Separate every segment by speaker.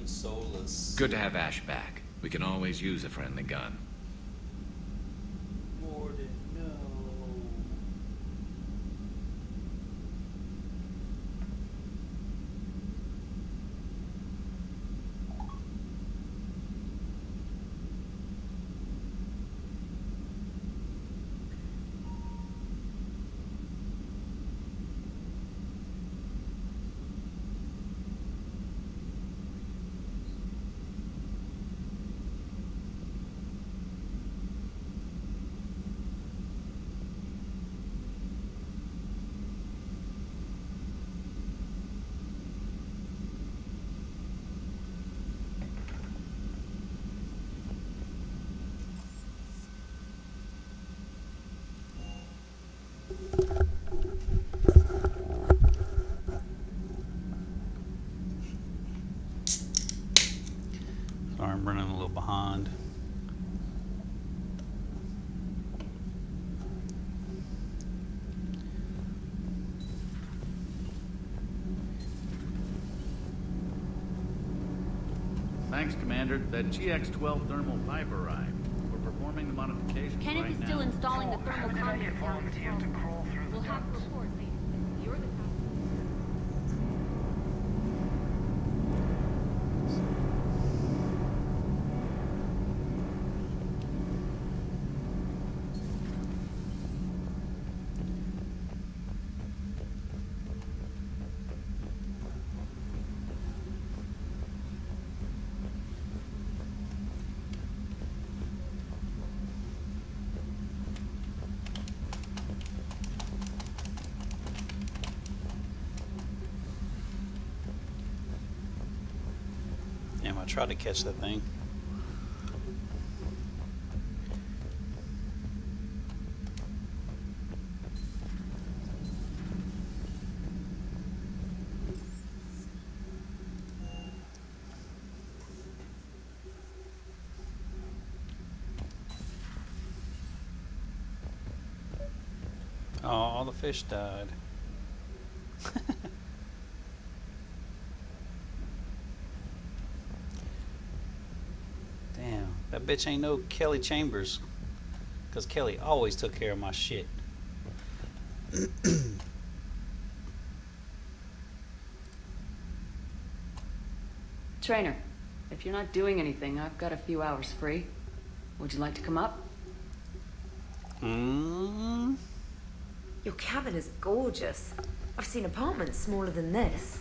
Speaker 1: soulless.
Speaker 2: Good to have Ash back. We can always use a friendly gun.
Speaker 1: Morden, no.
Speaker 3: Sorry, I'm running a little behind.
Speaker 4: Thanks, Commander. That GX-12 thermal pipe arrived. We're performing the modifications
Speaker 5: Kenneth
Speaker 4: right
Speaker 5: is
Speaker 4: now.
Speaker 5: still installing the
Speaker 6: How
Speaker 5: thermal
Speaker 6: did I
Speaker 5: conduit
Speaker 6: get
Speaker 5: down the
Speaker 6: volunteered to crawl through the
Speaker 5: We'll have to
Speaker 6: ducts?
Speaker 5: report later. You're the captain.
Speaker 3: Damn, I tried to catch that thing. Oh, all the fish died. Damn, that bitch ain't no Kelly Chambers. Because Kelly always took care of my shit.
Speaker 7: Trainer, if you're not doing anything, I've got a few hours free. Would you like to come up?
Speaker 8: Your cabin is gorgeous. I've seen apartments smaller than this.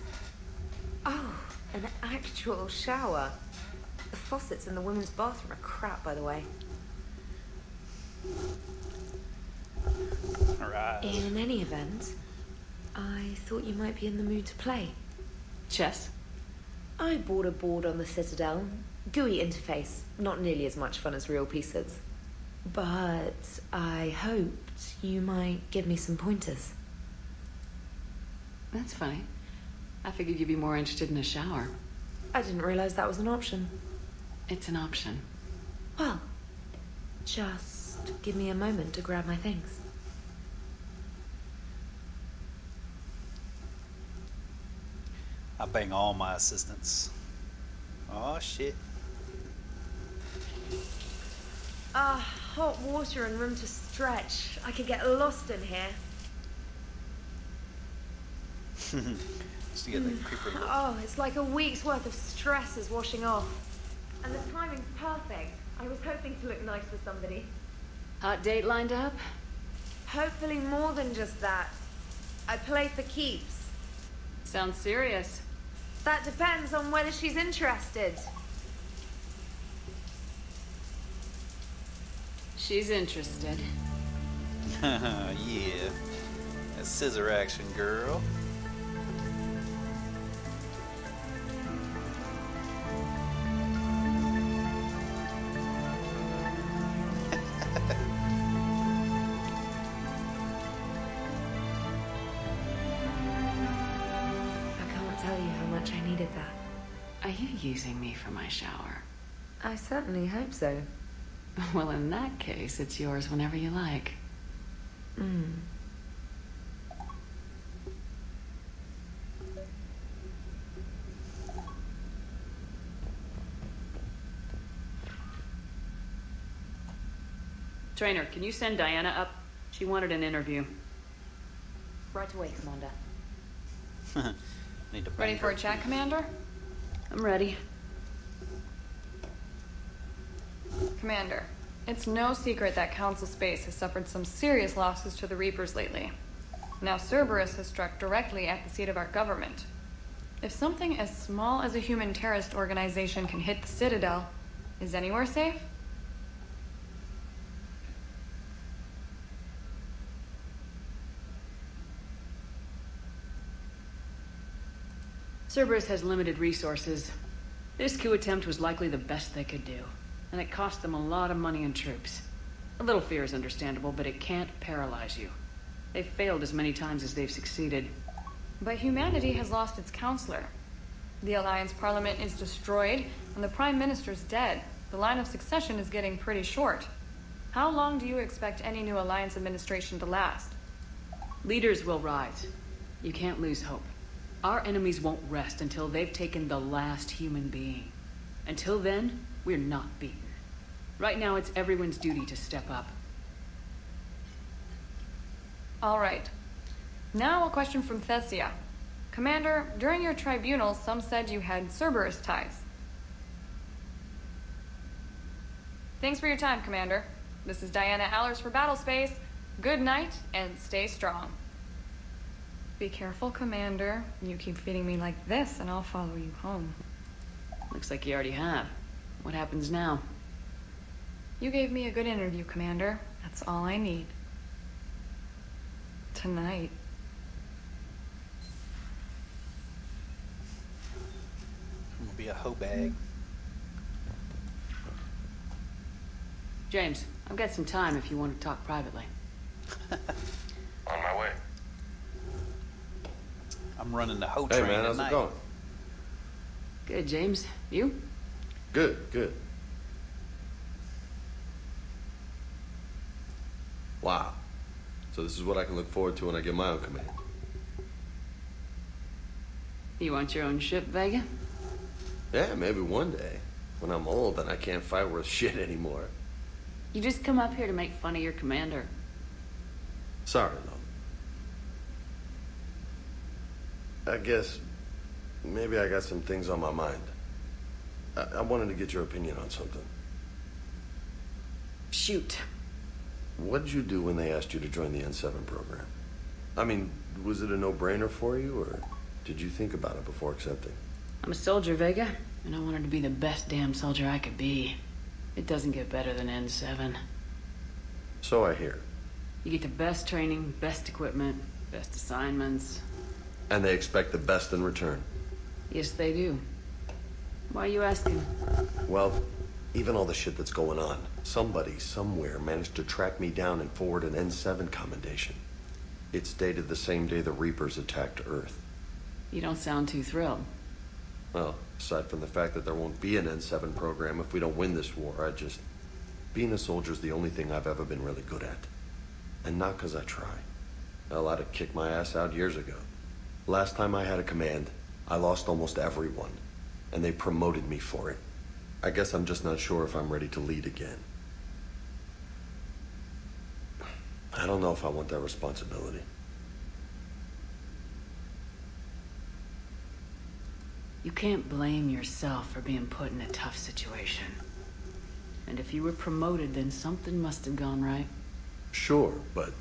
Speaker 8: Oh, an actual shower. The faucets in the women's bathroom are crap, by the way.
Speaker 3: Alright.
Speaker 8: In any event, I thought you might be in the mood to play.
Speaker 7: Chess?
Speaker 8: I bought a board on the Citadel. GUI interface. Not nearly as much fun as real pieces. But I hoped you might give me some pointers.
Speaker 7: That's funny. I figured you'd be more interested in a shower.
Speaker 8: I didn't realize that was an option.
Speaker 7: It's an option.
Speaker 8: Well, just give me a moment to grab my things.
Speaker 3: I bang all my assistants. Oh shit.
Speaker 8: Hot water and room to stretch. I could get lost in here.
Speaker 3: Just to get that creeper look.
Speaker 8: Oh, it's like a week's worth of stress is washing off. And the timing's perfect. I was hoping to look nice for somebody.
Speaker 7: Hot date lined up?
Speaker 8: Hopefully more than just that. I play for keeps.
Speaker 7: Sounds serious.
Speaker 8: That depends on whether she's interested.
Speaker 7: She's interested.
Speaker 3: Yeah. That's scissor action, girl.
Speaker 8: I can't tell you how much I needed that.
Speaker 7: Are you using me for my shower?
Speaker 8: I certainly hope so.
Speaker 7: Well, in that case, it's yours whenever you like. Trainer, can you send Diana up? She wanted an interview.
Speaker 8: Right away, Commander.
Speaker 3: Need to
Speaker 5: Ready
Speaker 3: bang
Speaker 5: for a
Speaker 3: her.
Speaker 5: chat, Commander?
Speaker 7: I'm ready.
Speaker 5: Commander, it's no secret that Council Space has suffered some serious losses to the Reapers lately. Now Cerberus has struck directly at the seat of our government. If something as small as a human terrorist organization can hit the Citadel, is anywhere safe?
Speaker 7: Cerberus has limited resources. This coup attempt was likely the best they could do, and it cost them a lot of money and troops. A little fear is understandable, but it can't paralyze you. They've failed as many times as they've succeeded.
Speaker 5: But humanity has lost its counselor. The Alliance Parliament is destroyed, and the Prime Minister's dead. The line of succession is getting pretty short. How long do you expect any new Alliance administration to last?
Speaker 7: Leaders will rise. You can't lose hope. Our enemies won't rest until they've taken the last human being. Until then, we're not beaten. Right now, it's everyone's duty to step up.
Speaker 5: All right. Now a question from Thessia. Commander, during your tribunal, some said you had Cerberus ties. Thanks for your time, Commander. This is Diana Allers for Battlespace. Good night, and stay strong. Be careful, Commander. You keep feeding me like this, and I'll follow you home.
Speaker 7: Looks like you already have. What happens now?
Speaker 5: You gave me a good interview, Commander. That's all I need. Tonight.
Speaker 3: I'm gonna be a hoe bag.
Speaker 7: James, I've got some time if you want to talk privately.
Speaker 1: On my way.
Speaker 3: I'm running the hoe
Speaker 1: Hey
Speaker 3: train
Speaker 1: man, how's
Speaker 3: tonight.
Speaker 1: it going?
Speaker 7: Good, James. You?
Speaker 1: Good, good. Wow. So this is what I can look forward to when I get my own command.
Speaker 7: You want your own ship, Vega?
Speaker 1: Yeah, maybe one day. When I'm old and I can't fight worth shit anymore.
Speaker 7: You just come up here to make fun of your commander.
Speaker 1: Sorry, though. I guess maybe I got some things on my mind. I wanted to get your opinion on something.
Speaker 7: Shoot.
Speaker 1: What did you do when they asked you to join the N7 program? I mean, was it a no-brainer for you, or did you think about it before accepting?
Speaker 7: I'm a soldier, Vega, and I wanted to be the best damn soldier I could be. It doesn't get better than N7.
Speaker 1: So I hear.
Speaker 7: You get the best training, best equipment, best assignments.
Speaker 1: And they expect the best in return.
Speaker 7: Yes, they do. Why are you asking?
Speaker 1: Well, even all the shit that's going on, somebody somewhere managed to track me down and forward an N7 commendation. It's dated the same day the Reapers attacked Earth.
Speaker 7: You don't sound too thrilled.
Speaker 1: Well, aside from the fact that there won't be an N7 program if we don't win this war, being a soldier's the only thing I've ever been really good at. And not because I try. Hell, I'd have kicked my ass out years ago. Last time I had a command, I lost almost everyone. And they promoted me for it. I guess I'm just not sure if I'm ready to lead again. I don't know if I want that responsibility.
Speaker 7: You can't blame yourself for being put in a tough situation. And if you were promoted, then something must have gone right.
Speaker 1: Sure, but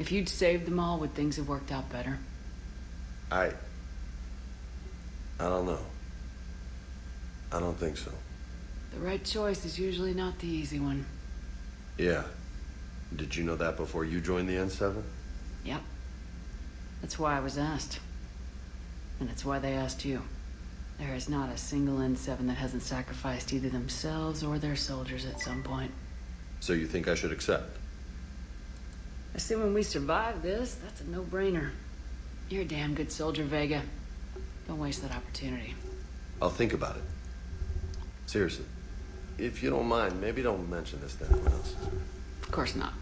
Speaker 7: If you'd saved them all, would things have worked out better?
Speaker 1: I don't know. I don't think so.
Speaker 7: The right choice is usually not the easy one.
Speaker 1: Yeah. Did you know that before you joined the N7?
Speaker 7: Yep. That's why I was asked. And it's why they asked you. There is not a single N7 that hasn't sacrificed either themselves or their soldiers at some point.
Speaker 1: So you think I should accept?
Speaker 7: Assuming we survive this, that's a no-brainer. You're a damn good soldier, Vega. Don't waste that opportunity.
Speaker 1: I'll think about it. Seriously. If you don't mind, maybe don't mention this to anyone else.
Speaker 7: Of course not.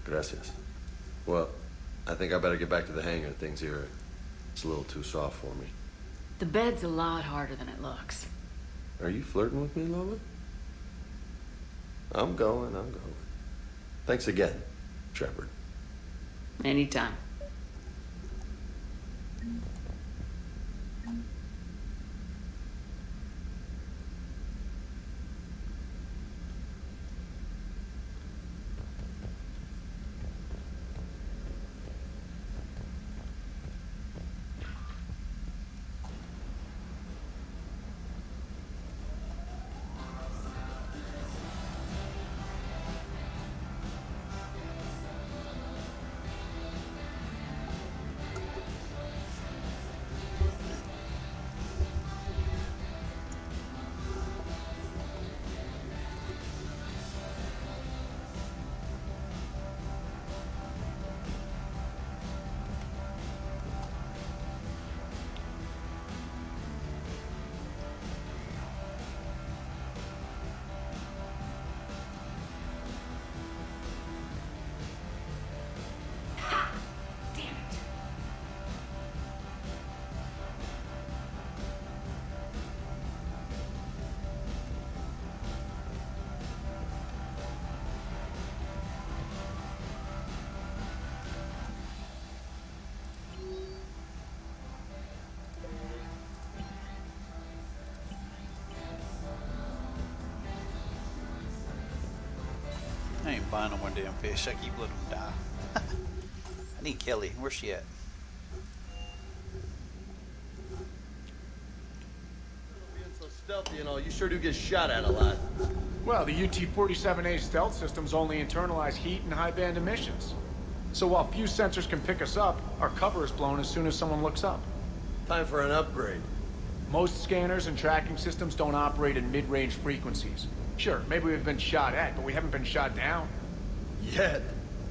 Speaker 1: Gracias. Well, I think I better get back to the hang of things here. It's a little too soft for me.
Speaker 7: The bed's a lot harder than it looks.
Speaker 1: Are you flirting with me, Lola? I'm going. Thanks again, Shepard.
Speaker 7: Anytime.
Speaker 3: I ain't buying no more damn fish. I keep letting them die. I need Kelly. Where's she at?
Speaker 1: Being so stealthy and all, you sure do get shot at a lot.
Speaker 6: Well, the UT-47A stealth systems only internalize heat and high-band emissions. So while few sensors can pick us up, our cover is blown as soon as someone looks up.
Speaker 1: Time for an upgrade.
Speaker 6: Most scanners and tracking systems don't operate at mid-range frequencies. Sure, maybe we've been shot at, but we haven't been shot down.
Speaker 1: Yet.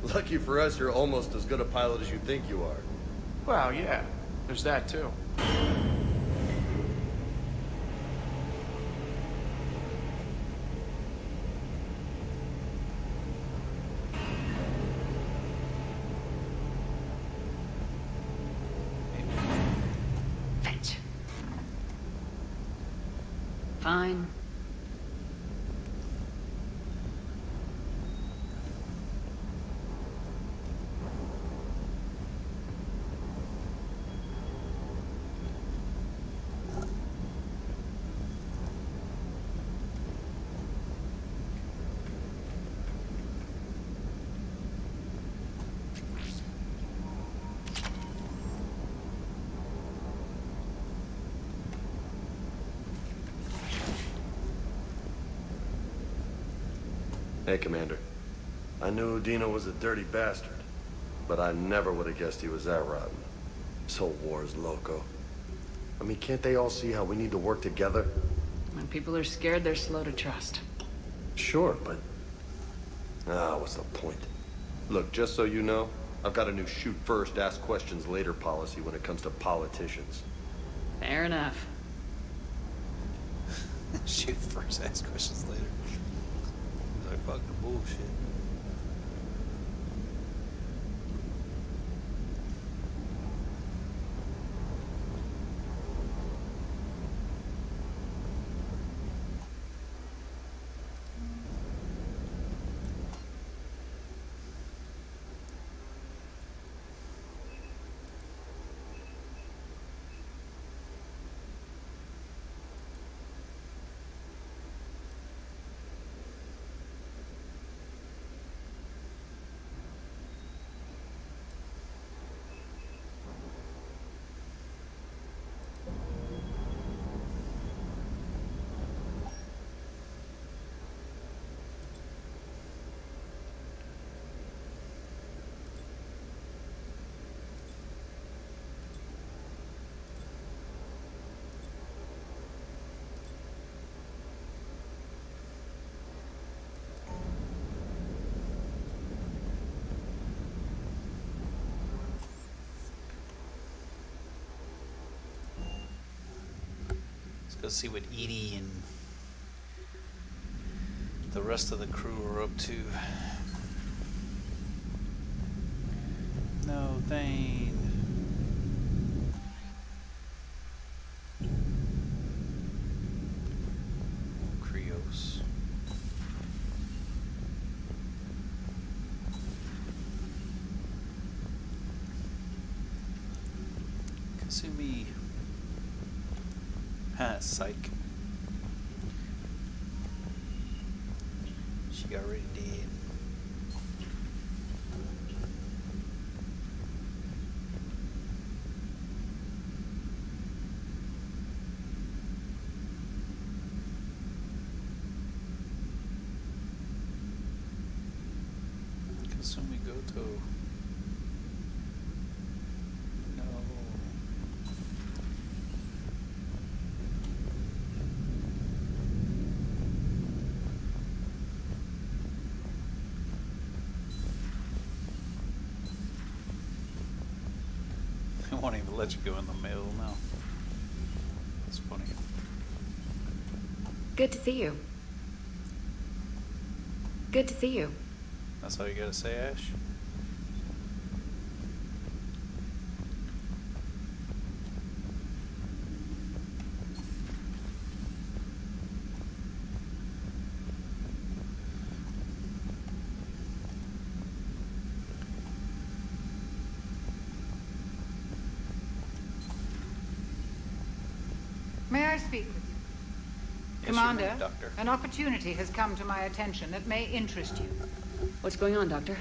Speaker 1: Lucky for us, you're almost as good a pilot as you think you are.
Speaker 6: Well, yeah, there's that too.
Speaker 7: Fetch. Fine.
Speaker 1: Hey, Commander. I knew Dino was a dirty bastard, but I never would have guessed he was that rotten. This whole war is loco. I mean, can't they all see how we need to work together?
Speaker 7: When people are scared, they're slow to trust.
Speaker 1: Sure, but... what's the point? Look, just so you know, I've got a new shoot first, ask questions later policy when it comes to politicians.
Speaker 7: Fair enough.
Speaker 3: Shoot first, ask questions later. Like fucking bullshit. Let's see what Edie and the rest of the crew are up to. No, Thane. Krios. Katsumi. Ha, psych. She already did. Kasumi Goto. No. They won't even let you go in the mail now. That's funny.
Speaker 8: Good to see you. Good to see you.
Speaker 3: That's all you gotta say, Ash?
Speaker 9: May I speak with you?
Speaker 3: Yes,
Speaker 9: Commander,
Speaker 3: you may, Doctor.
Speaker 9: an opportunity has come to my attention that may interest you.
Speaker 7: What's going on, Doctor?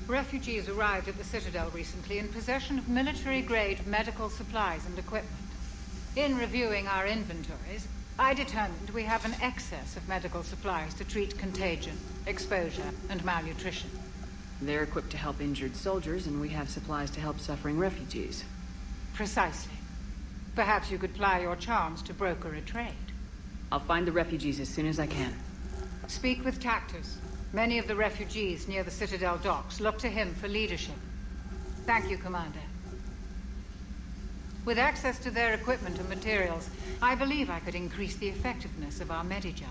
Speaker 9: Refugees arrived at the Citadel recently in possession of military-grade medical supplies and equipment. In reviewing our inventories, I determined we have an excess of medical supplies to treat contagion, exposure, and malnutrition.
Speaker 7: They're equipped to help injured soldiers, and we have supplies to help suffering refugees.
Speaker 9: Precisely. Perhaps you could ply your charms to broker a trade.
Speaker 7: I'll find the refugees as soon as I can.
Speaker 9: Speak with Tactus. Many of the refugees near the Citadel docks look to him for leadership. Thank you, Commander. With access to their equipment and materials, I believe I could increase the effectiveness of our Medigel.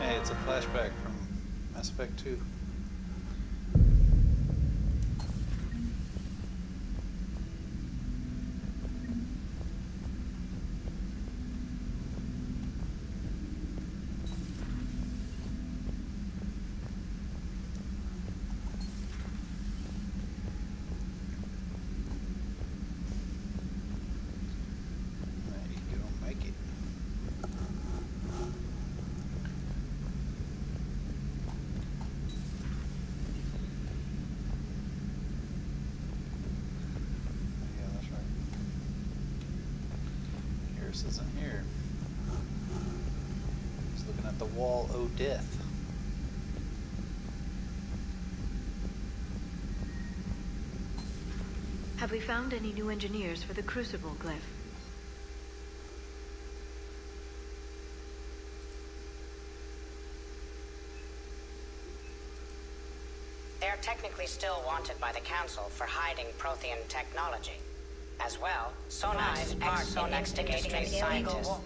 Speaker 3: It's a flashback from Mass Effect 2. Isn't here. He's looking at the wall, oh death.
Speaker 10: Have we found any new engineers for the Crucible glyph?
Speaker 11: They're technically still wanted by the Council for hiding Prothean technology. As well, Sona is part in instigating an illegal.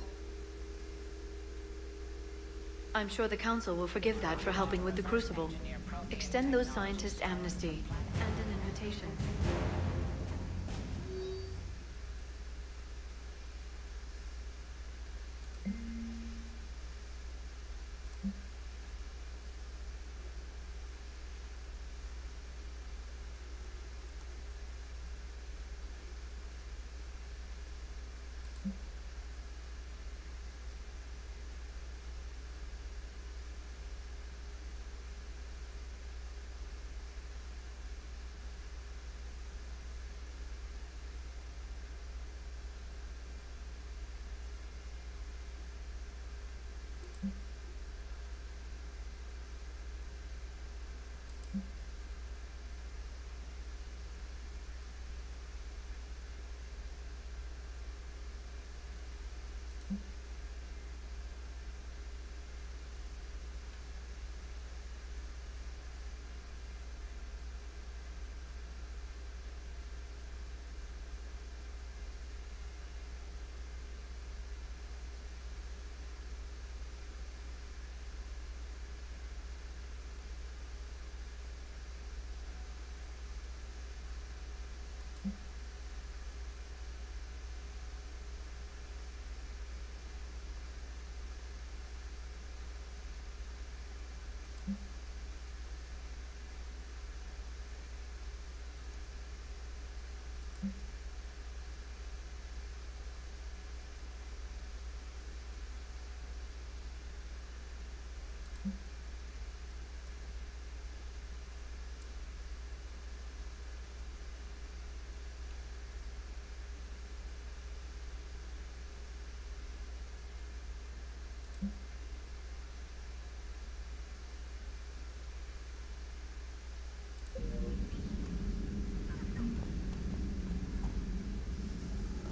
Speaker 10: I'm sure the Council will forgive that for helping with the Crucible. Extend those scientists amnesty and an invitation.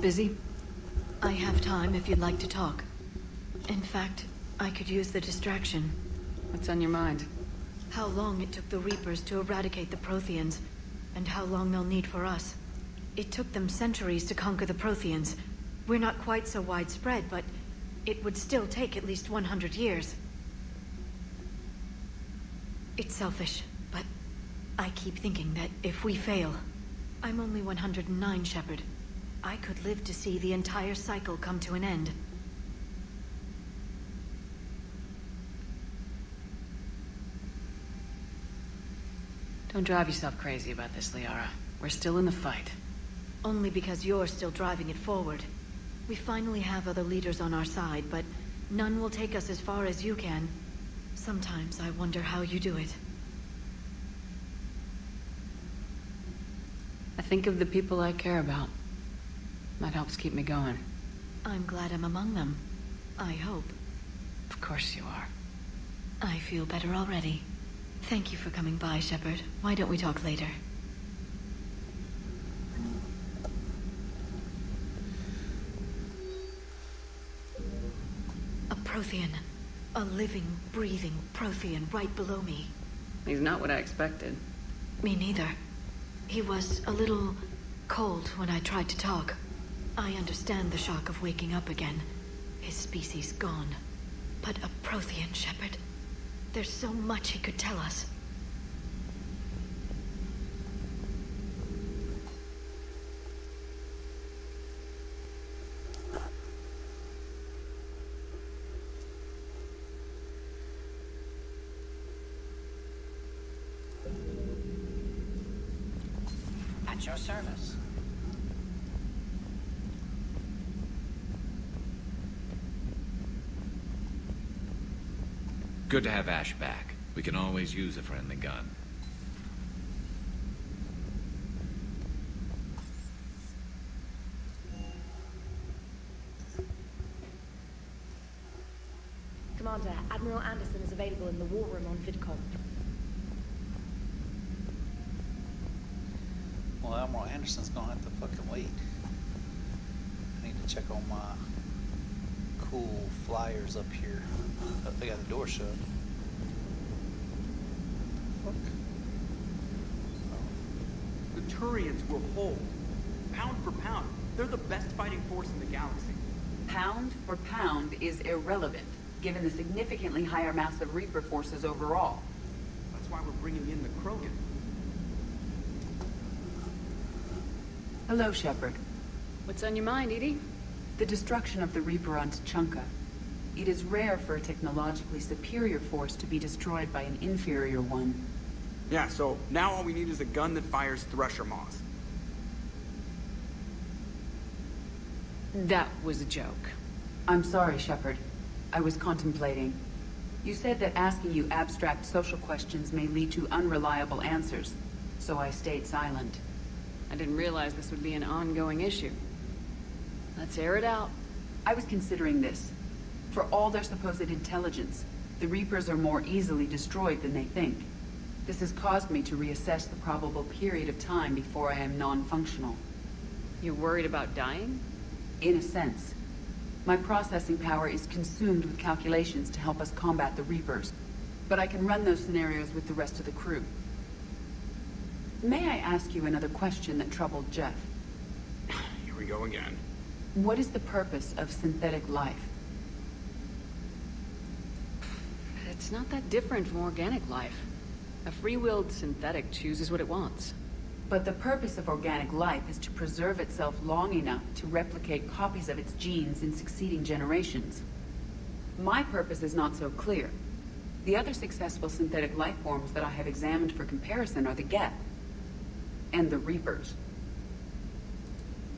Speaker 7: Busy?
Speaker 10: I have time if you'd like to talk. In fact, I could use the distraction.
Speaker 7: What's on your mind?
Speaker 10: How long it took the Reapers to eradicate the Protheans, and how long they'll need for us. It took them centuries to conquer the Protheans. We're not quite so widespread, but it would still take at least 100 years. It's selfish, but I keep thinking that if we fail... I'm only 109, Shepard. I could live to see the entire cycle come to an end.
Speaker 7: Don't drive yourself crazy about this, Liara. We're still in the fight.
Speaker 10: Only because you're still driving it forward. We finally have other leaders on our side, but none will take us as far as you can. Sometimes I wonder how you do it.
Speaker 7: I think of the people I care about. That helps keep me going.
Speaker 10: I'm glad I'm among them. I hope.
Speaker 7: Of course you are.
Speaker 10: I feel better already. Thank you for coming by, Shepard. Why don't we talk later? A Prothean. A living, breathing Prothean right below me.
Speaker 7: He's not what I expected.
Speaker 10: Me neither. He was a little cold when I tried to talk. I understand the shock of waking up again. His species gone. But a Prothean, Shepard. There's so much he could tell us.
Speaker 11: At your service.
Speaker 2: Good to have Ash back. We can always use a friendly gun.
Speaker 8: Commander, Admiral Anderson is available in the war room on VidCom.
Speaker 3: Well, Admiral Anderson's gonna have to fucking wait. I need to check on my cool flyers up here. Oh, they got the door shut. Fuck.
Speaker 12: The Turians will hold. Pound for pound, they're the best fighting force in the galaxy.
Speaker 13: Pound for pound is irrelevant, given the significantly higher mass of Reaper forces overall.
Speaker 12: That's why we're bringing in the Krogan.
Speaker 13: Hello, Shepard.
Speaker 7: What's on your mind, Edie?
Speaker 13: The destruction of the Reaper on Tuchanka. It is rare for a technologically superior force to be destroyed by an inferior one.
Speaker 12: Yeah, so now all we need is a gun that fires Thresher Maws.
Speaker 7: That was a joke.
Speaker 13: I'm sorry, Shepard. I was contemplating. You said that asking you abstract social questions may lead to unreliable answers, so I stayed silent.
Speaker 7: I didn't realize this would be an ongoing issue. Let's air it out.
Speaker 13: I was considering this. For all their supposed intelligence, the Reapers are more easily destroyed than they think. This has caused me to reassess the probable period of time before I am non-functional.
Speaker 7: You're worried about dying?
Speaker 13: In a sense. My processing power is consumed with calculations to help us combat the Reapers, but I can run those scenarios with the rest of the crew. May I ask you another question that troubled Jeff?
Speaker 12: Here we go again.
Speaker 13: What is the purpose of synthetic life?
Speaker 7: It's not that different from organic life. A free-willed synthetic chooses what it wants.
Speaker 13: But the purpose of organic life is to preserve itself long enough to replicate copies of its genes in succeeding generations. My purpose is not so clear. The other successful synthetic life forms that I have examined for comparison are the Geth and the Reapers.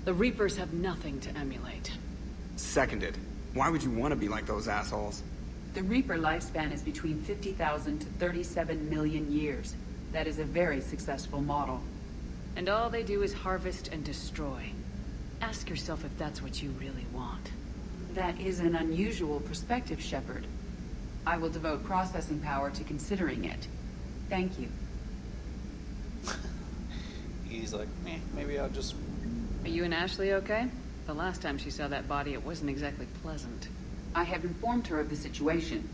Speaker 7: The Reapers have nothing to emulate.
Speaker 12: Seconded. Why would you want to be like those assholes?
Speaker 13: The Reaper lifespan is between 50,000 to 37 million years. That is a very successful model.
Speaker 7: And all they do is harvest and destroy. Ask yourself if that's what you really want.
Speaker 13: That is an unusual perspective, Shepard. I will devote processing power to considering it. Thank you.
Speaker 3: He's like, maybe I'll just...
Speaker 7: Are you and Ashley okay? The last time she saw that body, it wasn't exactly pleasant.
Speaker 13: I have informed her of the situation.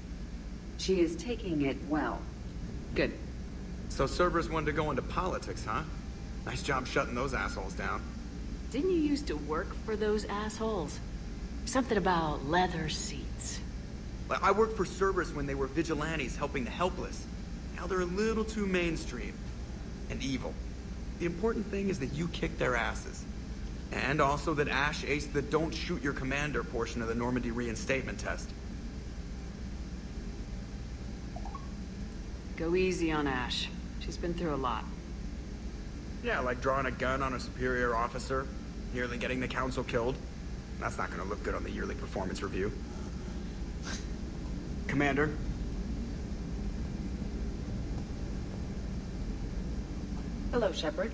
Speaker 13: She is taking it well.
Speaker 7: Good.
Speaker 14: So Cerberus wanted to go into politics, huh? Nice job shutting those assholes down.
Speaker 7: Didn't you used to work for those assholes? Something about leather seats.
Speaker 14: I worked for Cerberus when they were vigilantes helping the helpless. Now they're a little too mainstream. And evil. The important thing is that you kick their asses. And also that Ash aced the don't shoot your commander portion of the Normandy reinstatement test.
Speaker 7: Go easy on Ash. She's been through a lot.
Speaker 14: Yeah, like drawing a gun on a superior officer, nearly getting the council killed. That's not gonna look good on the yearly performance review. Commander?
Speaker 13: Hello, Shepard.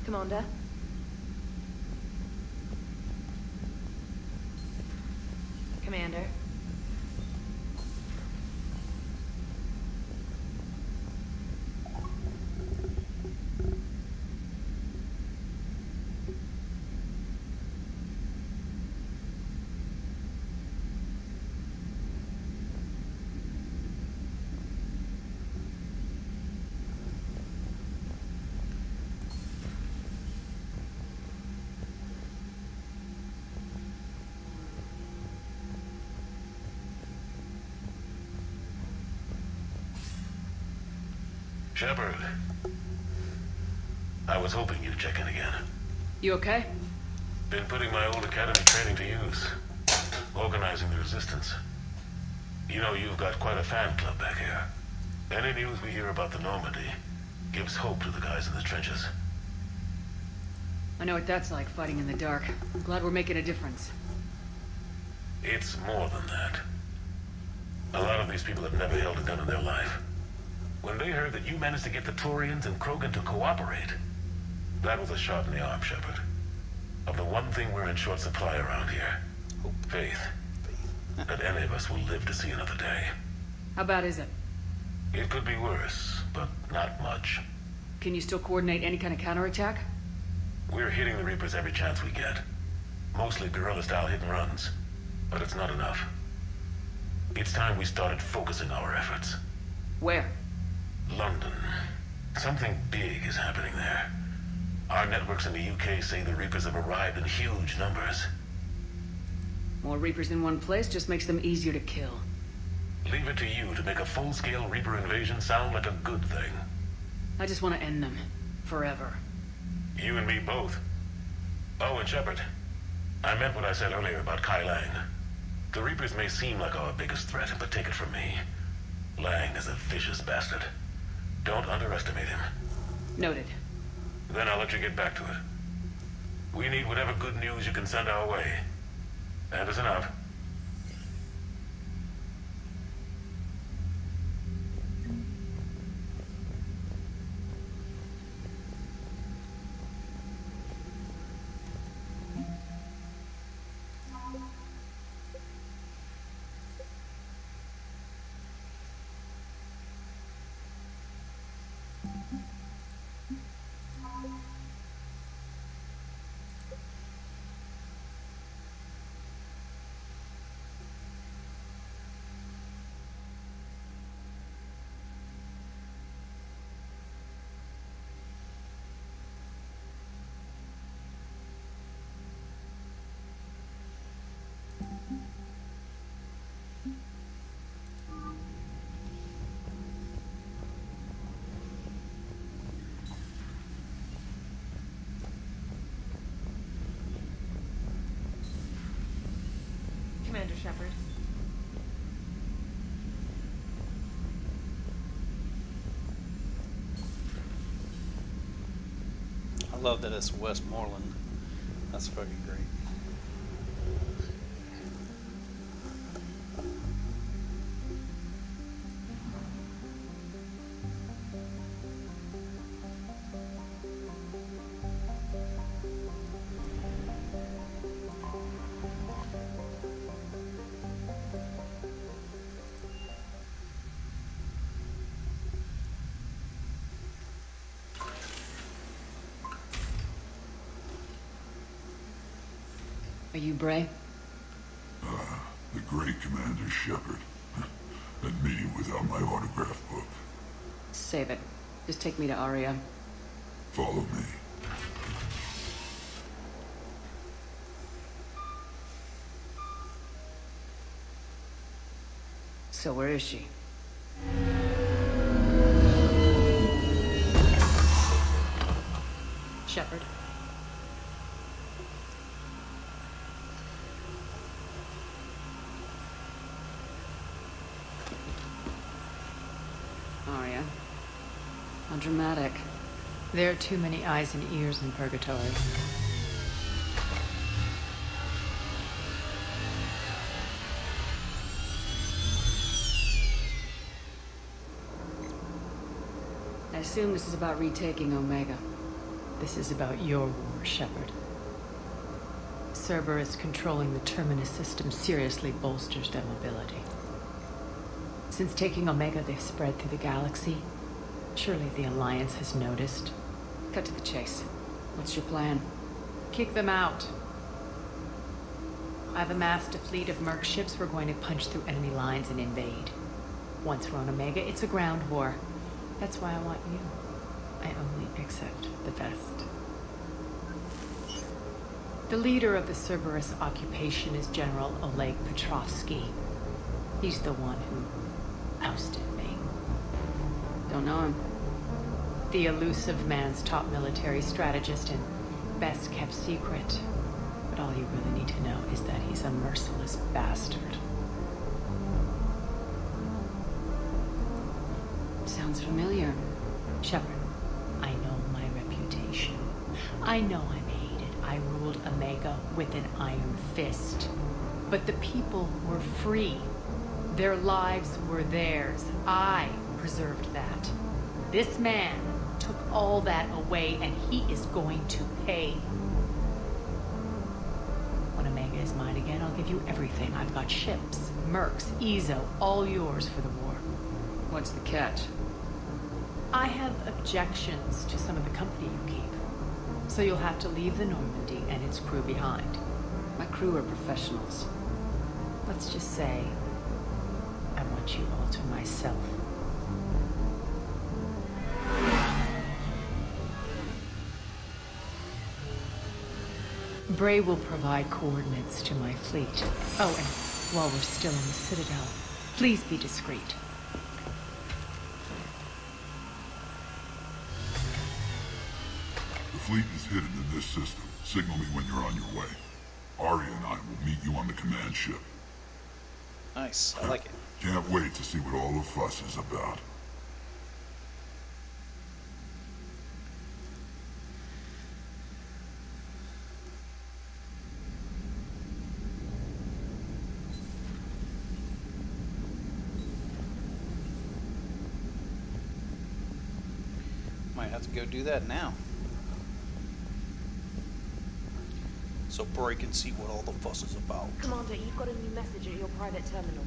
Speaker 10: Commander? Commander?
Speaker 15: Shepard. I was hoping you'd check in again.
Speaker 7: You okay?
Speaker 15: Been putting my old academy training to use. Organizing the resistance. You know, you've got quite a fan club back here. Any news we hear about the Normandy gives hope to the guys in the trenches.
Speaker 7: I know what that's like, fighting in the dark. I'm glad we're making a difference.
Speaker 15: It's more than that. A lot of these people have never held a gun in their life. When they heard that you managed to get the Turians and Krogan to cooperate, that was a shot in the arm, Shepard. Of the one thing we're in short supply around here. Faith. That any of us will live to see another day.
Speaker 7: How bad is it?
Speaker 15: It could be worse, but not much.
Speaker 7: Can you still coordinate any kind of counterattack?
Speaker 15: We're hitting the Reapers every chance we get. Mostly guerrilla-style hit-and-runs. But it's not enough. It's time we started focusing our efforts.
Speaker 7: Where?
Speaker 15: London. Something big is happening there. Our networks in the UK say the Reapers have arrived in huge numbers.
Speaker 7: More Reapers in one place just makes them easier to kill.
Speaker 15: Leave it to you to make a full-scale Reaper invasion sound like a good thing.
Speaker 7: I just want to end them. Forever.
Speaker 15: You and me both. Oh, and Shepard. I meant what I said earlier about Kai Lang. The Reapers may seem like our biggest threat, but take it from me. Lang is a vicious bastard. Don't underestimate him.
Speaker 7: Noted.
Speaker 15: Then I'll let you get back to it. We need whatever good news you can send our way. Anderson out.
Speaker 10: Commander Shepard.
Speaker 3: I love that it's Westmoreland. That's fucking great.
Speaker 7: Are you Bray?
Speaker 16: The great Commander Shepard. And me without my autograph book.
Speaker 7: Save it. Just take me to Aria.
Speaker 16: Follow me.
Speaker 7: So where is she? Shepard. Aria. How dramatic.
Speaker 9: There are too many eyes and ears in Purgatory.
Speaker 7: I assume this is about retaking Omega.
Speaker 9: This is about your war, Shepard. Cerberus controlling the Terminus system seriously bolsters their mobility. Since taking Omega, they've spread through the galaxy. Surely the Alliance has noticed.
Speaker 7: Cut to the chase. What's your plan?
Speaker 9: Kick them out. I've amassed a fleet of merc ships. We're going to punch through enemy lines and invade. Once we're on Omega, it's a ground war. That's why I want you. I only accept the best. The leader of the Cerberus occupation is General Oleg Petrovsky. He's the one who ousted me.
Speaker 7: Don't know him.
Speaker 9: The elusive man's top military strategist and best kept secret. But all you really need to know is that he's a merciless bastard.
Speaker 7: Sounds familiar.
Speaker 9: Shepard, I know my reputation. I know I'm hated. I ruled Omega with an iron fist. But the people were free. Their lives were theirs. I preserved that. This man took all that away, and he is going to pay. When Omega is mine again, I'll give you everything. I've got ships, mercs, Ezo, all yours for the war.
Speaker 7: What's the catch?
Speaker 9: I have objections to some of the company you keep. So you'll have to leave the Normandy and its crew behind.
Speaker 7: My crew are professionals.
Speaker 9: Let's just say, I want you all to myself. Bray will provide coordinates to my fleet. Oh, and while we're still in the Citadel, please be discreet.
Speaker 16: The fleet is hidden in this system. Signal me when you're on your way. Arya and I will meet you on the command ship.
Speaker 3: Nice, I like it.
Speaker 16: Can't wait to see what all the fuss is about.
Speaker 3: Might have to go do that now. So Bray can see what all the fuss is about.
Speaker 8: Commander, you've got a new message at your private terminal.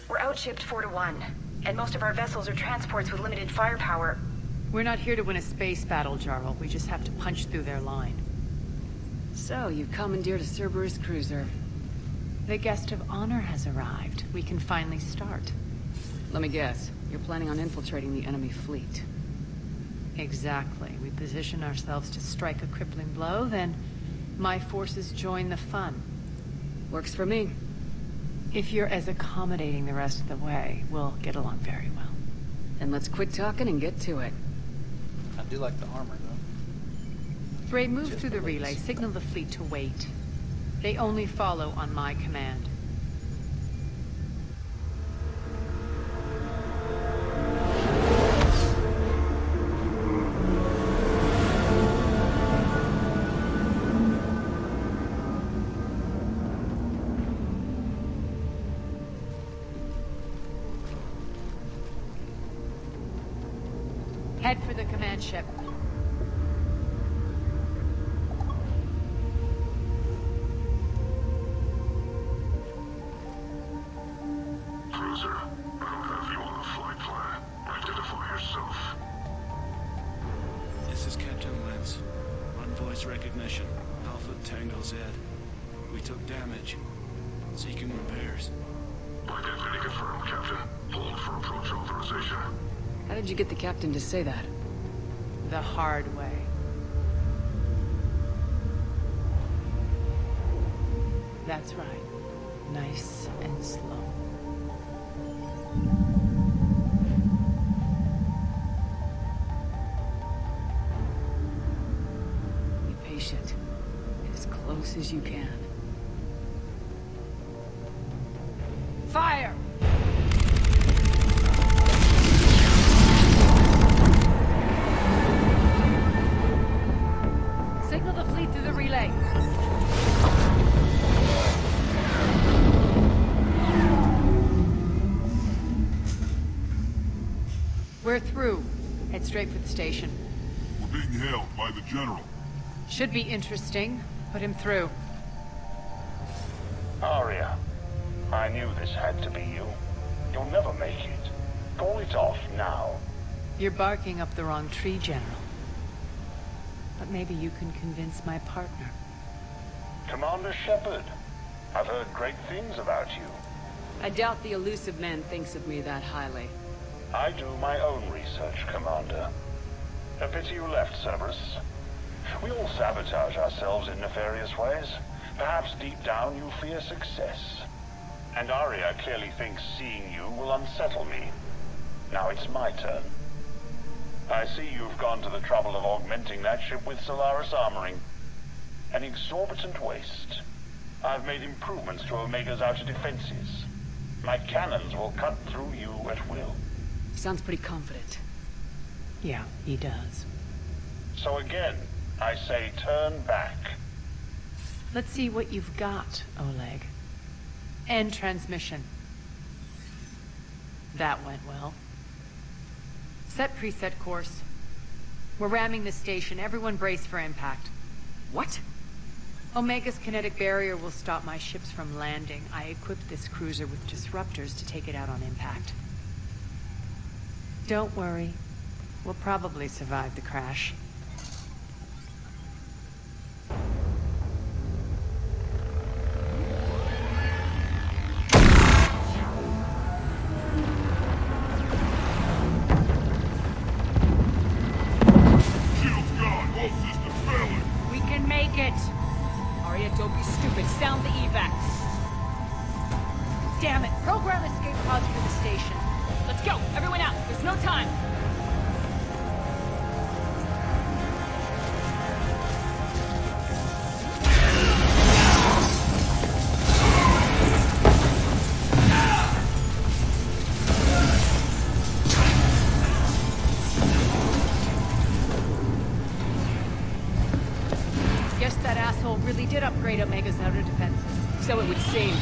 Speaker 17: We're outshipped 4-1, and most of our vessels are transports with limited firepower.
Speaker 9: We're not here to win a space battle, Jarl. We just have to punch through their line.
Speaker 7: So, you've commandeered a Cerberus cruiser.
Speaker 9: The guest of honor has arrived. We can finally start.
Speaker 7: Let me guess. You're planning on infiltrating the enemy fleet.
Speaker 9: Exactly. We position ourselves to strike a crippling blow, then my forces join the fun.
Speaker 7: Works for me.
Speaker 9: If you're as accommodating the rest of the way, we'll get along very well.
Speaker 7: Then let's quit talking and get to it.
Speaker 3: I do like the armor, though.
Speaker 9: Bray, move through the relay. Signal the fleet to wait. They only follow on my command. Head for the command ship.
Speaker 16: Cruiser, I don't have you on the flight plan. Identify yourself.
Speaker 18: This is Captain Lentz. On voice recognition. Alpha Tango Z. We took damage. Seeking repairs.
Speaker 16: Identity confirmed, Captain. Hold for approach authorization.
Speaker 7: How did you get the captain to say that?
Speaker 9: The hard way. That's right. Nice and slow.
Speaker 7: Be patient. Get as close as you can.
Speaker 9: Fire! Signal the fleet through the relay. We're through. Head straight for the station.
Speaker 16: We're being hailed by the General.
Speaker 9: Should be interesting. Put him through.
Speaker 19: Aria, I knew this had to be you. You'll never make it. Call it off now.
Speaker 9: You're barking up the wrong tree, General. But maybe you can convince my partner.
Speaker 19: Commander Shepard, I've heard great things about you.
Speaker 7: I doubt the elusive man thinks of me that highly.
Speaker 19: I do my own research, Commander. A pity you left, Cerberus. We all sabotage ourselves in nefarious ways. Perhaps deep down you fear success. And Aria clearly thinks seeing you will unsettle me. Now it's my turn. I see you've gone to the trouble of augmenting that ship with Solaris armoring. An exorbitant waste. I've made improvements to Omega's outer defenses. My cannons will cut through you at will.
Speaker 7: Sounds pretty confident.
Speaker 9: Yeah, he does.
Speaker 19: So again, I say turn back.
Speaker 9: Let's see what you've got, Oleg. End transmission. That went well. Set preset course. We're ramming the station. Everyone brace for impact.
Speaker 7: What?
Speaker 9: Omega's kinetic barrier will stop my ships from landing. I equipped this cruiser with disruptors to take it out on impact. Don't worry. We'll probably survive the crash.
Speaker 7: Don't be stupid. Sound the evac.
Speaker 9: Damn it. Program escape pods for the station.
Speaker 7: Let's go. Everyone out. There's no time.
Speaker 9: Really did upgrade Omega's outer defenses.
Speaker 7: So it would seem.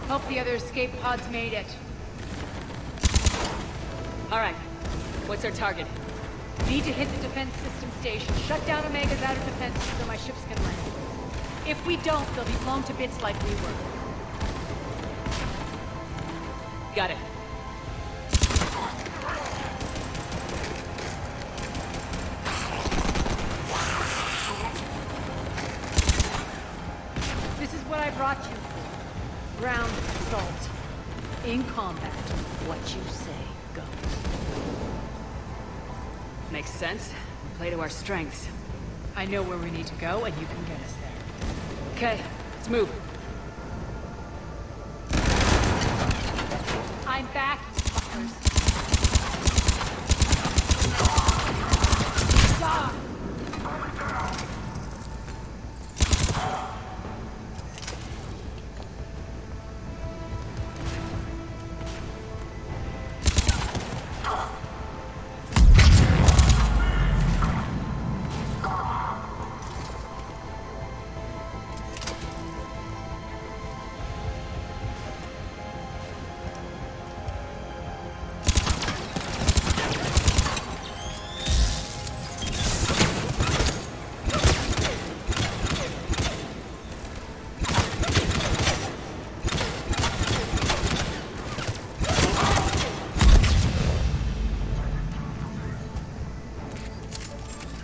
Speaker 7: Hope the other escape pods made it. Alright. What's our target? Need to hit the defense system station. Shut down Omega's outer defenses so my ships can land. If we don't, they'll be blown to bits like we were. Got it. This is what I brought you for. Ground assault. In combat, what you say goes. Makes sense. We play to our strengths. I know where we need to go, and you can get us there. Okay, let's move. I'm back, you fuckers. Stop!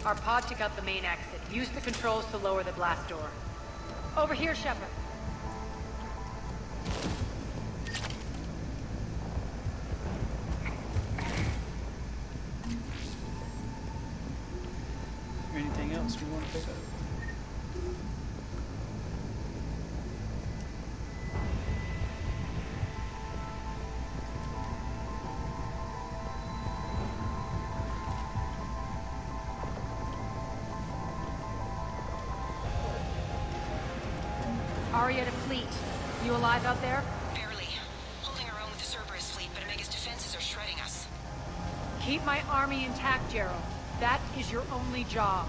Speaker 7: Our pod took out the main exit. Use the controls to lower the blast door. Over here, Shepard.
Speaker 3: Anything else we want to pick up?
Speaker 7: Aria to fleet. You alive out there?
Speaker 17: Barely. Holding our own with the Cerberus fleet, but Omega's defenses are shredding us.
Speaker 7: Keep my army intact, Gerald. That is your only job.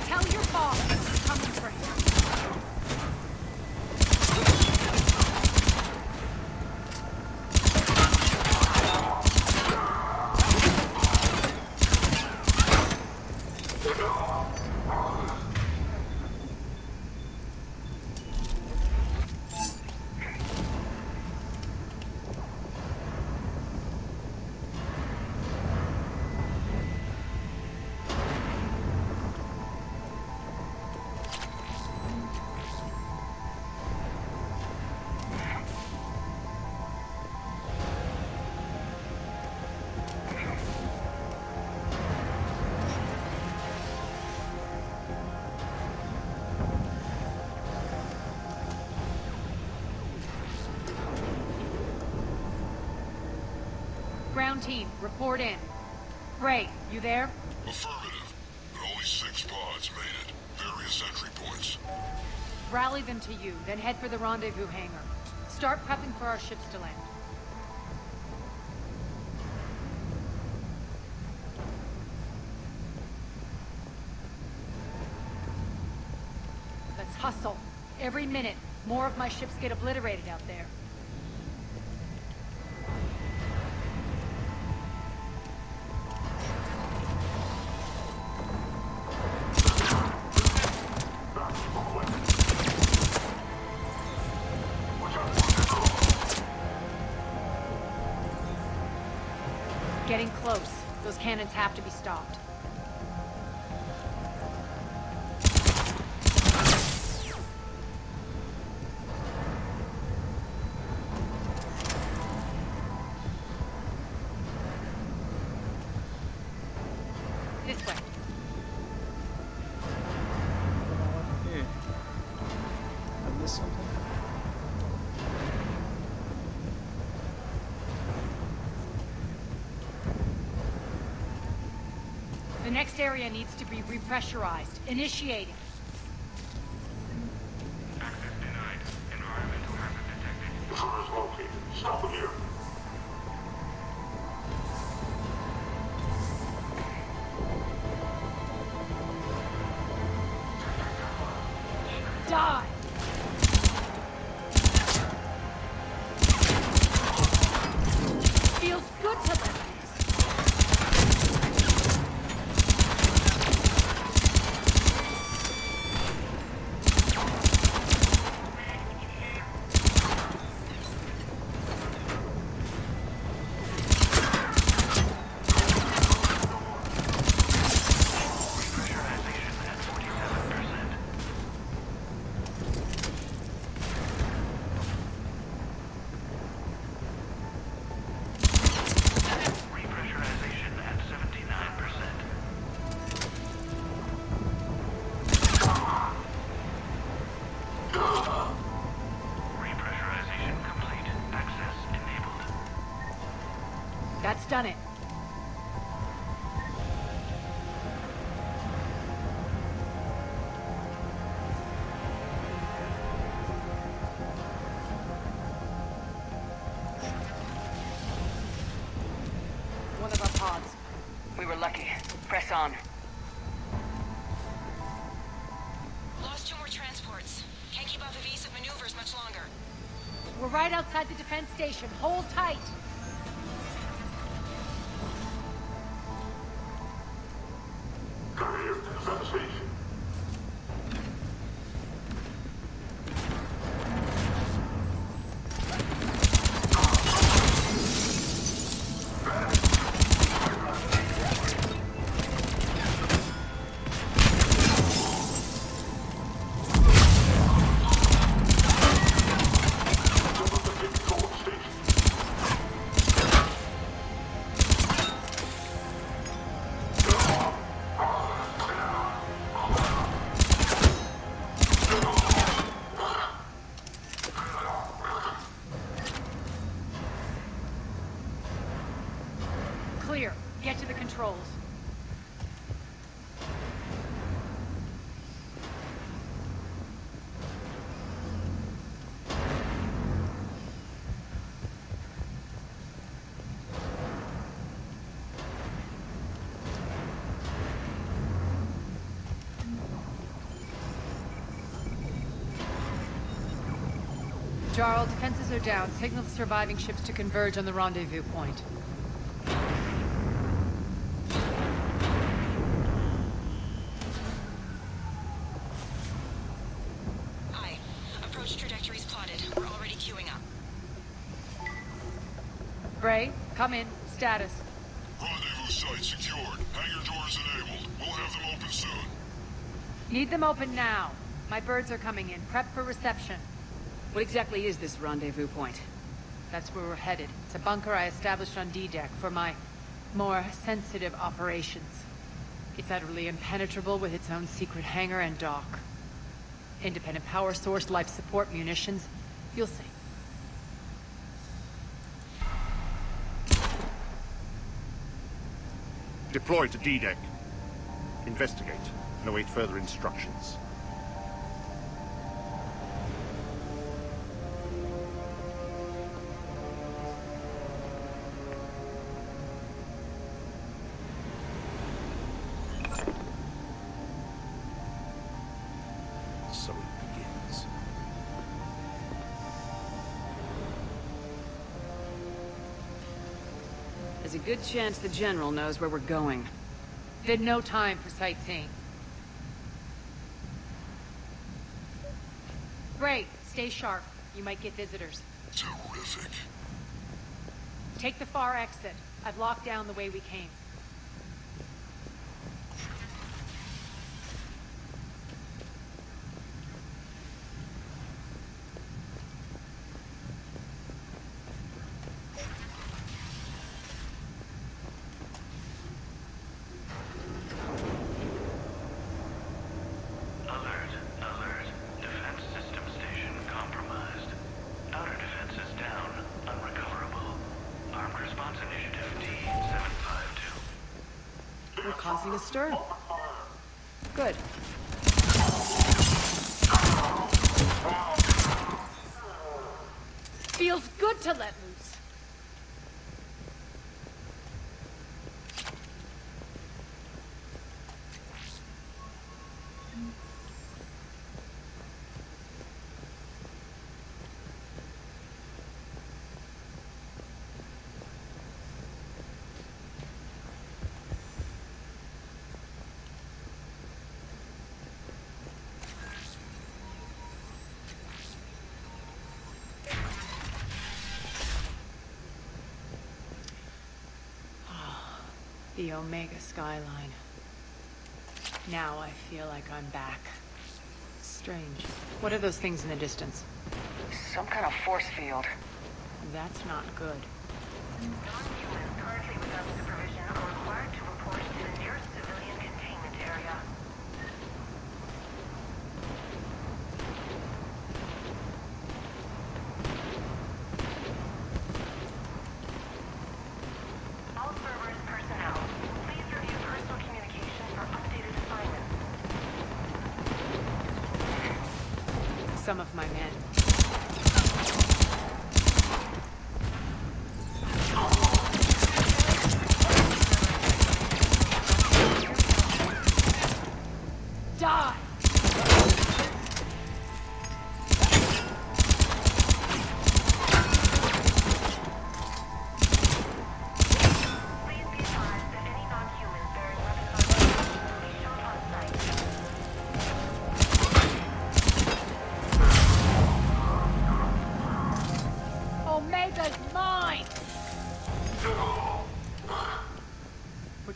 Speaker 7: Tell your boss I'm coming for him. Ground team, report in. Ray, you there?
Speaker 16: Affirmative, but only 6 pods made it. Various entry points.
Speaker 7: Rally them to you, then head for the rendezvous hangar. Start prepping for our ships to land. Let's hustle. Every minute, more of my ships get obliterated out there. Getting close. Those cannons have to be stopped. This way.
Speaker 3: Here. I missed something?
Speaker 7: The next area needs to be repressurized. Initiating.
Speaker 19: Access denied. Environmental hazard detected. Intruders located. Stop them here.
Speaker 9: Die! Feels good to let That's done it.
Speaker 7: One of our pods. We were lucky. Press on.
Speaker 17: Lost 2 more transports. Can't keep up evasive maneuvers much longer.
Speaker 9: We're right outside the defense station. Hold tight. Clear. Get to the controls. Jarl, defenses are down. Signal the surviving ships to converge on the rendezvous point.
Speaker 17: Aye. Approach trajectories plotted. We're already queuing up.
Speaker 9: Bray, come in. Status.
Speaker 16: Rendezvous site secured. Hangar doors enabled. We'll have them open soon.
Speaker 9: Need them open now. My birds are coming in. Prep for reception.
Speaker 7: What exactly is this rendezvous point?
Speaker 9: That's where we're headed. It's a bunker I established on D-Deck for my more sensitive operations. It's utterly impenetrable with its own secret hangar and dock. Independent power source, life support, munitions. You'll see.
Speaker 20: Deploy to D-Deck. Investigate and await further instructions. So it begins.
Speaker 7: There's a good chance the General knows where we're going.
Speaker 9: Then no time for sightseeing. Great. Stay sharp. You might get visitors.
Speaker 16: Terrific.
Speaker 9: Take the far exit. I've locked down the way we came.
Speaker 7: We're causing a stir. Good.
Speaker 9: Feels good to let loose.
Speaker 7: The Omega skyline. Now I feel like I'm back. Strange. What are those things in the distance?
Speaker 13: Some kind of force field.
Speaker 7: That's not good.
Speaker 17: Non-humans currently without supervision are required to report to the nearest civilian containment area. All Cerberus personnel, please review personal communications for updated assignments.
Speaker 7: Some of my men.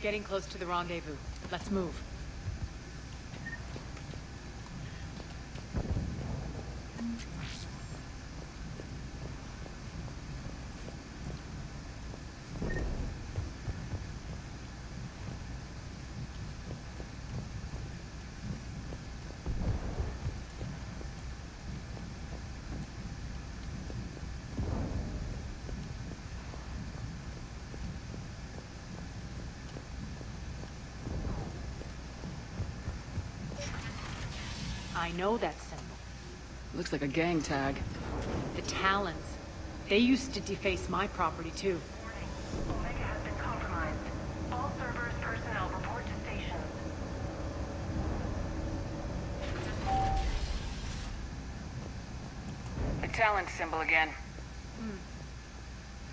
Speaker 7: Getting close to the rendezvous. Let's move. I know that symbol. Looks like a gang tag. The Talons. They used to deface my property too.
Speaker 17: Omega has been compromised. All Cerberus personnel report to stations.
Speaker 13: The Talon symbol again.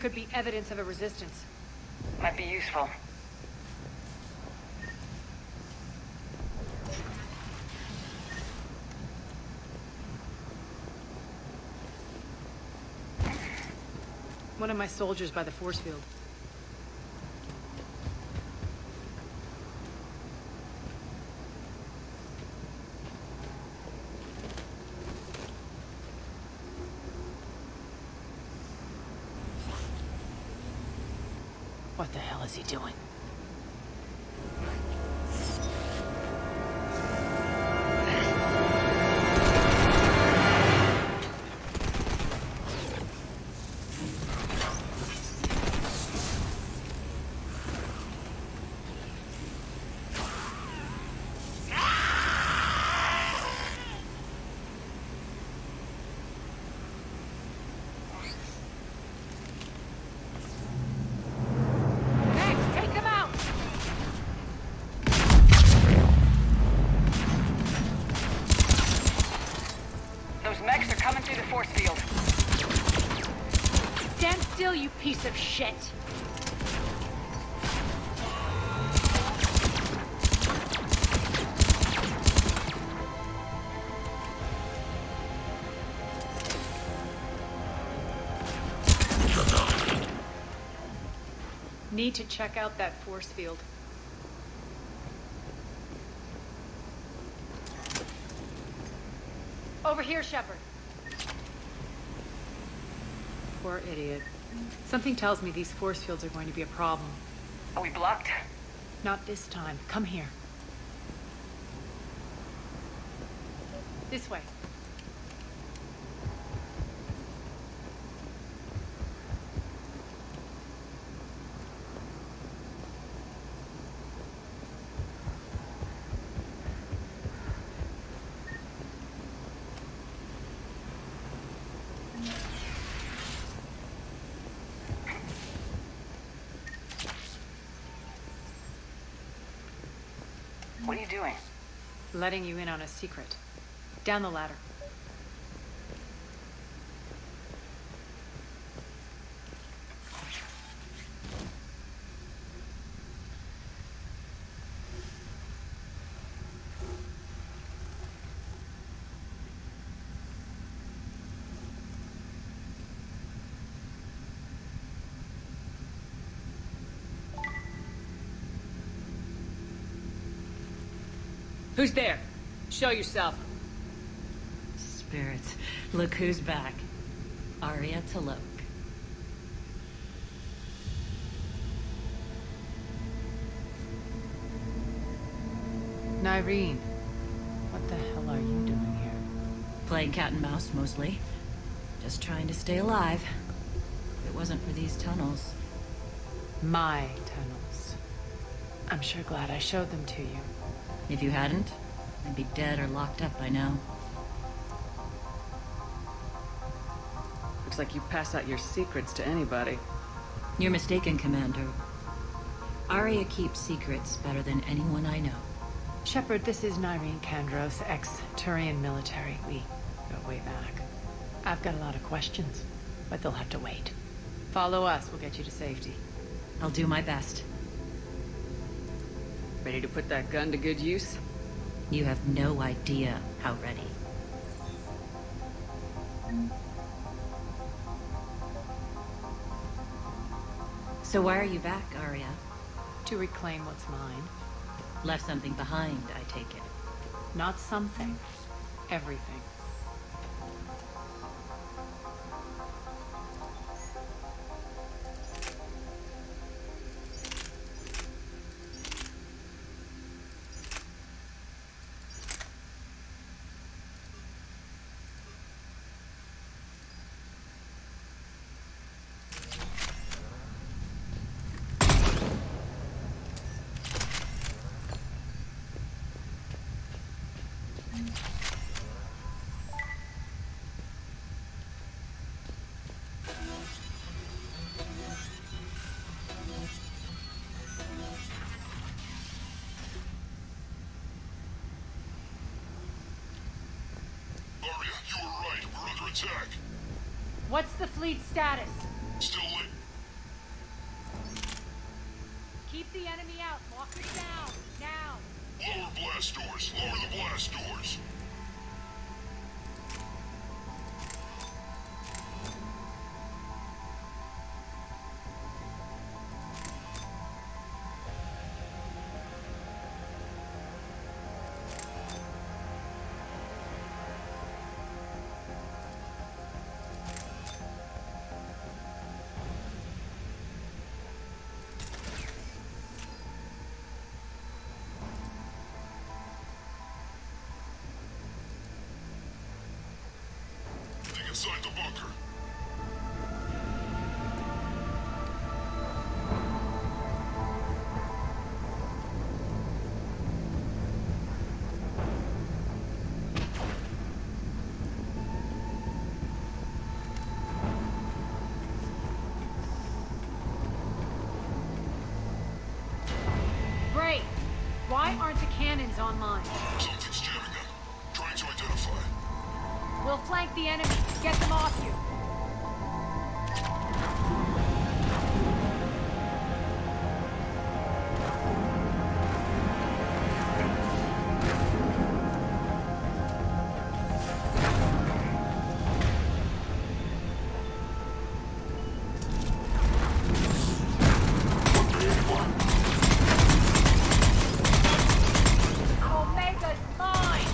Speaker 7: Could be evidence of a resistance.
Speaker 13: Might be useful.
Speaker 7: One of my soldiers by the force field. What the hell is he doing? You piece of shit! Need to check out that force field. Over here, Shepard. Poor idiot. Something tells me these force fields are going to be a problem.
Speaker 13: Are we blocked?
Speaker 7: Not this time. Come here. This way.
Speaker 13: What are you doing?
Speaker 7: Letting you in on a secret. Down the ladder. Who's there? Show yourself.
Speaker 21: Spirits, look who's back. Arya Talok.
Speaker 22: Nyreen, what the hell are you doing here?
Speaker 21: Playing cat and mouse, mostly. Just trying to stay alive. If it wasn't for these tunnels.
Speaker 22: My tunnels. I'm sure glad I showed them to you.
Speaker 21: If you hadn't, I'd be dead or locked up by now.
Speaker 7: Looks like you pass out your secrets to anybody.
Speaker 21: You're mistaken, Commander. Arya keeps secrets better than anyone I know.
Speaker 22: Shepard, this is Nyreen Kandros, ex-Turian military. We go way back. I've got a lot of questions, but they'll have to wait. Follow us, we'll get you to safety.
Speaker 21: I'll do my best.
Speaker 7: Ready to put that gun to good use?
Speaker 21: You have no idea how ready. So why are you back, Arya?
Speaker 22: To reclaim what's mine.
Speaker 21: Left something behind, I take it.
Speaker 22: Not something. Everything.
Speaker 16: Attack.
Speaker 22: What's the fleet status?
Speaker 16: Still lit.
Speaker 22: Keep the enemy out. Lock it down. Now.
Speaker 16: Lower blast doors. Lower the blast doors. Inside the bunker.
Speaker 22: Great. Why aren't the cannons online?
Speaker 16: Something's jamming them. Trying to identify.
Speaker 22: We'll flank the enemy. Get them off you.
Speaker 17: Omega's mine!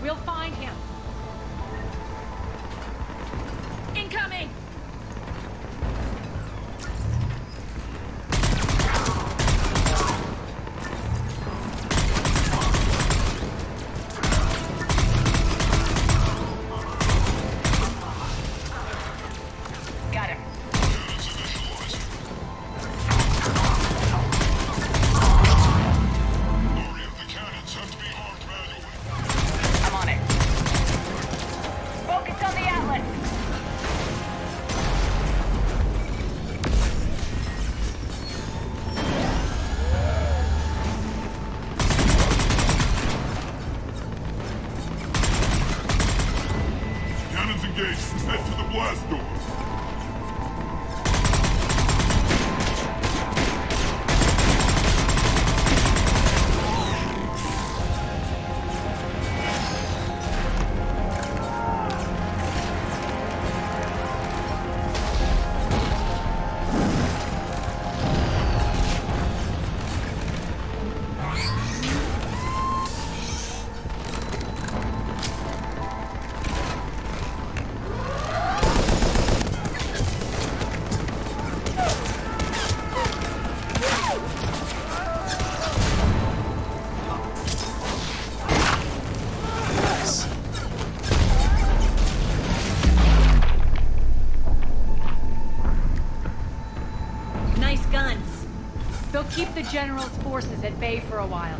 Speaker 22: We'll find him. Incoming!
Speaker 16: gate and head to the blast door.
Speaker 22: Keep the General's forces at bay for a while.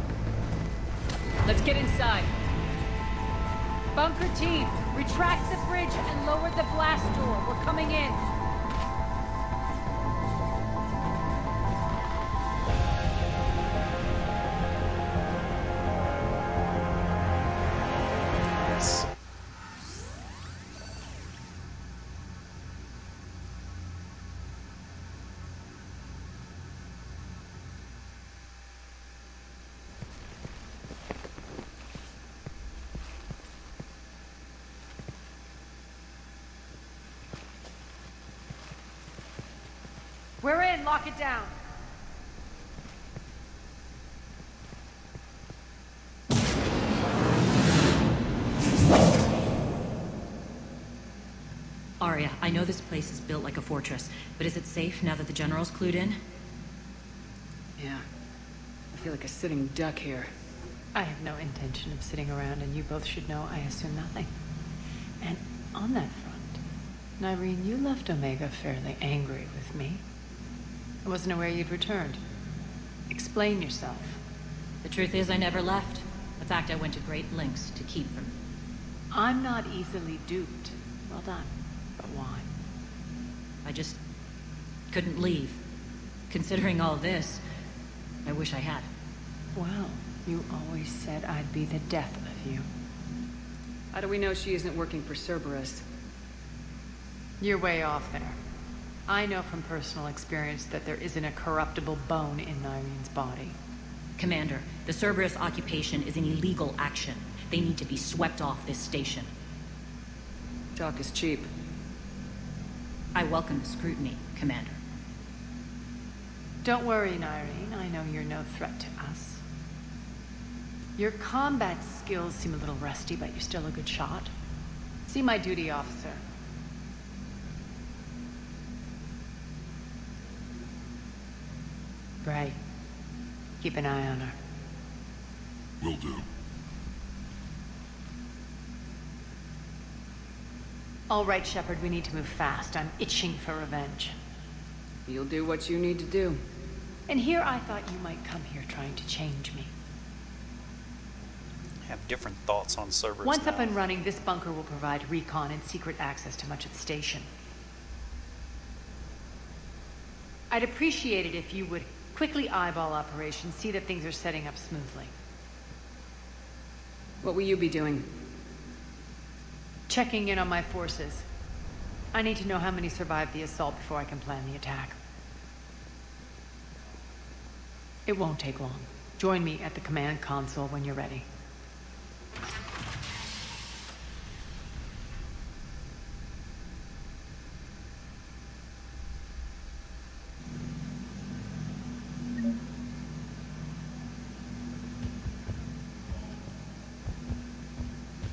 Speaker 22: Let's get inside. Bunker team, retract the bridge and lower the blast door. We're coming in. We're in. Lock it down.
Speaker 21: Arya, I know this place is built like a fortress, but is it safe now that the General's clued in?
Speaker 7: Yeah. I feel like a sitting duck here.
Speaker 22: I have no intention of sitting around, and you both should know I assume nothing. And on that front, Nyreen, you left Omega fairly angry with me. I wasn't aware you'd returned. Explain yourself.
Speaker 21: The truth is I never left. In fact, I went to great lengths to keep from...
Speaker 22: I'm not easily duped. Well done. But why?
Speaker 21: I just couldn't leave. Considering all this, I wish I had.
Speaker 22: Well, you always said I'd be the death of you.
Speaker 7: How do we know she isn't working for Cerberus?
Speaker 22: You're way off there. I know from personal experience that there isn't a corruptible bone in Nyreen's body.
Speaker 21: Commander, the Cerberus occupation is an illegal action. They need to be swept off this station.
Speaker 7: Talk is cheap.
Speaker 21: I welcome the scrutiny, Commander.
Speaker 22: Don't worry, Nyreen. I know you're no threat to us. Your combat skills seem a little rusty, but you're still a good shot. See my duty officer. Gray, keep an eye on her.
Speaker 16: Will do.
Speaker 22: All right, Shepard, we need to move fast. I'm itching for revenge.
Speaker 7: You'll do what you need to do.
Speaker 22: And here I thought you might come here trying to change me.
Speaker 3: I have different thoughts on Cerberus
Speaker 22: Once
Speaker 3: now.
Speaker 22: up and running, this bunker will provide recon and secret access to much of the station. I'd appreciate it if you would quickly eyeball operations, see that things are setting up smoothly.
Speaker 7: What will you be doing?
Speaker 22: Checking in on my forces. I need to know how many survived the assault before I can plan the attack. It won't take long. Join me at the command console when you're ready.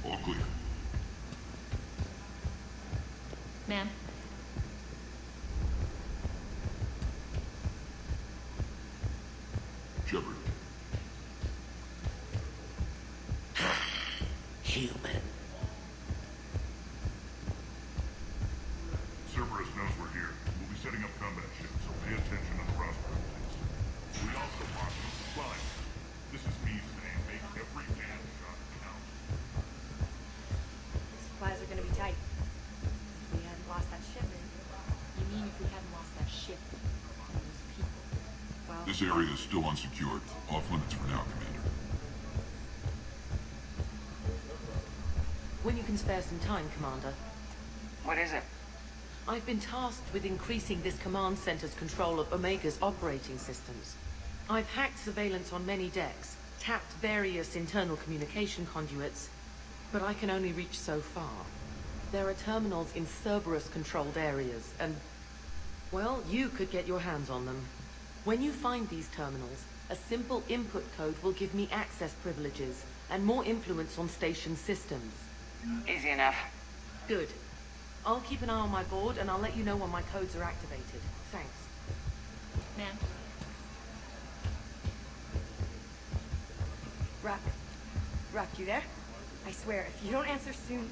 Speaker 16: All clear.
Speaker 21: Ma'am?
Speaker 16: Shepard.
Speaker 15: Human.
Speaker 16: Cerberus knows we're here. We'll be setting up combat ships, so pay attention to the prospect things. We also mark the supplies. This is me saying make every damn shot count.
Speaker 4: Supplies are gonna be tight. If we hadn't lost that shipment. You mean if we hadn't lost that ship? And those people? Well...
Speaker 16: This area is still unsecured. Off limits for now, Commander.
Speaker 4: When you can spare some time, Commander.
Speaker 5: What is it?
Speaker 6: I've been tasked with increasing this command center's control of Omega's operating systems. I've hacked surveillance on many decks, tapped various internal communication conduits, but I can only reach so far. There are terminals in Cerberus-controlled areas, and, well, you could get your hands on them. When you find these terminals, a simple input code will give me access privileges and more influence on station systems.
Speaker 5: Easy enough.
Speaker 6: Good. I'll keep an eye on my board, and I'll let you know when my codes are activated. Thanks.
Speaker 4: Ma'am?
Speaker 23: Ruck, you there? I swear, if you don't answer soon...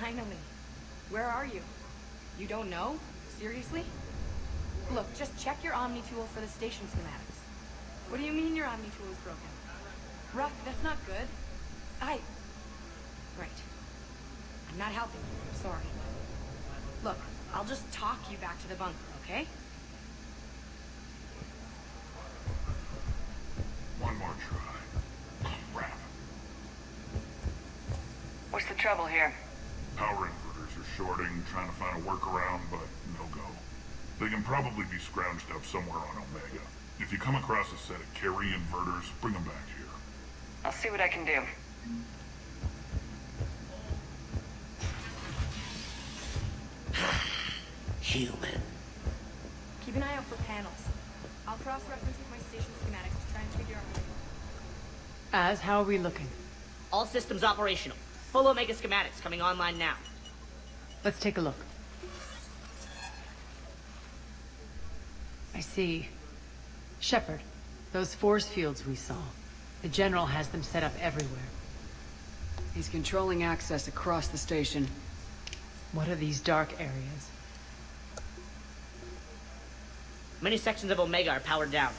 Speaker 23: Finally. Where are you? You don't know? Seriously? Look, just check your Omni tool for the station schematics. What do you mean your Omni tool is broken? Ruck, that's not good. Right. I'm not helping you, I'm sorry. Look, I'll just talk you back to the bunker, okay?
Speaker 16: One more try. Crap.
Speaker 5: What's the trouble here?
Speaker 16: Power inverters are shorting, trying to find a workaround, but no go. They can probably be scrounged up somewhere on Omega. If you come across a set of carry inverters, bring them back here.
Speaker 5: I'll see what I can do.
Speaker 6: Human.
Speaker 23: Keep an eye out for panels. I'll cross-reference with my station schematics to try and figure out where they go.
Speaker 22: As, how are we looking?
Speaker 24: All systems operational. Full Omega schematics coming online now.
Speaker 22: Let's take a look. I see. Shepard, those force fields we saw. The General has them set up everywhere.
Speaker 7: He's controlling access across the station.
Speaker 22: What are these dark areas?
Speaker 24: Many sections of Omega are powered down.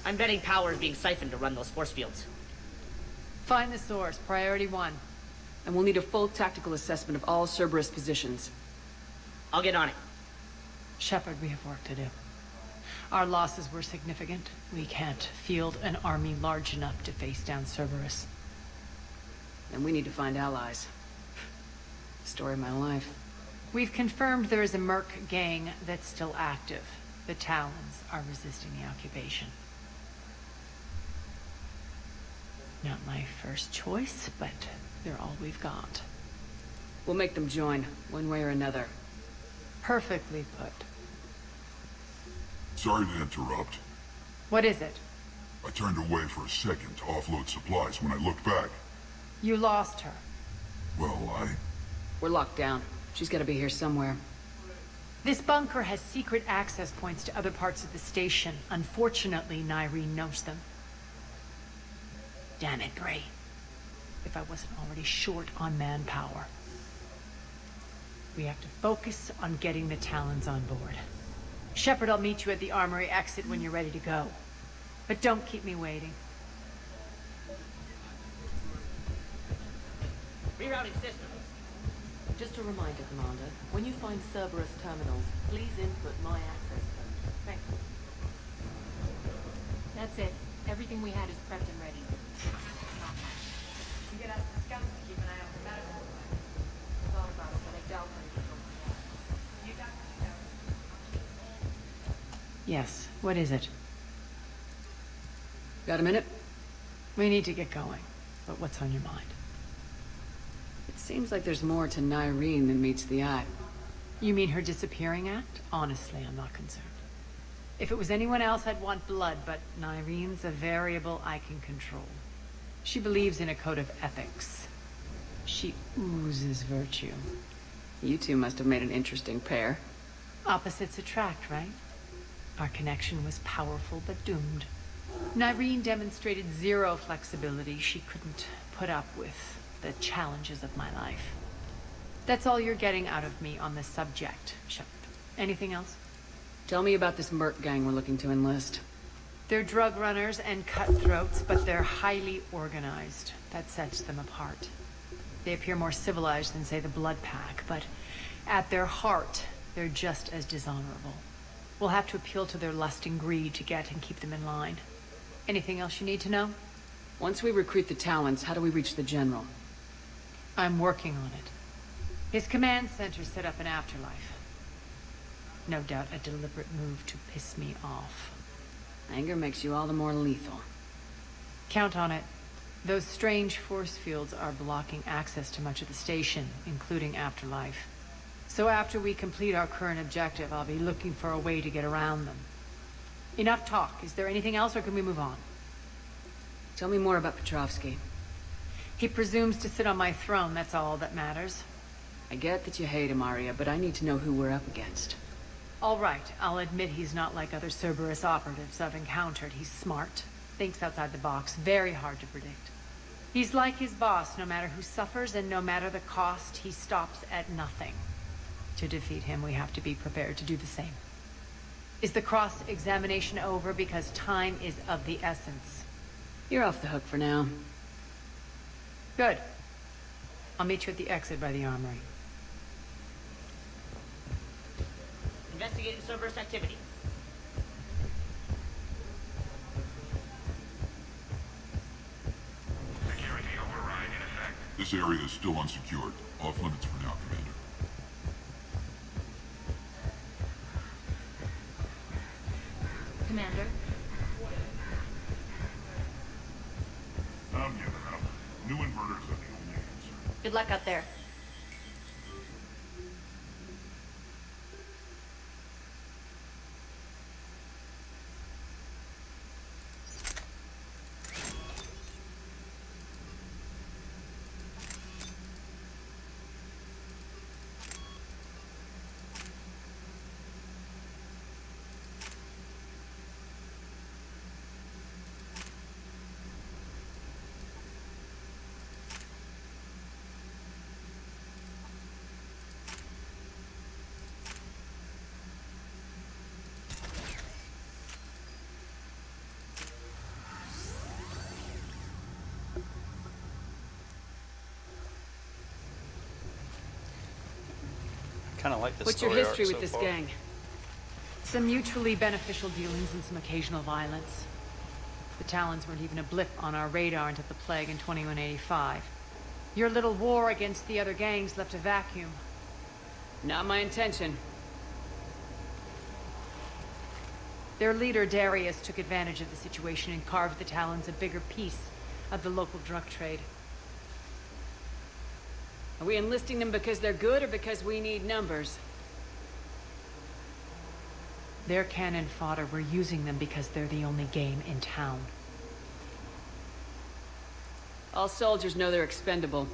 Speaker 24: I'm betting power is being siphoned to run those force fields.
Speaker 22: Find the source, priority 1.
Speaker 7: And we'll need a full tactical assessment of all Cerberus positions.
Speaker 24: I'll get on it.
Speaker 22: Shepard, we have work to do. Our losses were significant. We can't field an army large enough to face down Cerberus.
Speaker 7: And we need to find allies. Story of my life.
Speaker 22: We've confirmed there is a merc gang that's still active. The Talons are resisting the occupation. Not my first choice, but they're all we've got.
Speaker 7: We'll make them join, one way or another.
Speaker 22: Perfectly put.
Speaker 16: Sorry to interrupt.
Speaker 22: What is it?
Speaker 16: I turned away for a second to offload supplies. When I looked back...
Speaker 22: You lost her.
Speaker 16: Well,
Speaker 7: We're locked down. She's gotta be here somewhere.
Speaker 22: This bunker has secret access points to other parts of the station. Unfortunately, Nyreen knows them. Damn it, Bray. If I wasn't already short on manpower. We have to focus on getting the Talons on board. Shepard, I'll meet you at the armory exit when you're ready to go. But don't keep me waiting.
Speaker 24: Rerouting systems.
Speaker 6: Just a reminder, Commander, when you find Cerberus terminals, please input my access code. Thanks.
Speaker 4: That's it. Everything we had is prepped and ready.
Speaker 23: You get us the scouts to keep an eye out for medical supplies. I thought about it, but I doubt very You got
Speaker 22: Yes, what is it?
Speaker 7: Got a minute?
Speaker 22: We need to get going. But what's on your mind?
Speaker 7: It seems like there's more to Nyreen than meets the eye.
Speaker 22: You mean her disappearing act? Honestly, I'm not concerned. If it was anyone else, I'd want blood, but Nyreen's a variable I can control. She believes in a code of ethics. She oozes virtue.
Speaker 7: You two must have made an interesting pair.
Speaker 22: Opposites attract, right? Our connection was powerful but doomed. Nyreen demonstrated zero flexibility. She couldn't put up with the challenges of my life. That's all you're getting out of me on this subject, Shepard. Anything else?
Speaker 7: Tell me about this merc gang we're looking to enlist.
Speaker 22: They're drug runners and cutthroats, but they're highly organized. That sets them apart. They appear more civilized than, say, the Blood Pack, but at their heart, they're just as dishonorable. We'll have to appeal to their lust and greed to get and keep them in line. Anything else you need to know?
Speaker 7: Once we recruit the Talons, how do we reach the General?
Speaker 22: I'm working on it. His command center set up an afterlife. No doubt a deliberate move to piss me off.
Speaker 7: Anger makes you all the more lethal.
Speaker 22: Count on it. Those strange force fields are blocking access to much of the station, including Afterlife. So after we complete our current objective, I'll be looking for a way to get around them. Enough talk. Is there anything else, or can we move on?
Speaker 7: Tell me more about Petrovsky.
Speaker 22: He presumes to sit on my throne, that's all that matters.
Speaker 7: I get that you hate him, Arya, but I need to know who we're up against.
Speaker 22: All right, I'll admit he's not like other Cerberus operatives I've encountered. He's smart, thinks outside the box, very hard to predict. He's like his boss, no matter who suffers and no matter the cost, he stops at nothing. To defeat him, we have to be prepared to do the same. Is the cross-examination over? Because time is of the essence.
Speaker 7: You're off the hook for now.
Speaker 22: Good. I'll meet you at the exit by the armory.
Speaker 24: Investigating Cerberus activity.
Speaker 16: Security override in effect. This area is still unsecured. Off limits for now, Commander.
Speaker 10: Commander?
Speaker 16: I'm giving up. New inverters are the only answer.
Speaker 10: Good luck out there.
Speaker 3: Kind of like this.
Speaker 7: What's your history with
Speaker 3: so
Speaker 7: this
Speaker 3: far.
Speaker 7: gang?
Speaker 22: Some mutually beneficial dealings and some occasional violence. The Talons weren't even a blip on our radar until the plague in 2185. Your little war against the other gangs left a vacuum.
Speaker 7: Not my intention.
Speaker 22: Their leader, Darius, took advantage of the situation and carved the Talons a bigger piece of the local drug trade.
Speaker 7: Are we enlisting them because they're good or because we need numbers?
Speaker 22: They're cannon fodder. We're using them because they're the only game in town.
Speaker 7: All soldiers know they're expendable.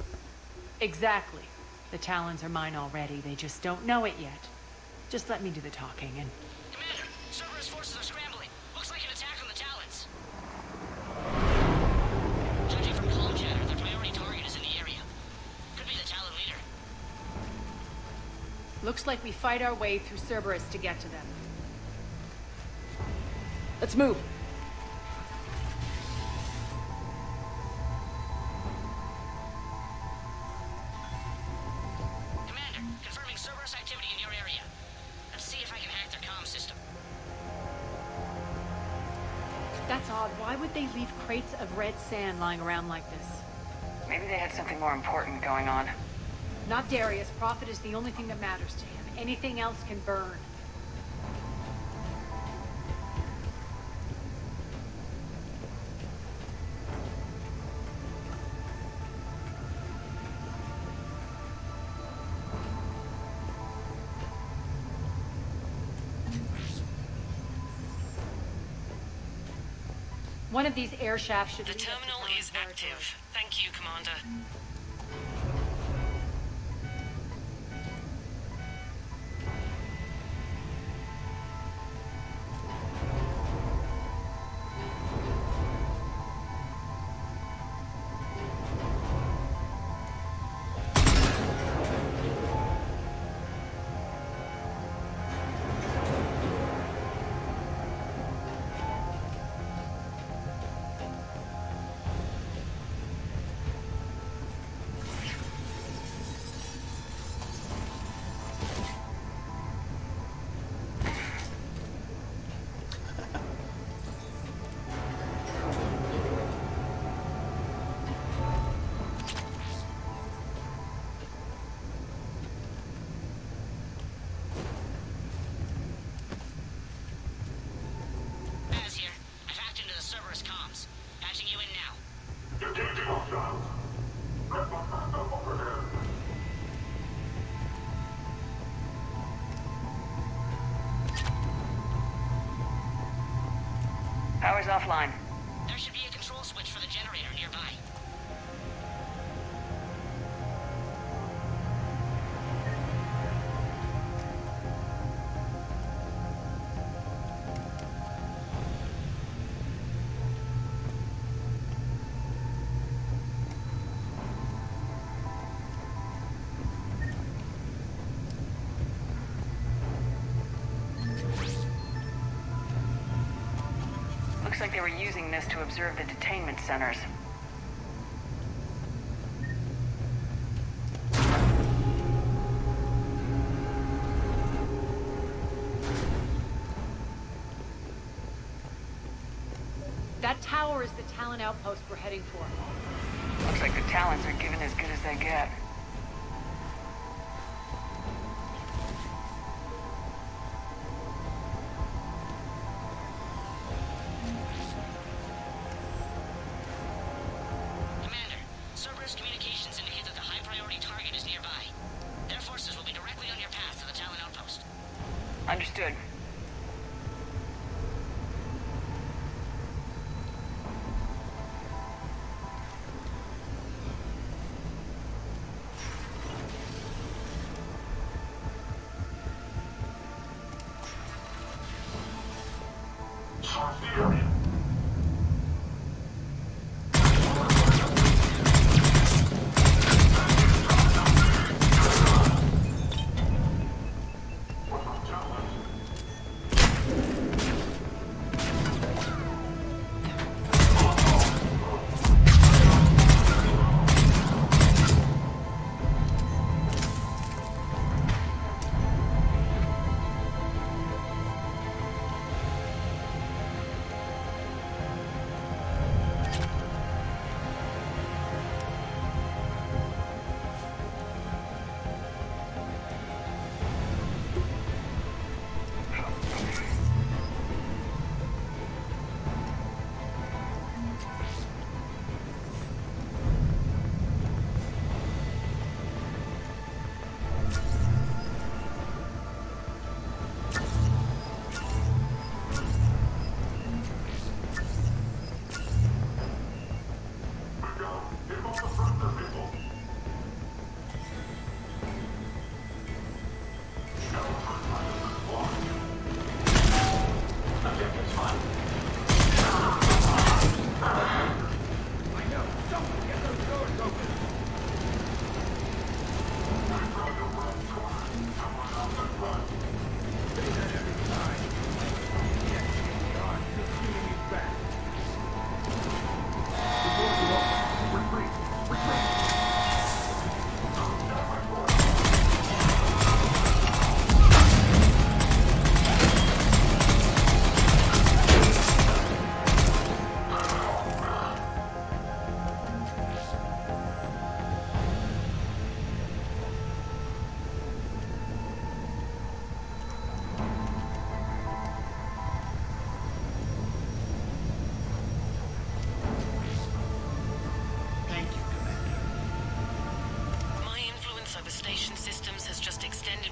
Speaker 22: Exactly. The Talons are mine already. They just don't know it yet. Just let me do the talking and...
Speaker 24: Commander, Cerberus forces are scrambling. Looks like an attack on the Talons. Judging from comm chatter, their priority target is in the area. Could be the Talon leader.
Speaker 22: Looks like we fight our way through Cerberus to get to them.
Speaker 7: Let's move.
Speaker 24: Commander, confirming Cerberus activity in your area. Let's see if I can hack their comm system.
Speaker 22: That's odd. Why would they leave crates of red sand lying around like this?
Speaker 5: Maybe they had something more important going on.
Speaker 22: Not Darius. Profit is the only thing that matters to him. Anything else can burn. One of these air shafts should...
Speaker 6: The terminal is active. Thank you, Commander.
Speaker 5: Power's offline.
Speaker 24: There should be a control switch for the generator nearby.
Speaker 5: Looks like they were using this to observe the detainment centers.
Speaker 23: That tower is the Talon outpost we're heading for.
Speaker 5: Looks like the Talons are given as good as they get.
Speaker 24: Commander, Cerberus communications indicate that the high-priority target is nearby. Their forces will be directly on your path to the Talon outpost.
Speaker 5: Understood.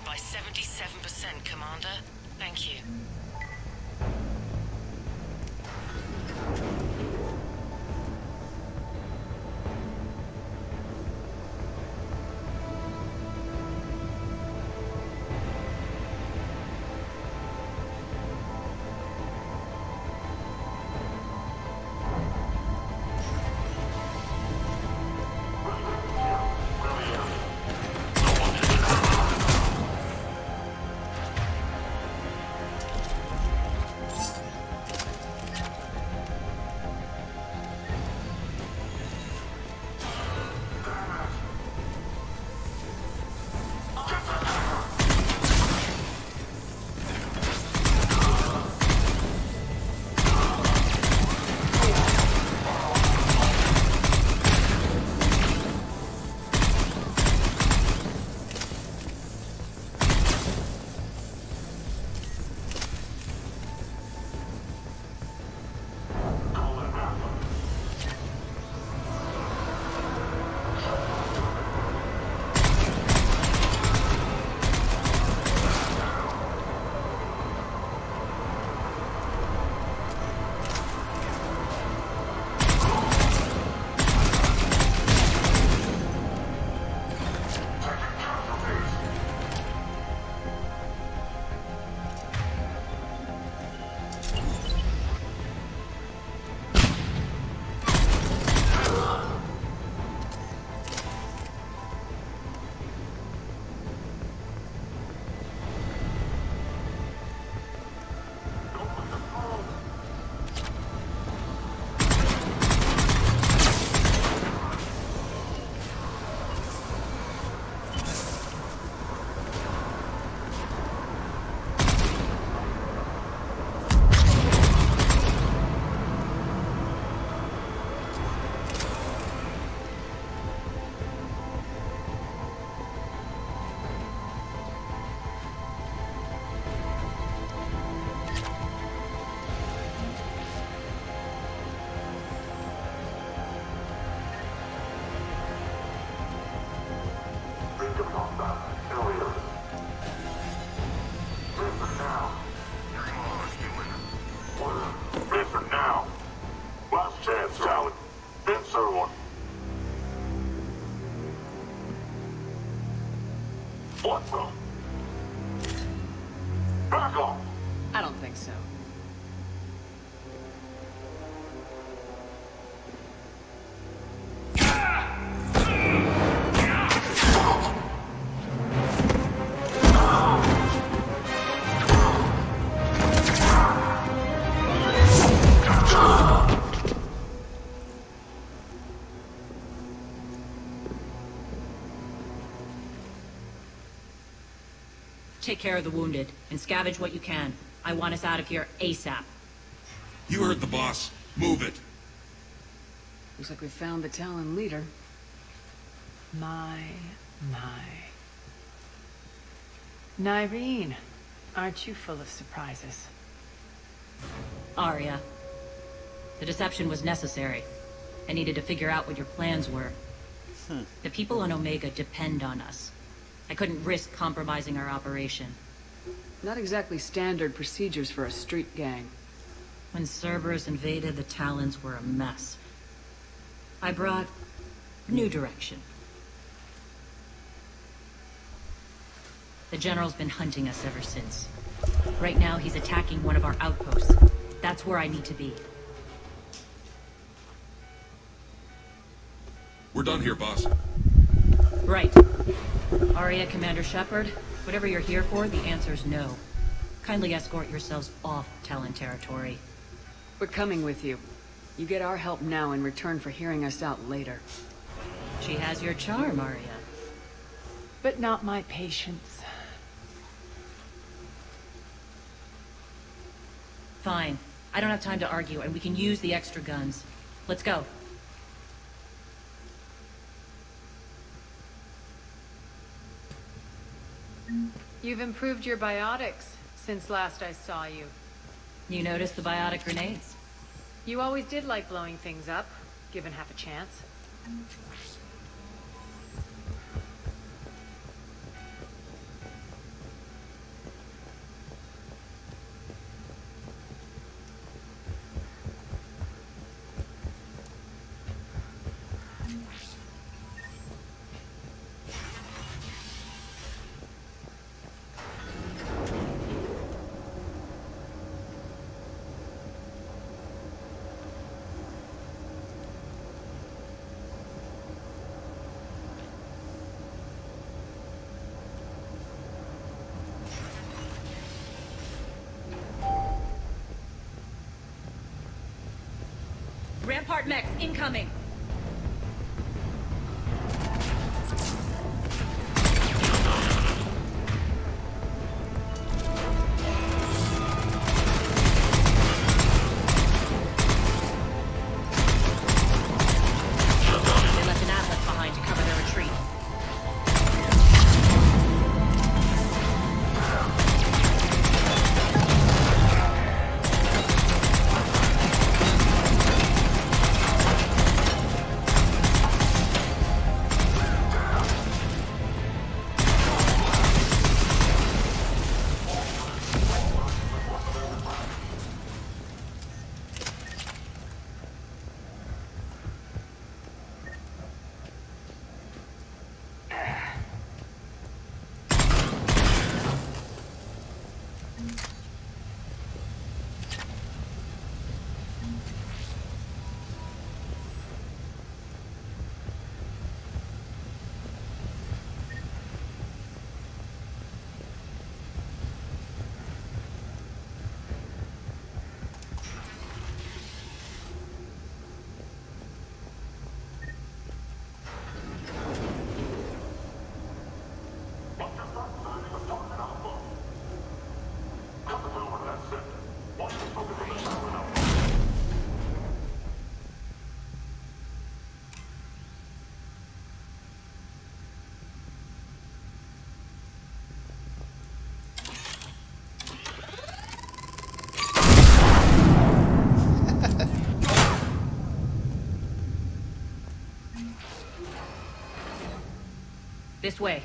Speaker 6: by 77%, Commander. Thank you.
Speaker 16: Back off!
Speaker 7: I don't think so.
Speaker 21: Take care of the wounded, and scavenge what you can. I want us out of here ASAP.
Speaker 16: You heard the boss. Move it.
Speaker 7: Looks like we found the Talon leader.
Speaker 22: My. Nyreen, aren't you full of surprises?
Speaker 21: Arya. The deception was necessary. I needed to figure out what your plans were. The people on Omega depend on us. I couldn't risk compromising our operation.
Speaker 7: Not exactly standard procedures for a street gang.
Speaker 21: When Cerberus invaded, the Talons were a mess. I brought new direction. The General's been hunting us ever since. Right now, he's attacking one of our outposts. That's where I need to be.
Speaker 16: We're done here, boss.
Speaker 21: Right. Arya, Commander Shepard, whatever you're here for, the answer's no. Kindly escort yourselves off Talon territory.
Speaker 7: We're coming with you. You get our help now in return for hearing us out later.
Speaker 21: She has your charm, Arya.
Speaker 22: But not my patience.
Speaker 21: Fine. I don't have time to argue, and we can use the extra guns. Let's go.
Speaker 22: You've improved your biotics since last I saw you.
Speaker 21: You noticed the biotic grenades?
Speaker 22: You always did like blowing things up, given half a chance.
Speaker 21: Rampart mechs incoming! They left an atlas behind to cover their retreat. This way.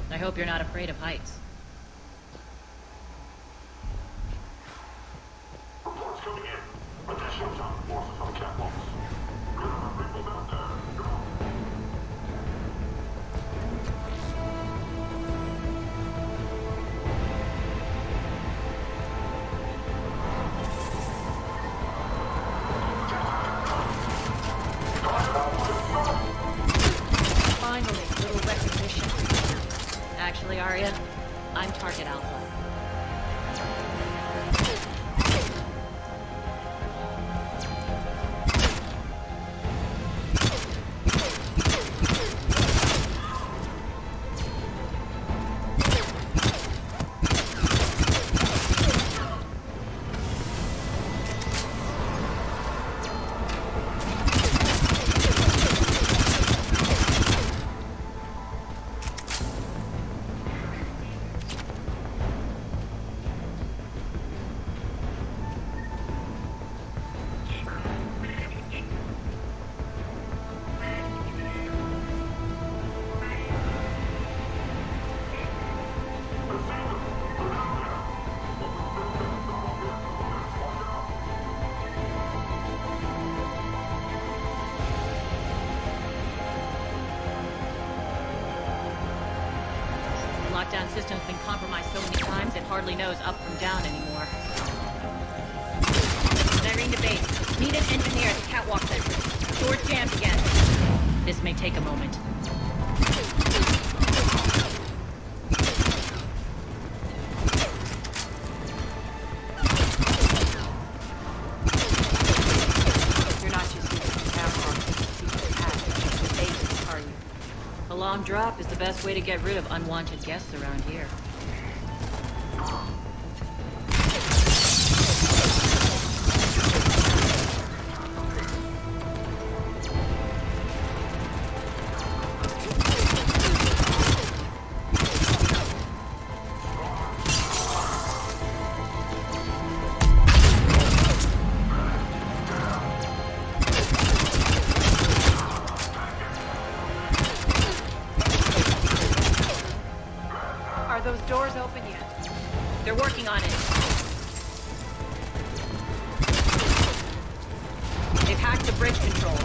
Speaker 21: I hope you're not afraid of heights.
Speaker 16: Reports coming in. Additional task forces on catwalks. Get our people down there. Come on.
Speaker 21: Finally, little recognition. Actually, Arya, I'm Target Alpha. Lockdown system's been compromised so many times it hardly knows up from down anymore. Irene to base. Need an engineer at the catwalk center. Door's jammed again. This may take a moment.
Speaker 22: You're not just using catwalk to base, are you?
Speaker 21: A long drop is the best way to get rid of unwanted guests around here.
Speaker 22: Are those doors open yet?
Speaker 21: They're working on it. They've hacked the bridge control.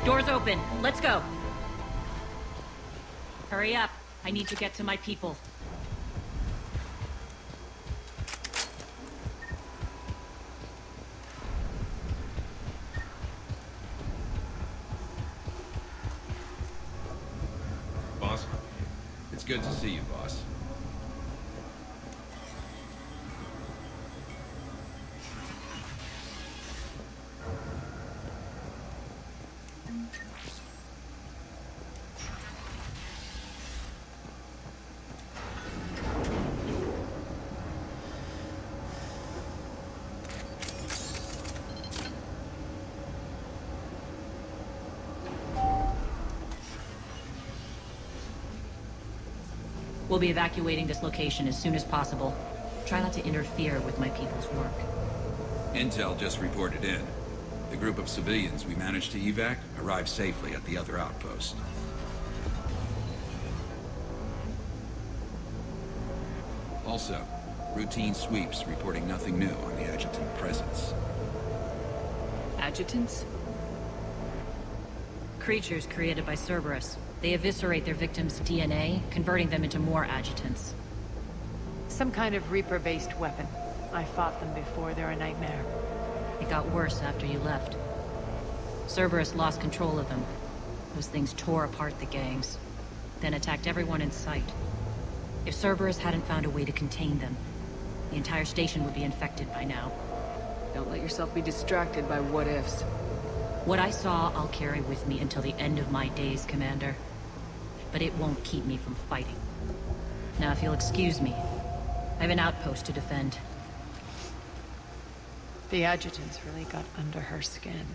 Speaker 21: Doors open. Let's go. Hurry up. I need to get to my people.
Speaker 1: Boss? It's good to see you, boss.
Speaker 21: We'll be evacuating this location as soon as possible. Try not to interfere with my people's work.
Speaker 1: Intel just reported in. The group of civilians we managed to evac arrived safely at the other outpost. Also, routine sweeps reporting nothing new on the adjutant presence.
Speaker 7: Adjutants?
Speaker 21: Creatures created by Cerberus. They eviscerate their victims' DNA, converting them into more adjutants.
Speaker 22: Some kind of Reaper-based weapon. I fought them before, they're a nightmare.
Speaker 21: It got worse after you left. Cerberus lost control of them. Those things tore apart the gangs, then attacked everyone in sight. If Cerberus hadn't found a way to contain them, the entire station would be infected by now.
Speaker 7: Don't let yourself be distracted by what-ifs.
Speaker 21: What I saw, I'll carry with me until the end of my days, Commander. But it won't keep me from fighting. Now, if you'll excuse me, I have an outpost to defend.
Speaker 22: The adjutants really got under her skin.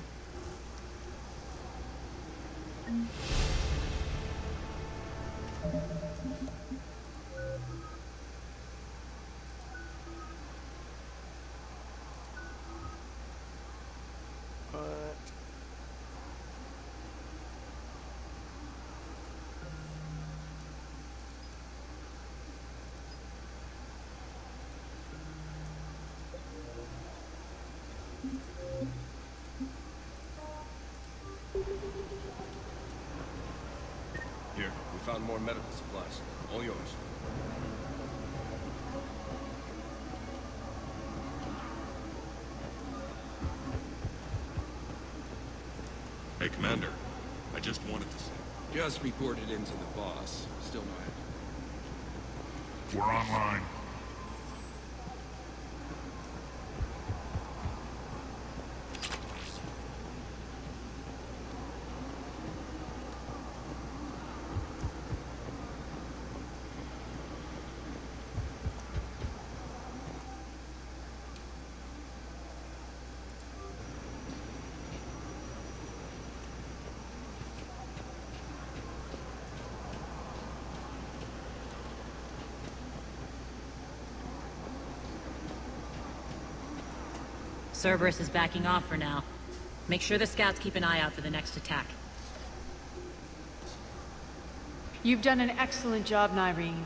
Speaker 2: Here, we found more medical supplies. All yours.
Speaker 16: Hey, Commander. I just wanted to say.
Speaker 1: Just reported into the boss. Still no action.
Speaker 16: We're online.
Speaker 21: Cerberus is backing off for now. Make sure the scouts keep an eye out for the next attack.
Speaker 22: You've done an excellent job, Nyreen.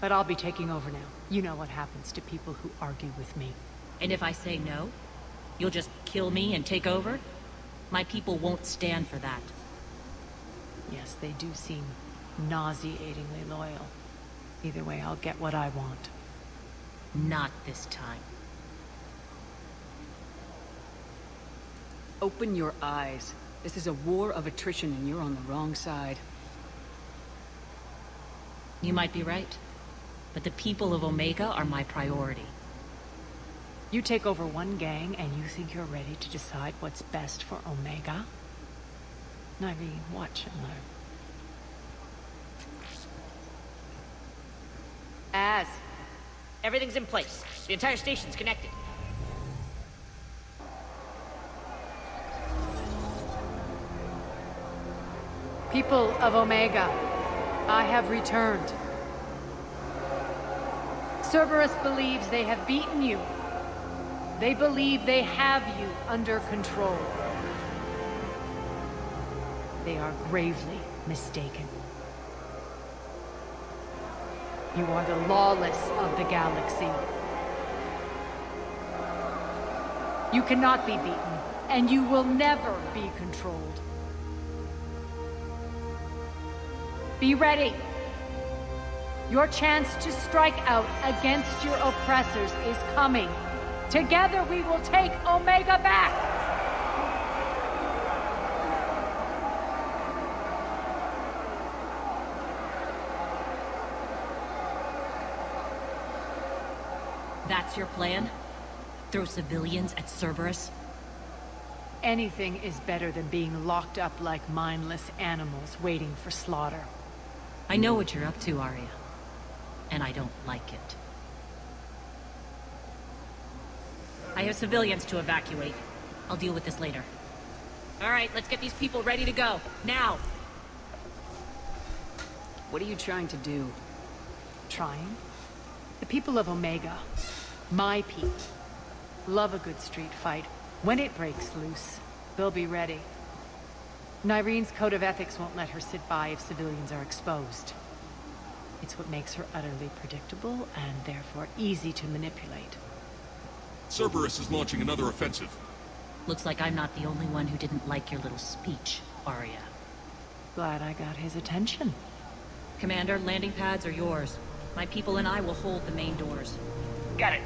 Speaker 22: But I'll be taking over now. You know what happens to people who argue with me.
Speaker 21: And if I say no, you'll just kill me and take over? My people won't stand for that.
Speaker 22: Yes, they do seem nauseatingly loyal. Either way, I'll get what I want.
Speaker 21: Not this time.
Speaker 7: Open your eyes. This is a war of attrition and you're on the wrong side.
Speaker 21: You might be right. But the people of Omega are my priority.
Speaker 22: You take over one gang and you think you're ready to decide what's best for Omega? Nyreen, watch and learn.
Speaker 11: Everything's in place. The entire station's connected.
Speaker 22: People of Omega, I have returned. Cerberus believes they have beaten you. They believe they have you under control. They are gravely mistaken. You are the lawless of the galaxy. You cannot be beaten, and you will never be controlled. Be ready. Your chance to strike out against your oppressors is coming. Together we will take Omega back!
Speaker 21: That's your plan? Throw civilians at Cerberus?
Speaker 22: Anything is better than being locked up like mindless animals waiting for slaughter.
Speaker 21: I know what you're up to, Arya. And I don't like it. I have civilians to evacuate. I'll deal with this later.
Speaker 11: All right, let's get these people ready to go. Now!
Speaker 7: What are you trying to do?
Speaker 22: Trying? The people of Omega, my people, love a good street fight. When it breaks loose, they'll be ready. Nyreen's code of ethics won't let her sit by if civilians are exposed. It's what makes her utterly predictable and therefore easy to manipulate.
Speaker 16: Cerberus is launching another offensive.
Speaker 21: Looks like I'm not the only one who didn't like your little speech, Arya.
Speaker 22: Glad I got his attention.
Speaker 21: Commander, landing pads are yours. My people and I will hold the main doors.
Speaker 11: Got it.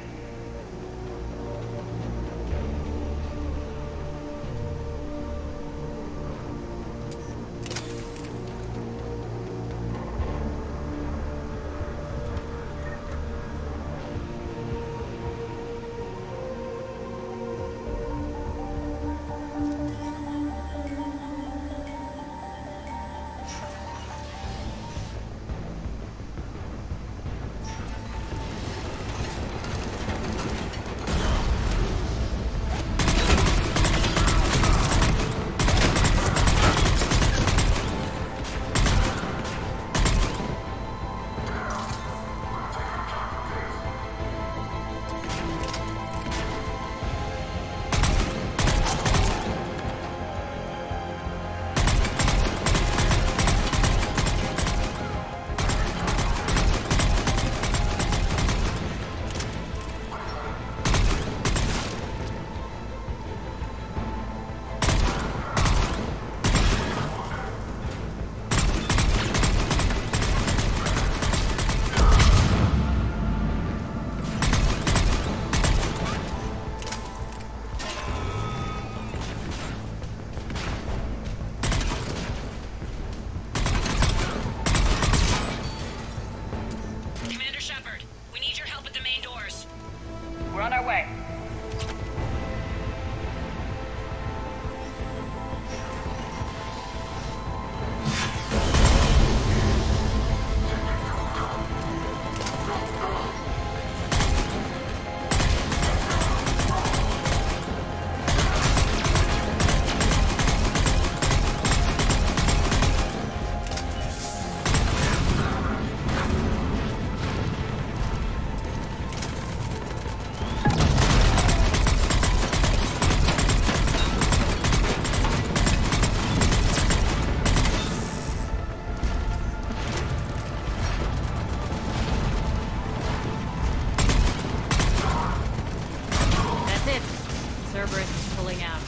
Speaker 21: Cerberus is pulling out.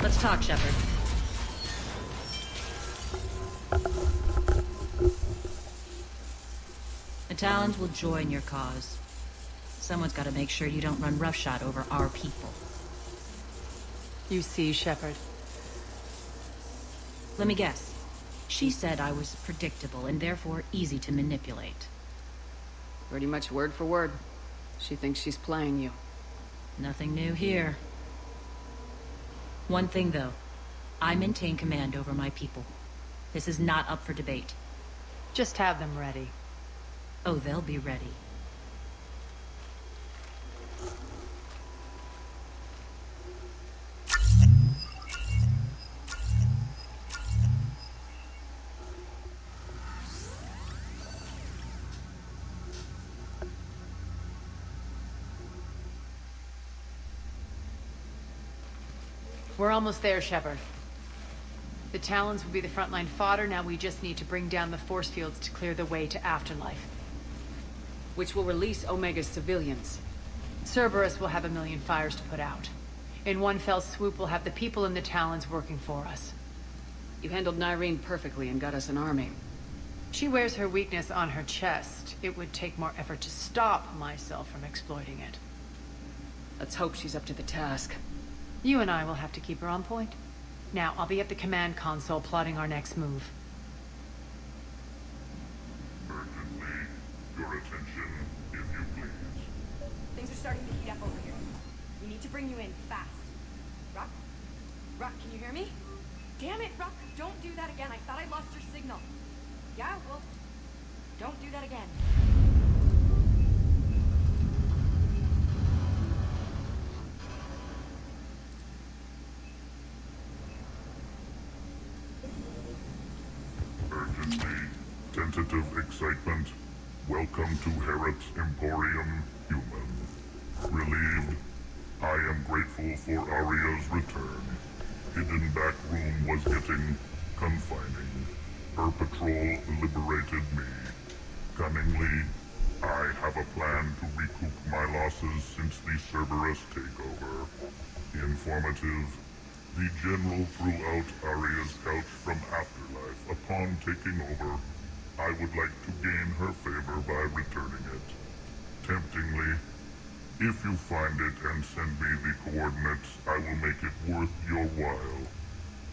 Speaker 21: Let's talk, Shepard. The Talons will join your cause. Someone's got to make sure you don't run roughshod over our people.
Speaker 22: You see, Shepard.
Speaker 21: Let me guess. She said I was predictable and therefore easy to manipulate.
Speaker 7: Pretty much word for word. She thinks she's playing you.
Speaker 21: Nothing new here. One thing, though. I maintain command over my people. This is not up for debate.
Speaker 22: Just have them ready.
Speaker 21: Oh, they'll be ready.
Speaker 22: We're almost there, Shepard. The Talons will be the frontline fodder. Now we just need to bring down the force fields to clear the way to Afterlife.
Speaker 7: Which will release Omega's civilians.
Speaker 22: Cerberus will have 1,000,000 fires to put out. In one fell swoop, we'll have the people in the Talons working for us.
Speaker 7: You handled Nyreen perfectly and got us an army.
Speaker 22: She wears her weakness on her chest. It would take more effort to stop myself from exploiting it.
Speaker 7: Let's hope she's up to the task.
Speaker 22: You and I will have to keep her on point. Now, I'll be at the command console plotting our next move.
Speaker 16: Urgently, your attention, if you please.
Speaker 23: Things are starting to heat up over here. We need to bring you in fast. Rock? Rock, can you hear me? Damn it, Rock, don't do that again. I thought I lost your signal. Yeah, well, don't do that again.
Speaker 16: Urgently, tentative excitement. Welcome to Harrot's Emporium, human. Relieved, I am grateful for Aria's return. Hidden back room was getting confining. Her patrol liberated me. Cunningly, I have a plan to recoup my losses since the Cerberus takeover. Informative. The General threw out Aria's couch from Afterlife upon taking over. I would like to gain her favor by returning it. Temptingly, if you find it and send me the coordinates, I will make it worth your while.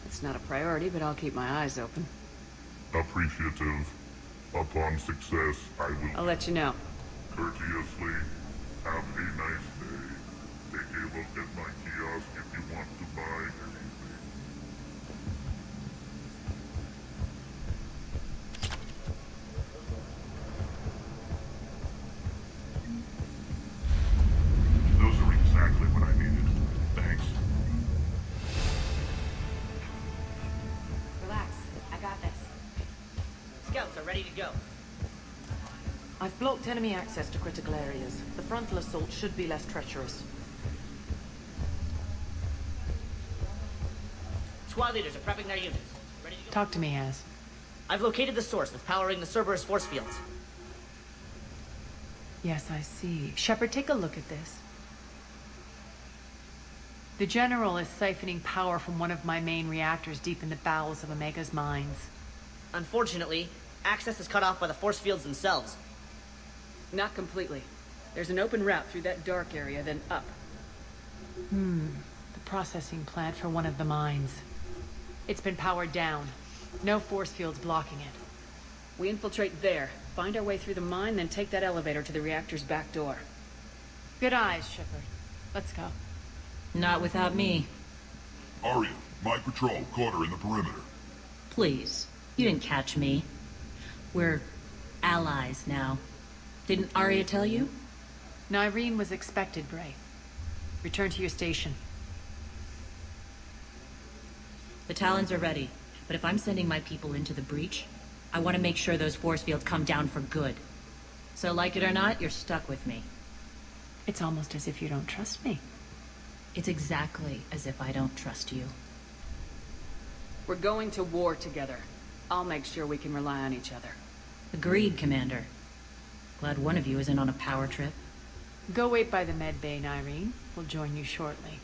Speaker 7: It's not a priority, but I'll keep my eyes open.
Speaker 16: Appreciative. Upon success, I will...
Speaker 7: I'll let you know.
Speaker 16: Courteously, have a nice day. Take a look at my kiosk if you want to buy anything. Those are exactly what I needed. Thanks.
Speaker 23: Relax, I got this.
Speaker 11: Scouts are ready to go.
Speaker 6: I've blocked enemy access to critical areas. The frontal assault should be less treacherous.
Speaker 11: Squad leaders are prepping their units. Ready to go?
Speaker 22: Talk to me, Az.
Speaker 11: I've located the source that's powering the Cerberus force fields.
Speaker 22: Yes, I see. Shepard, take a look at this. The General is siphoning power from one of my main reactors deep in the bowels of Omega's mines.
Speaker 11: Unfortunately, access is cut off by the force fields themselves.
Speaker 7: Not completely. There's an open route through that dark area, then up.
Speaker 22: The processing plant for one of the mines. It's been powered down. No force fields blocking it.
Speaker 7: We infiltrate there, find our way through the mine, then take that elevator to the reactor's back door.
Speaker 22: Good eyes, Shepard. Let's go.
Speaker 21: Not without me.
Speaker 16: Aria, my patrol caught her in the perimeter.
Speaker 21: Please. You didn't catch me. We're allies now. Didn't Aria tell you?
Speaker 22: Nyreen was expected, Bray. Return to your station.
Speaker 21: The Talons are ready, but if I'm sending my people into the breach, I want to make sure those force fields come down for good. So like it or not, you're stuck with me.
Speaker 22: It's almost as if you don't trust me.
Speaker 21: It's exactly as if I don't trust you.
Speaker 7: We're going to war together. I'll make sure we can rely on each other.
Speaker 21: Agreed, Commander. Glad one of you isn't on a power trip.
Speaker 22: Go wait by the med bay, Nyreen. We'll join you shortly.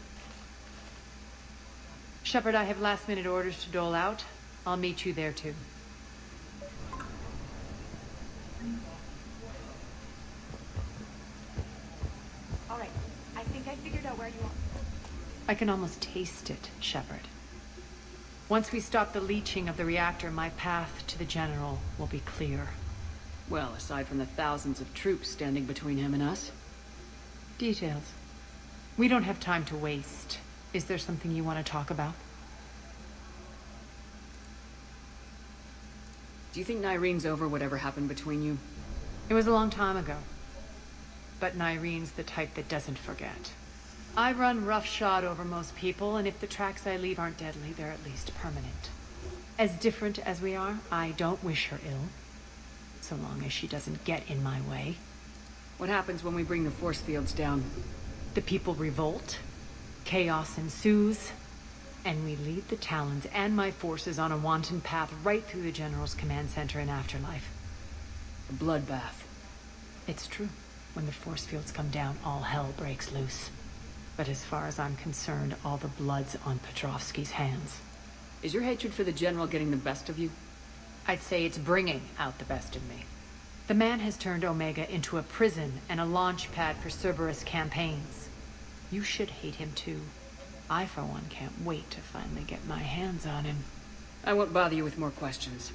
Speaker 22: Shepard, I have last-minute orders to dole out. I'll meet you there, too.
Speaker 23: All right, I think I figured out where you are.
Speaker 22: I can almost taste it, Shepard. Once we stop the leaching of the reactor, my path to the General will be clear.
Speaker 7: Well, aside from the thousands of troops standing between him and us.
Speaker 22: Details. We don't have time to waste. Is there something you want to talk about?
Speaker 7: Do you think Nyrene's over whatever happened between you?
Speaker 22: It was a long time ago. But Nyrene's the type that doesn't forget. I run roughshod over most people, and if the tracks I leave aren't deadly, they're at least permanent. As different as we are, I don't wish her ill. So long as she doesn't get in my way.
Speaker 7: What happens when we bring the force fields down?
Speaker 22: The people revolt, chaos ensues, and we lead the Talons and my forces on a wanton path right through the General's command center and afterlife.
Speaker 7: A bloodbath.
Speaker 22: It's true. When the force fields come down, all hell breaks loose. But as far as I'm concerned, all the blood's on Petrovsky's hands.
Speaker 7: Is your hatred for the General getting the best of you?
Speaker 22: I'd say it's bringing out the best of me. The man has turned Omega into a prison and a launch pad for Cerberus campaigns. You should hate him too. I, for one, can't wait to finally get my hands on him.
Speaker 7: I won't bother you with more questions.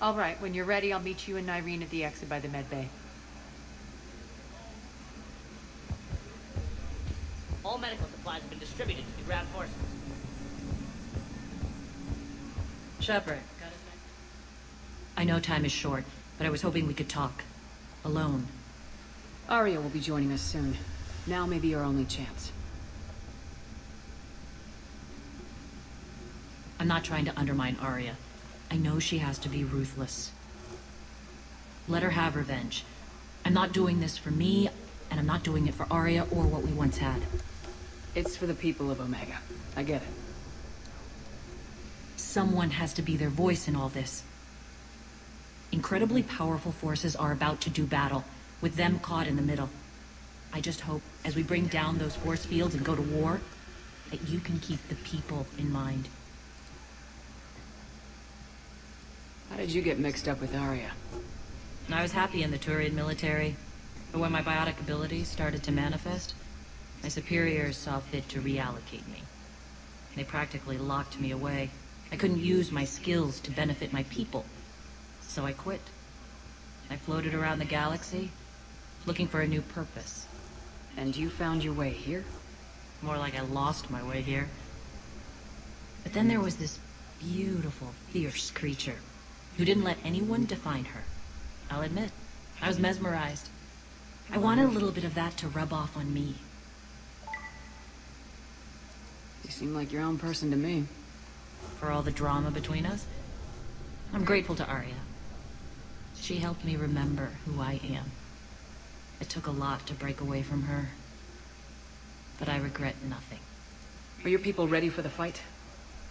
Speaker 22: All right, when you're ready, I'll meet you and Nyrene at the exit by the med bay.
Speaker 24: All medical supplies have been distributed to the ground forces.
Speaker 6: Shepard. I know time is short, but I was hoping we could talk. Alone.
Speaker 7: Arya will be joining us soon. Now may be our only chance.
Speaker 6: I'm not trying to undermine Arya. I know she has to be ruthless. Let her have revenge. I'm not doing this for me, and I'm not doing it for Arya or what we once had.
Speaker 7: It's for the people of Omega. I get it.
Speaker 6: Someone has to be their voice in all this. Incredibly powerful forces are about to do battle, with them caught in the middle. I just hope, as we bring down those force fields and go to war, that you can keep the people in mind.
Speaker 7: How did you get mixed up with Arya?
Speaker 6: I was happy in the Turian military, but when my biotic abilities started to manifest, my superiors saw fit to reallocate me. They practically locked me away. I couldn't use my skills to benefit my people, so I quit. I floated around the galaxy, looking for a new purpose.
Speaker 7: And you found your way here?
Speaker 6: More like I lost my way here. But then there was this beautiful, fierce creature who didn't let anyone define her. I'll admit, I was mesmerized. I wanted a little bit of that to rub off on me.
Speaker 7: You seem like your own person to me.
Speaker 6: For all the drama between us, I'm grateful to Arya. She helped me remember who I am. It took a lot to break away from her, but I regret nothing.
Speaker 7: Are your people ready for the fight?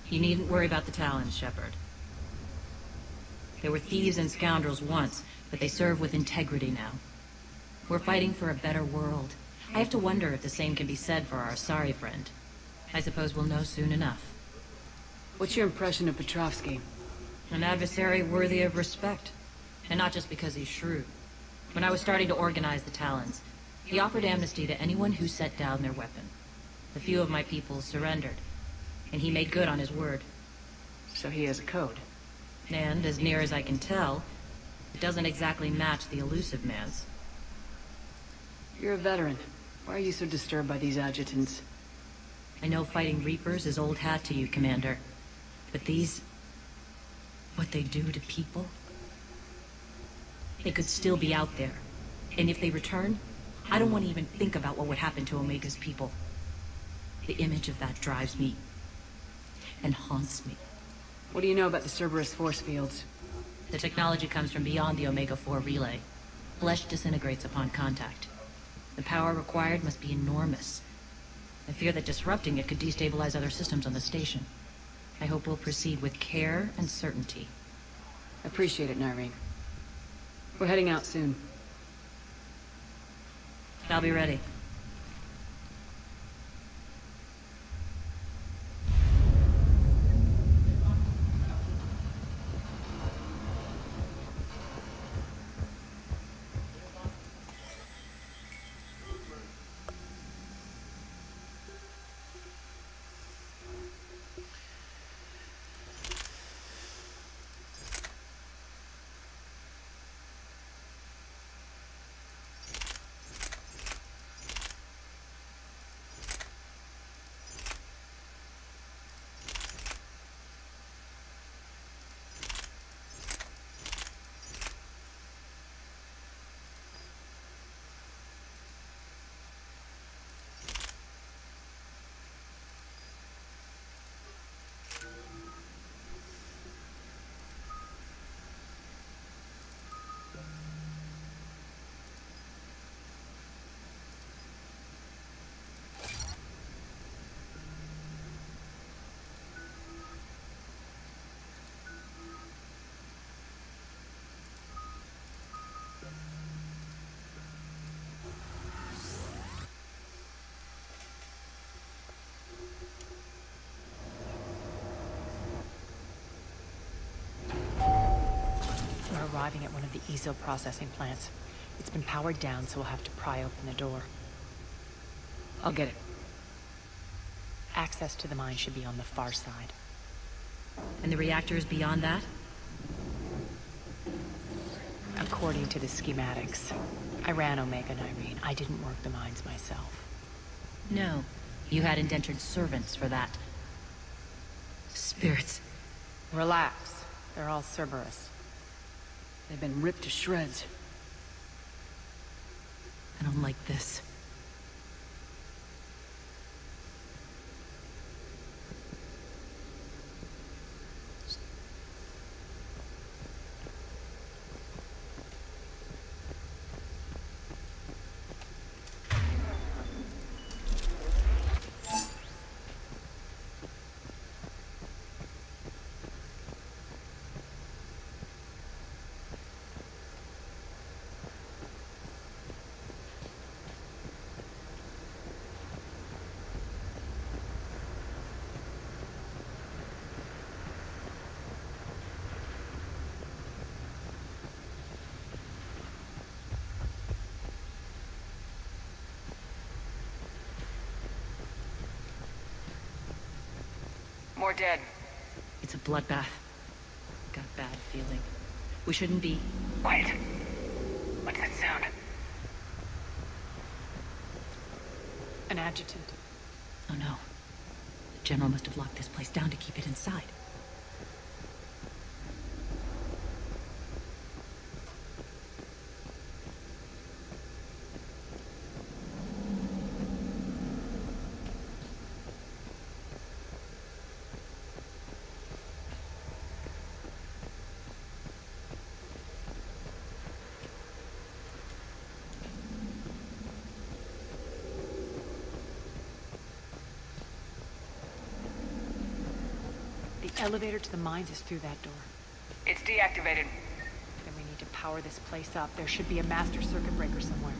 Speaker 6: You needn't worry about the Talons, Shepard. They were thieves and scoundrels once, but they serve with integrity now. We're fighting for a better world. I have to wonder if the same can be said for our Asari friend. I suppose we'll know soon enough.
Speaker 7: What's your impression of Petrovsky?
Speaker 6: An adversary worthy of respect. And not just because he's shrewd. When I was starting to organize the Talons, he offered amnesty to anyone who set down their weapon. A few of my people surrendered, and he made good on his word.
Speaker 7: So he has a code.
Speaker 6: And, as near as I can tell, it doesn't exactly match the elusive man's.
Speaker 7: You're a veteran. Why are you so disturbed by these adjutants?
Speaker 6: I know fighting Reapers is old hat to you, Commander. But these... what they do to people? They could still be out there. And if they return, I don't want to even think about what would happen to Omega's people. The image of that drives me. And haunts me.
Speaker 7: What do you know about the Cerberus force fields?
Speaker 6: The technology comes from beyond the Omega-4 relay. Flesh disintegrates upon contact. The power required must be enormous. I fear that disrupting it could destabilize other systems on the station. I hope we'll proceed with care and certainty.
Speaker 7: Appreciate it, Nyrene. We're heading out soon.
Speaker 6: I'll be ready.
Speaker 22: arriving at one of the ESO processing plants. It's been powered down, so we'll have to pry open the door.
Speaker 7: I'll get it.
Speaker 22: Access to the mine should be on the far side.
Speaker 21: And the reactor is beyond that?
Speaker 22: According to the schematics. I ran Omega, Irene. I didn't work the mines myself.
Speaker 21: No. You had indentured servants for that. Spirits.
Speaker 22: Relax. They're all Cerberus.
Speaker 7: They've been ripped to shreds.
Speaker 21: I don't like this.
Speaker 5: More dead.
Speaker 21: It's a bloodbath. Got a bad feeling. We shouldn't be...
Speaker 5: Quiet. What's that sound?
Speaker 22: An adjutant.
Speaker 21: Oh no. The General must have locked this place down to keep it inside.
Speaker 22: The elevator to the mines is through that door.
Speaker 5: It's deactivated.
Speaker 22: Then we need to power this place up. There should be a master circuit breaker somewhere.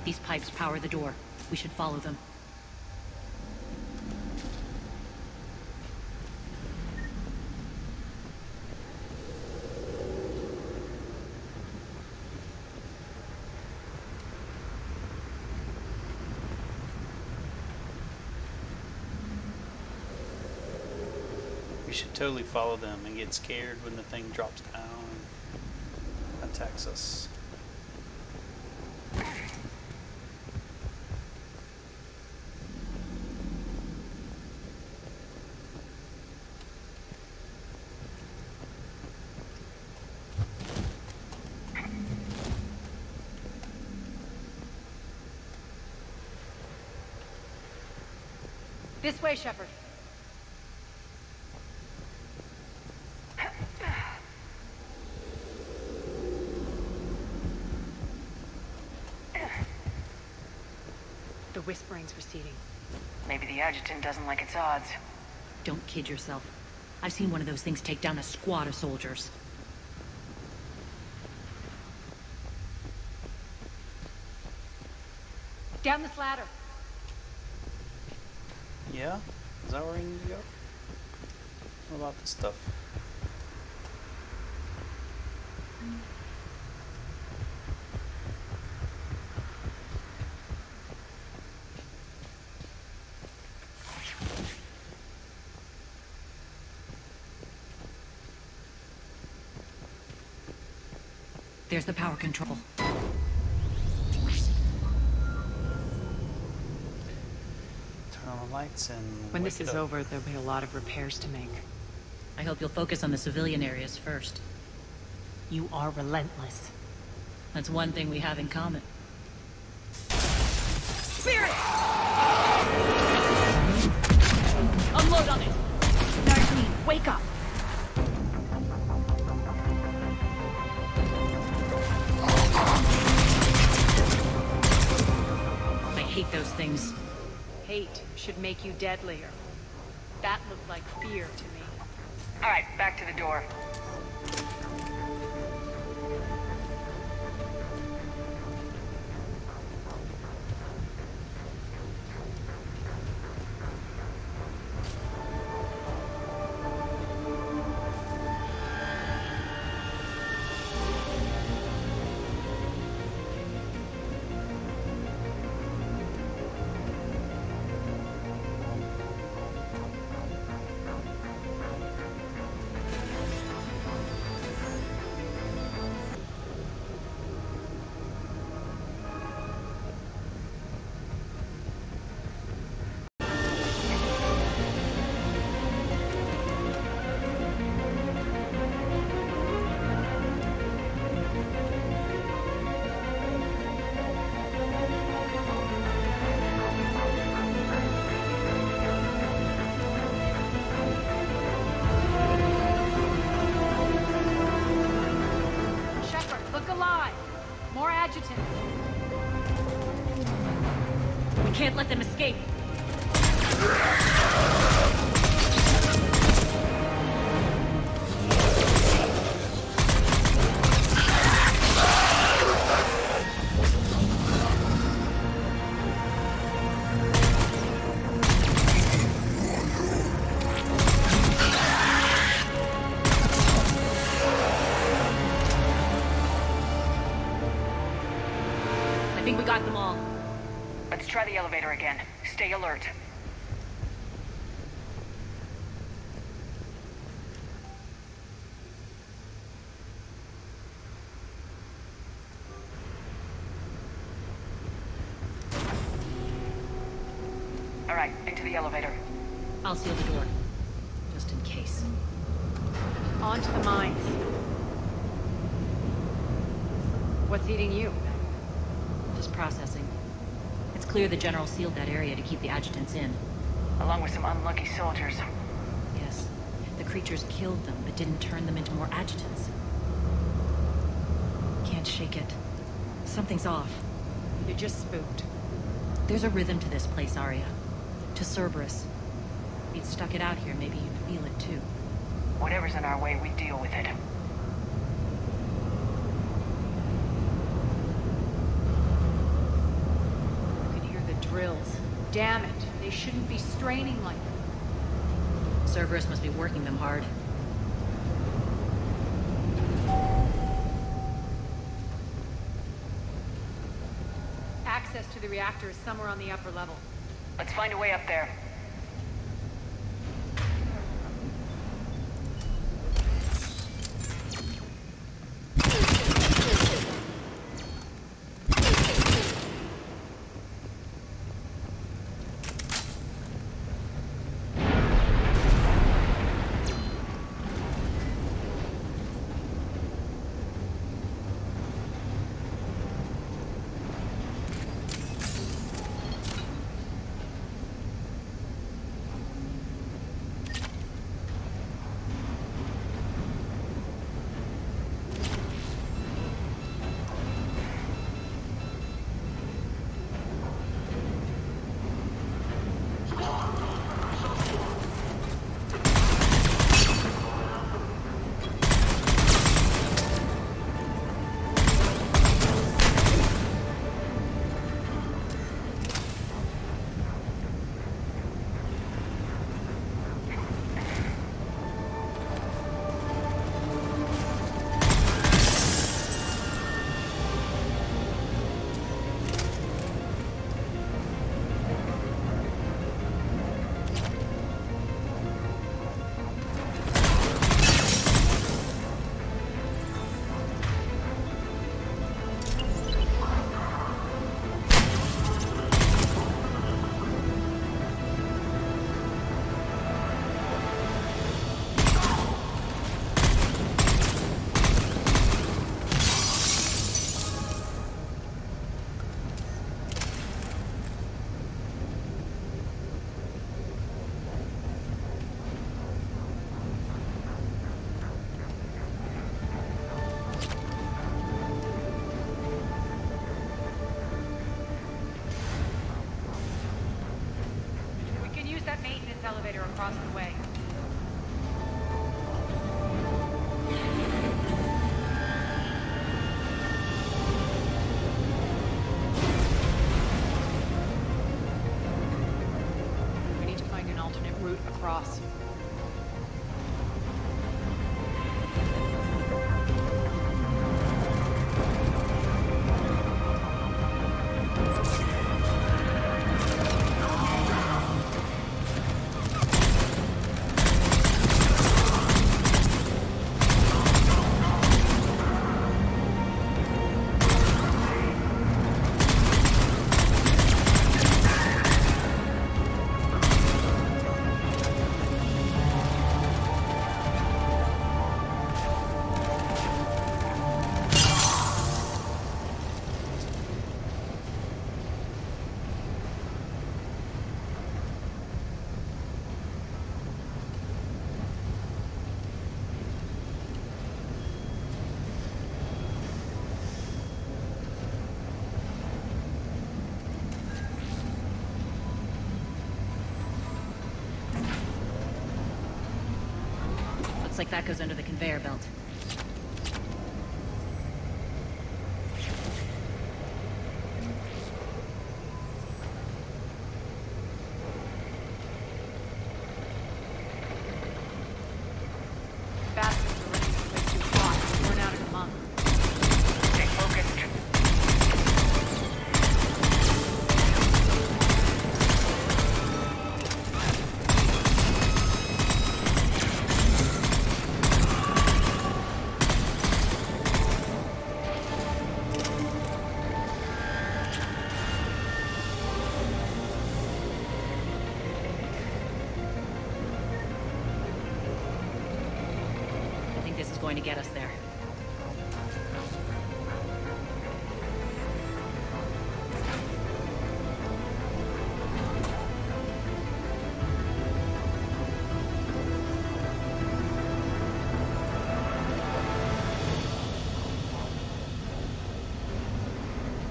Speaker 21: These pipes power the door. We should follow them.
Speaker 3: We should totally follow them and get scared when the thing drops down and attacks us.
Speaker 23: This way, Shepard.
Speaker 22: The whispering's receding.
Speaker 5: Maybe the adjutant doesn't like its odds.
Speaker 21: Don't kid yourself. I've seen one of those things take down a squad of soldiers.
Speaker 23: Down this ladder.
Speaker 3: Yeah? Is that where we need to go? What about this stuff?
Speaker 21: There's the power control.
Speaker 3: Turn on the lights and
Speaker 22: When this is over, there'll be a lot of repairs to make.
Speaker 21: I hope you'll focus on the civilian areas first.
Speaker 22: You are relentless.
Speaker 21: That's one thing we have in common.
Speaker 23: Spirit!
Speaker 21: Unload on it!
Speaker 23: Darlene, wake up!
Speaker 21: I hate those things.
Speaker 22: Hate should make you deadlier. That looked like fear to me.
Speaker 5: All right, back to the door.
Speaker 11: Can't let them escape. I think we got them all.
Speaker 5: Let's try the elevator again. Stay alert. All right, into the elevator.
Speaker 21: I'll seal the door. Just in case.
Speaker 22: On to the mines. What's eating you?
Speaker 21: Just processing. It's clear the General sealed that area to keep the adjutants in.
Speaker 5: Along with some unlucky soldiers.
Speaker 21: Yes. The creatures killed them, but didn't turn them into more adjutants. Can't shake it. Something's off.
Speaker 22: You're just spooked.
Speaker 21: There's a rhythm to this place, Arya. To Cerberus. If you'd stuck it out here, maybe you'd feel it too.
Speaker 5: Whatever's in our way, we deal with it.
Speaker 22: You can hear the drills. Damn it. They shouldn't be straining like that.
Speaker 21: Cerberus must be working them hard.
Speaker 22: Access to the reactor is somewhere on the upper level.
Speaker 5: Let's find a way up there.
Speaker 22: Elevator across the way. We need to find an alternate route across.
Speaker 21: Looks like that goes under the conveyor belt.
Speaker 22: Bastards are running this place too hot. We'll burn out in a month.
Speaker 24: Stay focused.
Speaker 21: I think this is going to get us there.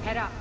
Speaker 23: Head up.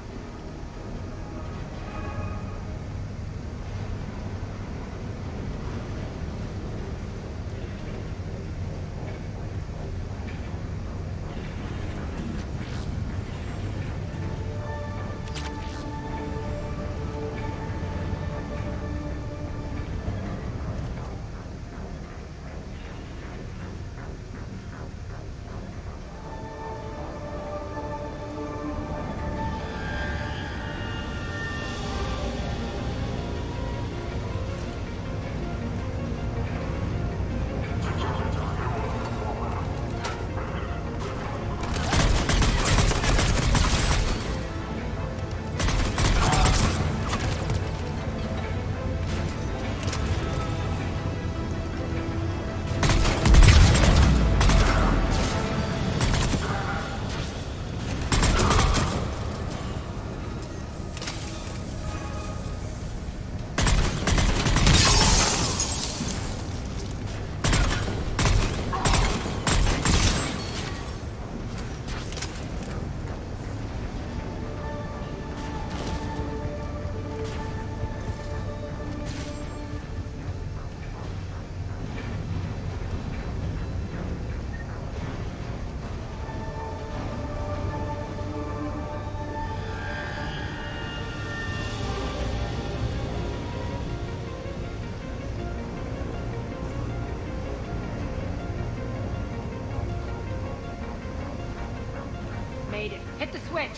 Speaker 23: Made it. Hit the switch.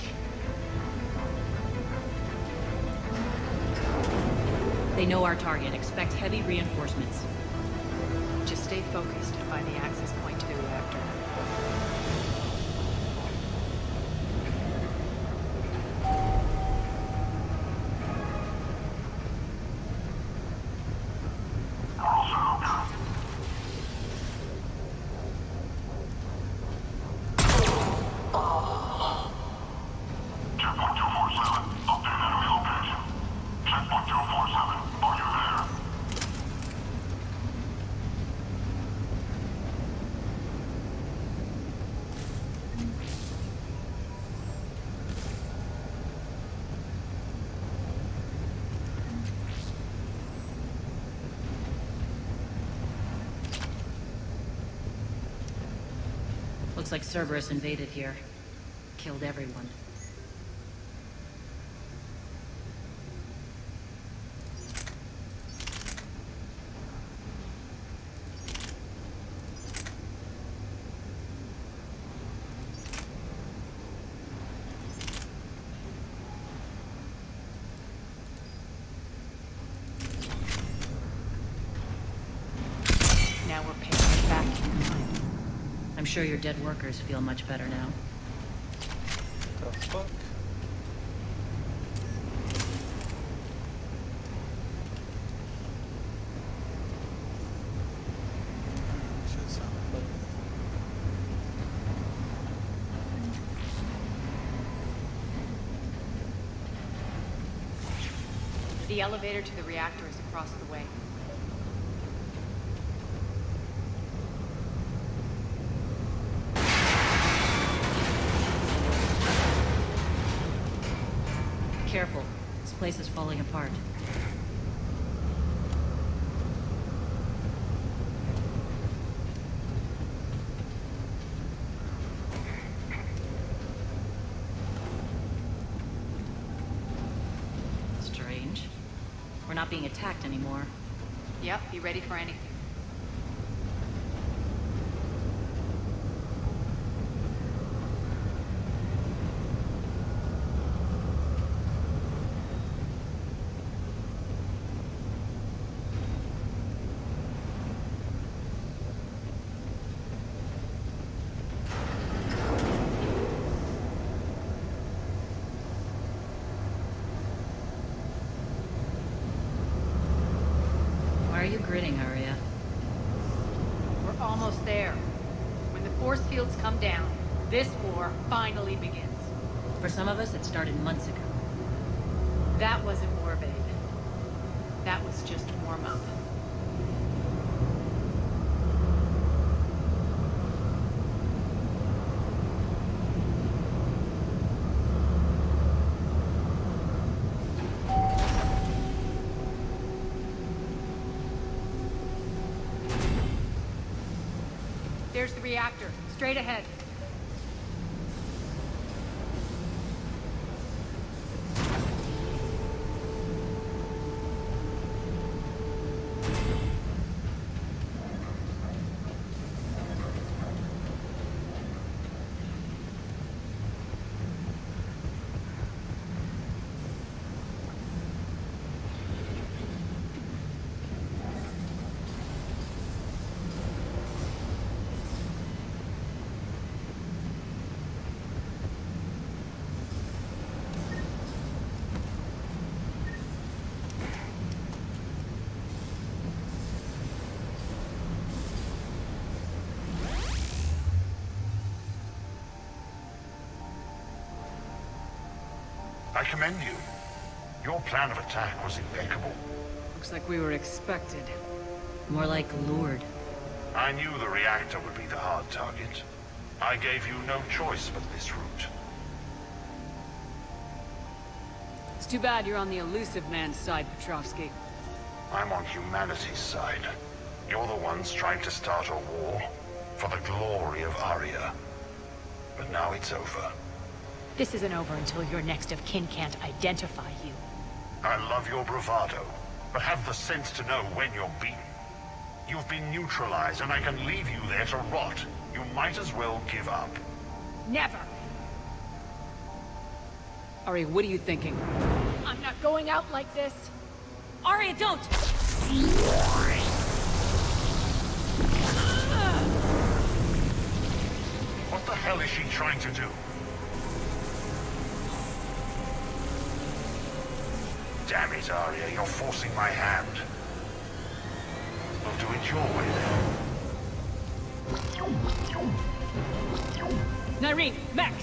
Speaker 21: They know our target. Expect heavy reinforcements.
Speaker 22: Just stay focused and find the access point to the reactor.
Speaker 21: Looks like Cerberus invaded here. Killed everyone.
Speaker 22: Now we're paying it back in kind.
Speaker 21: I'm sure your dead workers feel much better now.
Speaker 3: The fuck? Shit sound funny.
Speaker 22: The elevator to the reactor is across the way.
Speaker 21: Careful. This place is falling apart. We're not being attacked anymore.
Speaker 23: Yep, be ready for anything.
Speaker 21: Why are you grinning, Arya?
Speaker 23: We're almost there. When the force fields come down, this war finally begins.
Speaker 21: For some of us, it started months ago.
Speaker 23: That wasn't war, babe. That was just warm-up. There's the reactor, straight ahead.
Speaker 19: I commend you. Your plan of attack was impeccable.
Speaker 7: Looks like we were expected.
Speaker 21: More like lured.
Speaker 19: I knew the reactor would be the hard target. I gave you no choice but this route.
Speaker 7: It's too bad you're on the elusive man's side, Petrovsky.
Speaker 19: I'm on humanity's side. You're the ones trying to start a war for the glory of Arya. But now it's over.
Speaker 23: This isn't over until your next of kin can't identify you.
Speaker 19: I love your bravado, but have the sense to know when you're beaten. You've been neutralized, and I can leave you there to rot. You might as well give up.
Speaker 23: Never!
Speaker 7: Ari, what are you thinking?
Speaker 23: I'm not going out like this!
Speaker 11: Arya, don't!
Speaker 19: What the hell is she trying to do? Damn it, Arya, you're forcing my hand. We'll do it your way then.
Speaker 23: Nyreen, Max!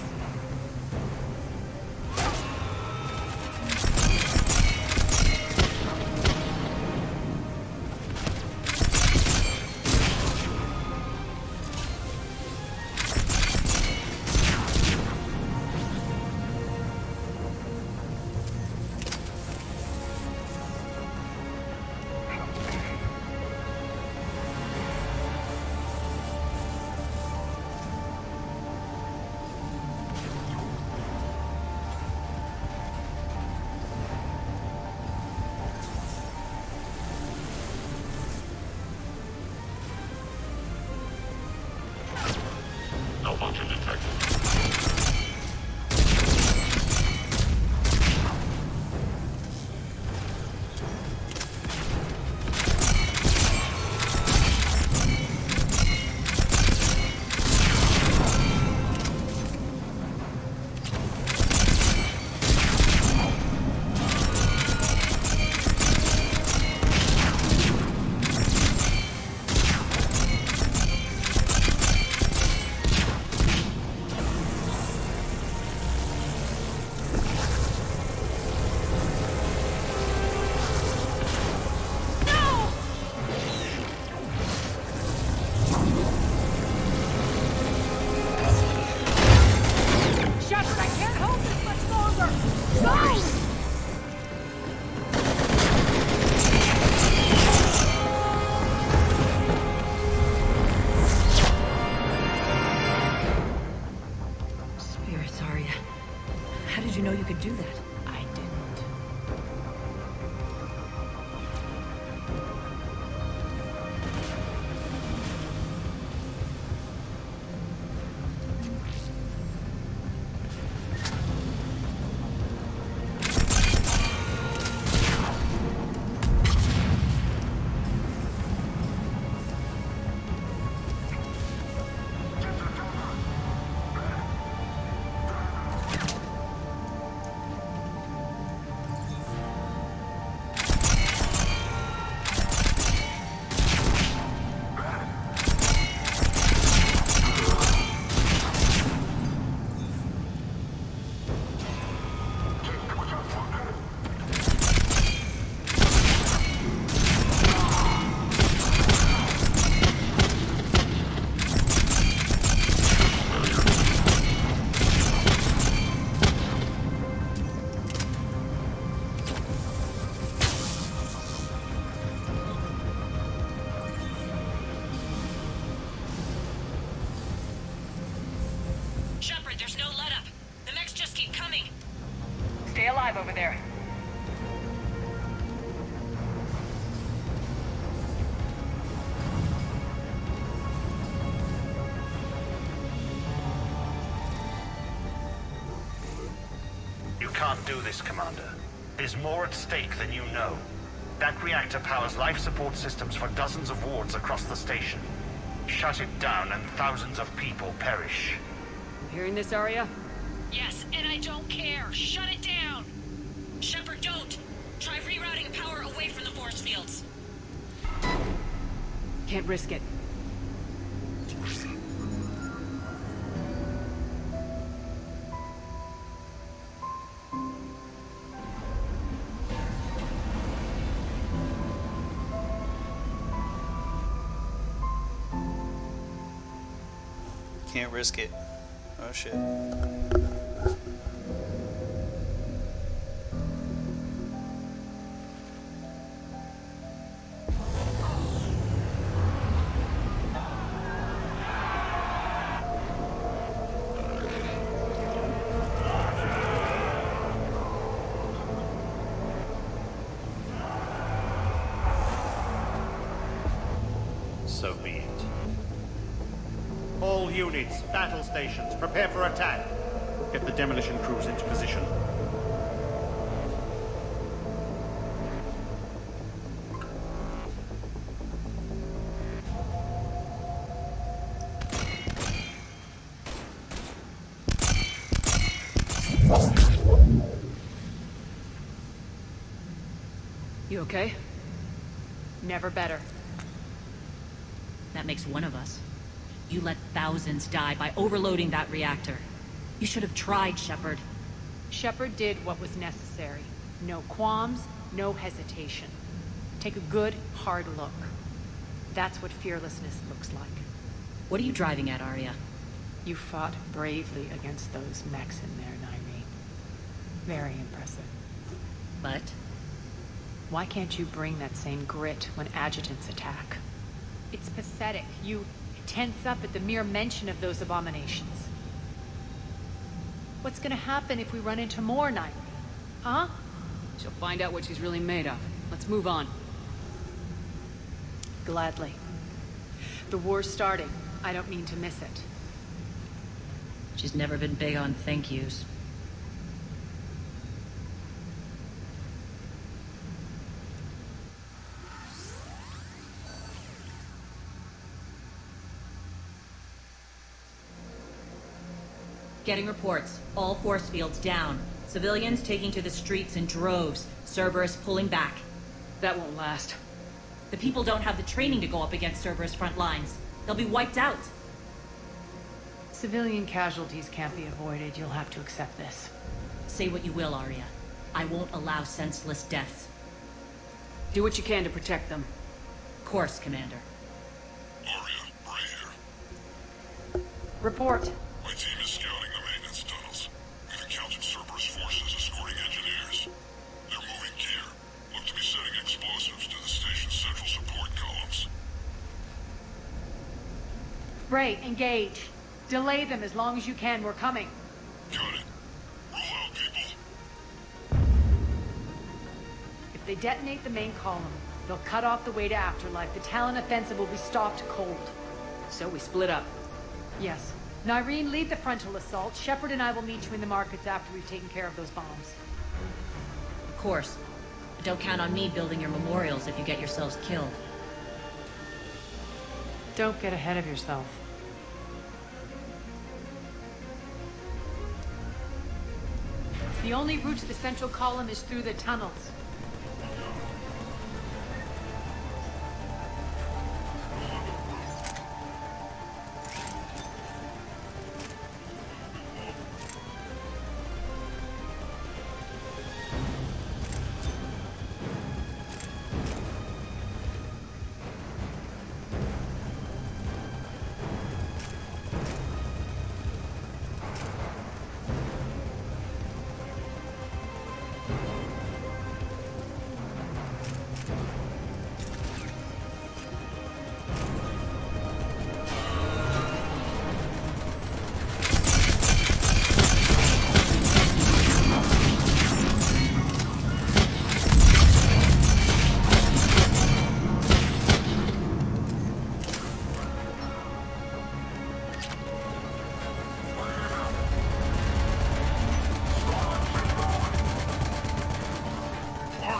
Speaker 7: there.
Speaker 8: You can't do this, Commander. There's more at stake than you know. That reactor powers life support systems for dozens of wards across the station. Shut it down and thousands of people perish.
Speaker 7: You hearing this, Arya?
Speaker 11: Yes, and I don't care. Shut it down. Shepard, don't. Try rerouting power away from the force fields.
Speaker 7: Can't risk it.
Speaker 3: Can't risk it. Oh shit.
Speaker 20: So be it. All units, battle stations, prepare for attack. Get the demolition crews into position.
Speaker 7: You okay? Never better.
Speaker 21: That makes one of us. You let thousands die by overloading that reactor. You should have tried, Shepard.
Speaker 22: Shepard did what was necessary. No qualms, no hesitation. Take a good, hard look. That's what fearlessness looks like.
Speaker 21: What are you driving at, Arya?
Speaker 22: You fought bravely against those mechs in there, Nyreen. Very impressive.
Speaker 21: But?
Speaker 22: Why can't you bring that same grit when adjutants attack? It's pathetic. You tense up at the mere mention of those abominations. What's gonna happen if we run into more, Nyreen? Huh?
Speaker 7: She'll find out what she's really made of. Let's move on.
Speaker 22: Gladly. The war's starting. I don't mean to miss it.
Speaker 21: She's never been big on thank yous. Getting reports. All force fields down. Civilians taking to the streets in droves. Cerberus pulling back.
Speaker 7: That won't last.
Speaker 21: The people don't have the training to go up against Cerberus front lines. They'll be wiped out.
Speaker 22: Civilian casualties can't be avoided. You'll have to accept this.
Speaker 21: Say what you will, Arya. I won't allow senseless deaths.
Speaker 7: Do what you can to protect them.
Speaker 21: Of course, Commander.
Speaker 16: Arya, Bray here.
Speaker 22: Report.
Speaker 16: My team is scouting the maintenance tunnels. We've encountered Cerberus forces escorting engineers. They're moving gear. Look to be setting explosives to the station's central support columns.
Speaker 22: Bray, engage. Delay them as long as you can. We're coming.
Speaker 16: Got it. Roll out, people.
Speaker 22: If they detonate the main column, they'll cut off the way to Afterlife. The Talon offensive will be stopped cold.
Speaker 7: So we split up.
Speaker 22: Yes. Nyreen, lead the frontal assault. Shepard and I will meet you in the markets after we've taken care of those bombs.
Speaker 21: Of course. But don't count on me building your memorials if you get yourselves killed.
Speaker 22: Don't get ahead of yourself. The only route to the central column is through the tunnels.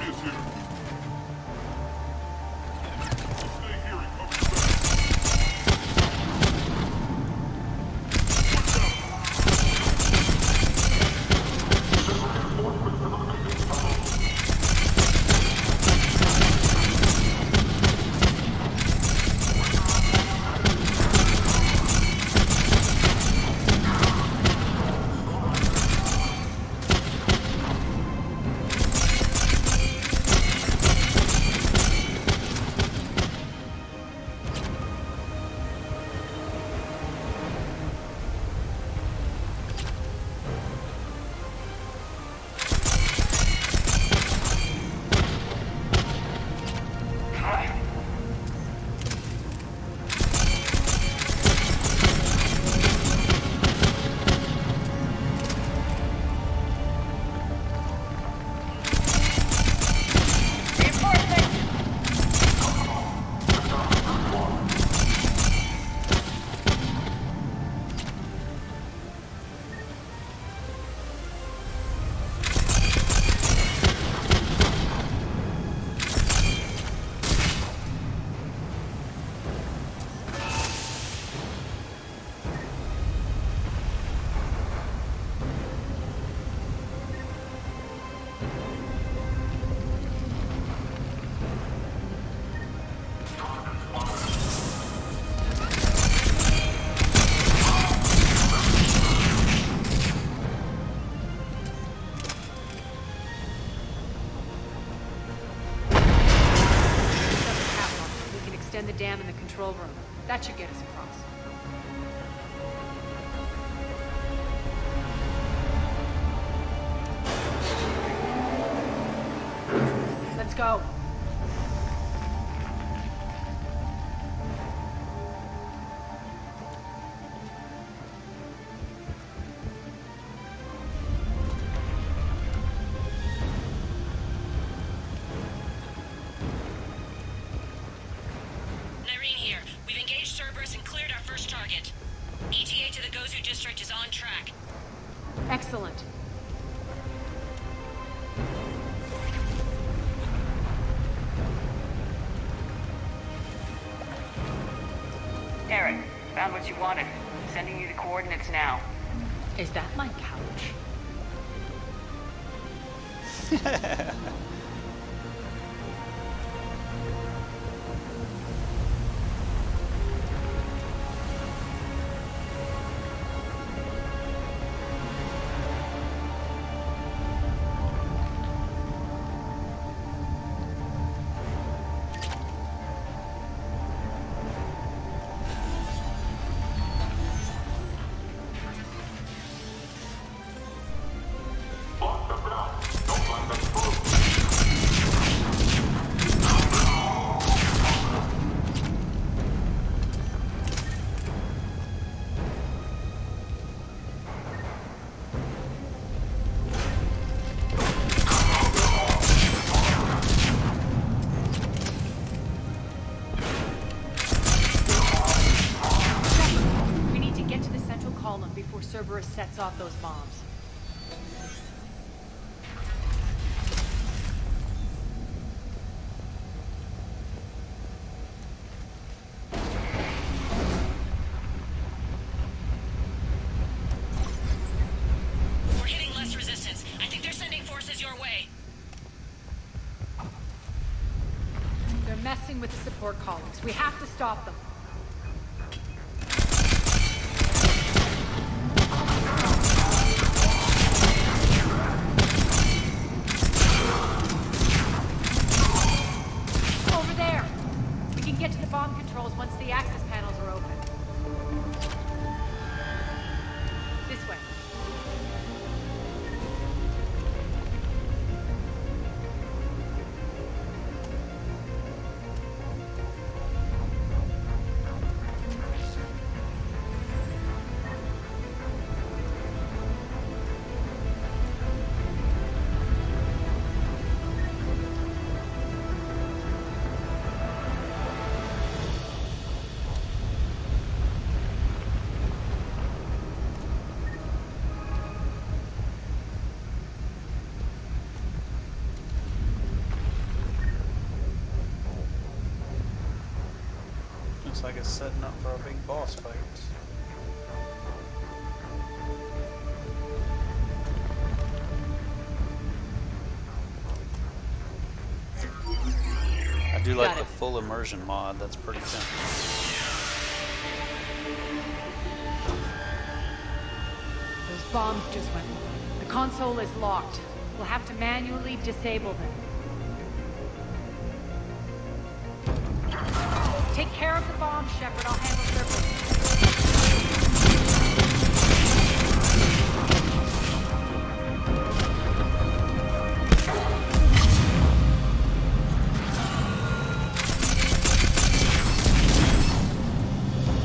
Speaker 16: is here. Stay here and cover
Speaker 22: The dam in the control room. That should get us across. Let's go. Excellent.
Speaker 7: Eric, found what you wanted. Sending you the coordinates now.
Speaker 22: Is that my couch? Before Cerberus sets off those bombs.
Speaker 11: We're hitting less resistance. I think they're sending forces your way.
Speaker 22: They're messing with the support columns. We have to stop them. Get to the bomb controls once the access panels are open. This way.
Speaker 3: Looks like it's setting up for a big boss fight. I do like the full immersion mod. That's pretty simple.
Speaker 13: Those bombs just went off. The console is locked. We'll have to manually disable them. Take care of the bombs, Shepard. I'll handle Cerberus.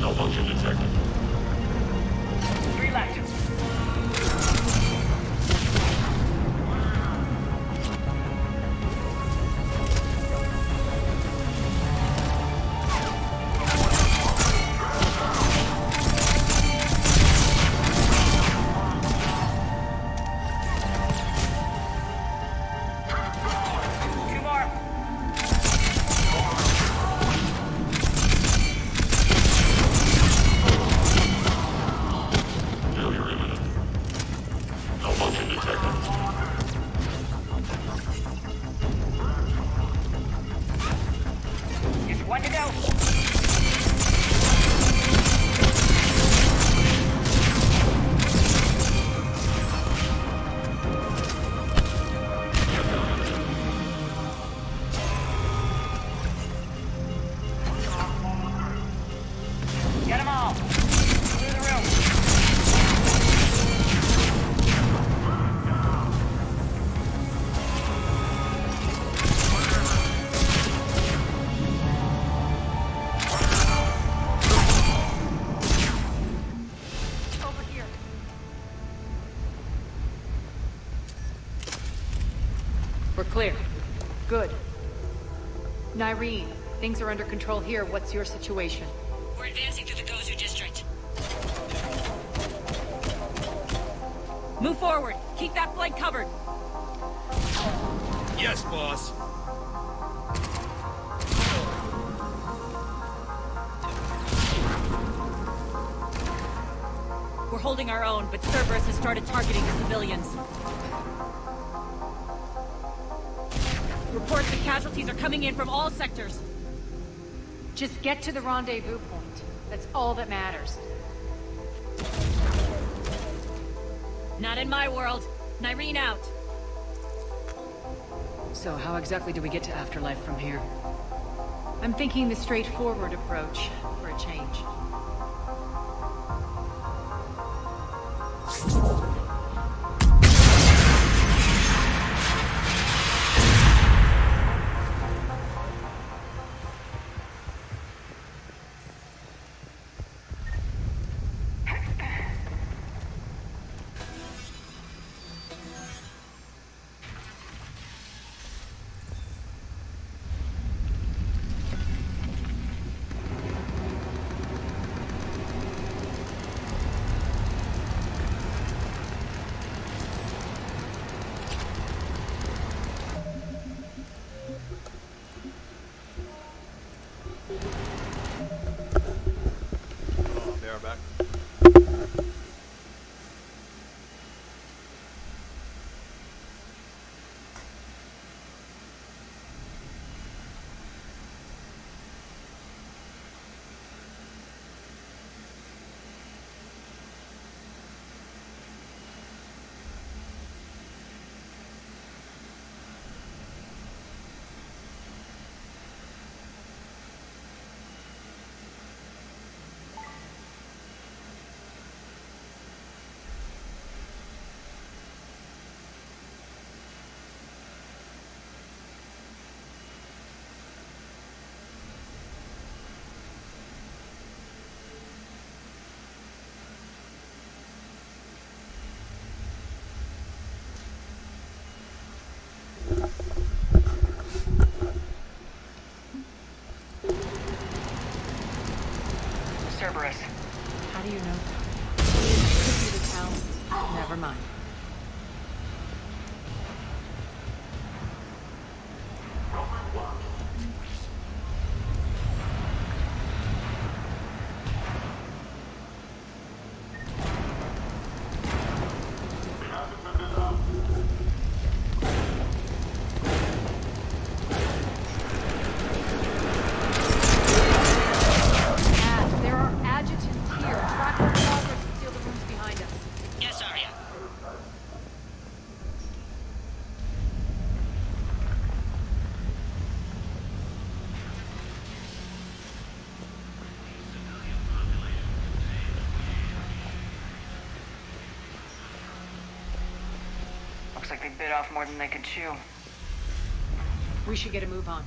Speaker 15: Malfunction detected.
Speaker 7: 3 left.
Speaker 13: We're clear. Good. Nyreen, things are under control here. What's your situation?
Speaker 11: We're advancing through the Gozu district.
Speaker 7: Move forward. Keep that flank covered.
Speaker 2: Yes, boss.
Speaker 7: We're holding our own, but Cerberus has started targeting the civilians. Reports that casualties are coming in from all sectors.
Speaker 13: Just get to the rendezvous point. That's all that matters.
Speaker 7: Not in my world. Nyreen out.
Speaker 13: So how exactly do we get to Afterlife from here? I'm thinking the straightforward approach for a change.
Speaker 2: They are back.
Speaker 5: Cerberus.
Speaker 13: How do you know that? Could be the town. Never mind.
Speaker 5: Looks like they bit off more than they could chew.
Speaker 22: We should get a move on.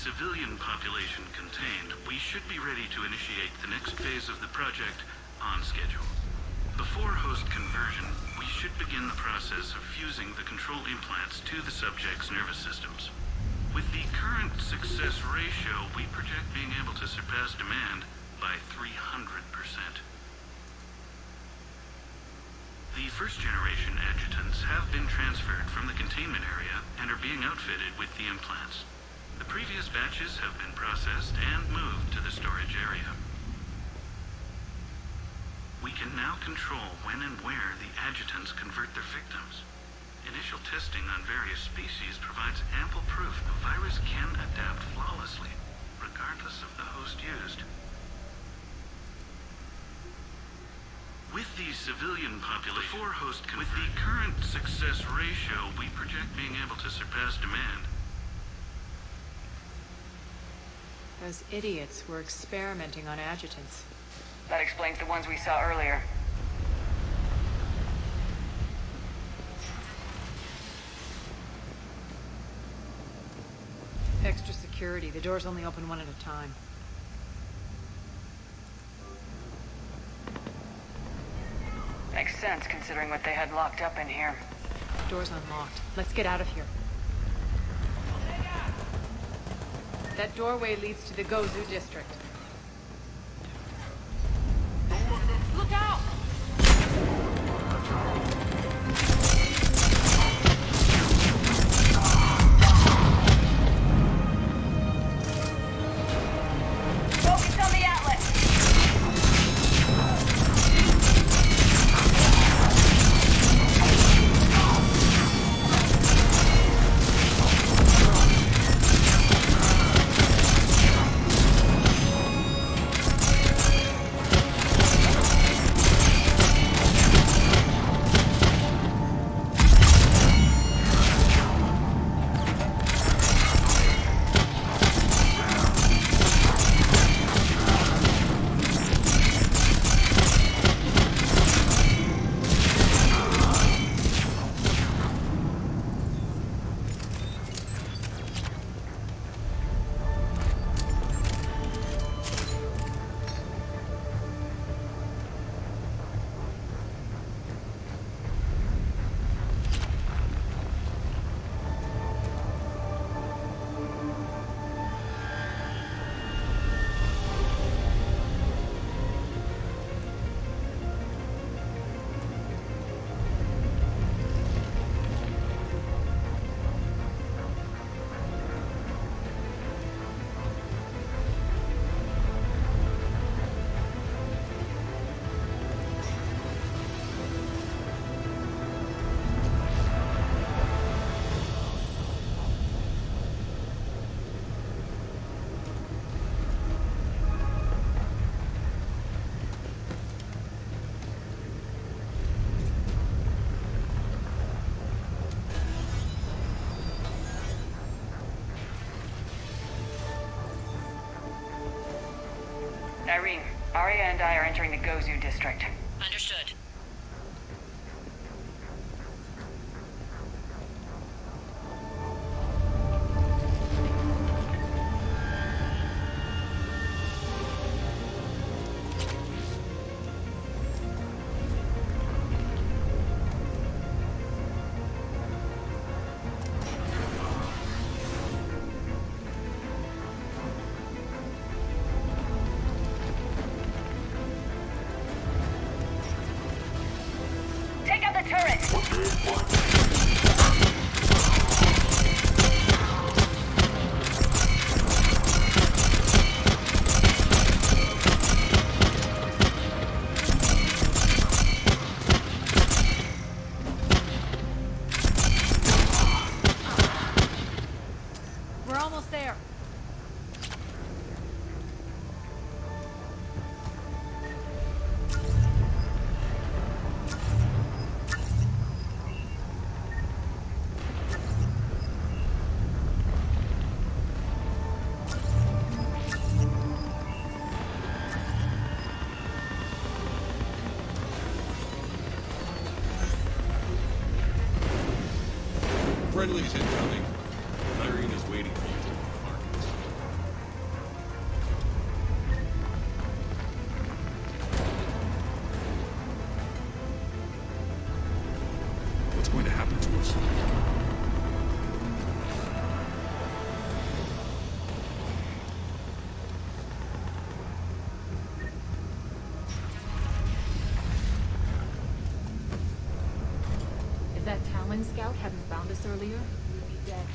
Speaker 9: Civilian population contained, we should be ready to initiate the next phase of the project on schedule. Before host conversion, we should begin the process of fusing the control implants to the subject's nervous systems. With the current success ratio, we project being able to surpass demand by 300%. The first-generation adjutants have been transferred from the containment area and are being outfitted with the implants. The previous batches have been processed and moved to the storage area. We can now control when and where the adjutants convert their victims. Initial testing on various species provides ample proof the virus can adapt flawlessly, regardless of the host used. With the civilian population, with the current success ratio, we project being able to surpass demand.
Speaker 22: Those idiots were experimenting on adjutants.
Speaker 5: That explains the ones we saw earlier.
Speaker 22: Extra security. The doors only open one at a time.
Speaker 5: Makes sense, considering what they had locked up in here.
Speaker 22: Door's unlocked. Let's get out of here. That doorway leads to the Gozu district.
Speaker 11: Look out!
Speaker 5: Focus on the Atlas! Irene, Arya and I are entering the Gozu district.
Speaker 11: Understood.
Speaker 5: Take out the turret!
Speaker 22: We're almost
Speaker 2: Friendly's incoming. Irene is waiting for you.
Speaker 12: What's going to happen to us?
Speaker 21: If that Talon scout hadn't found us earlier, we'd be dead.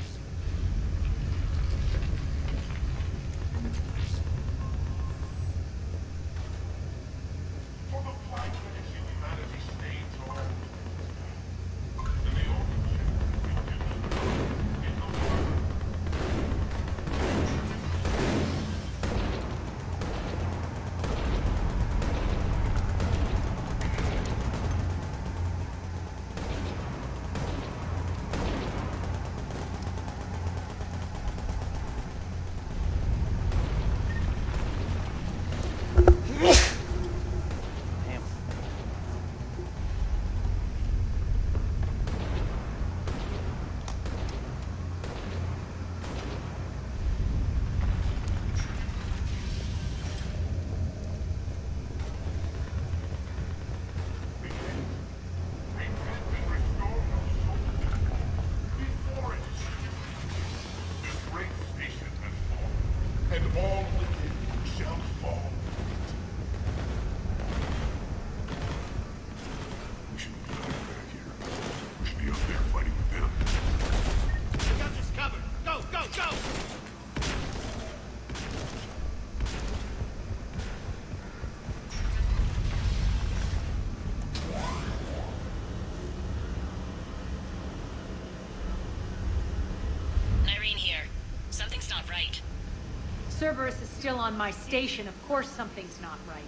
Speaker 22: Cerberus is still on my station. Of course something's not right.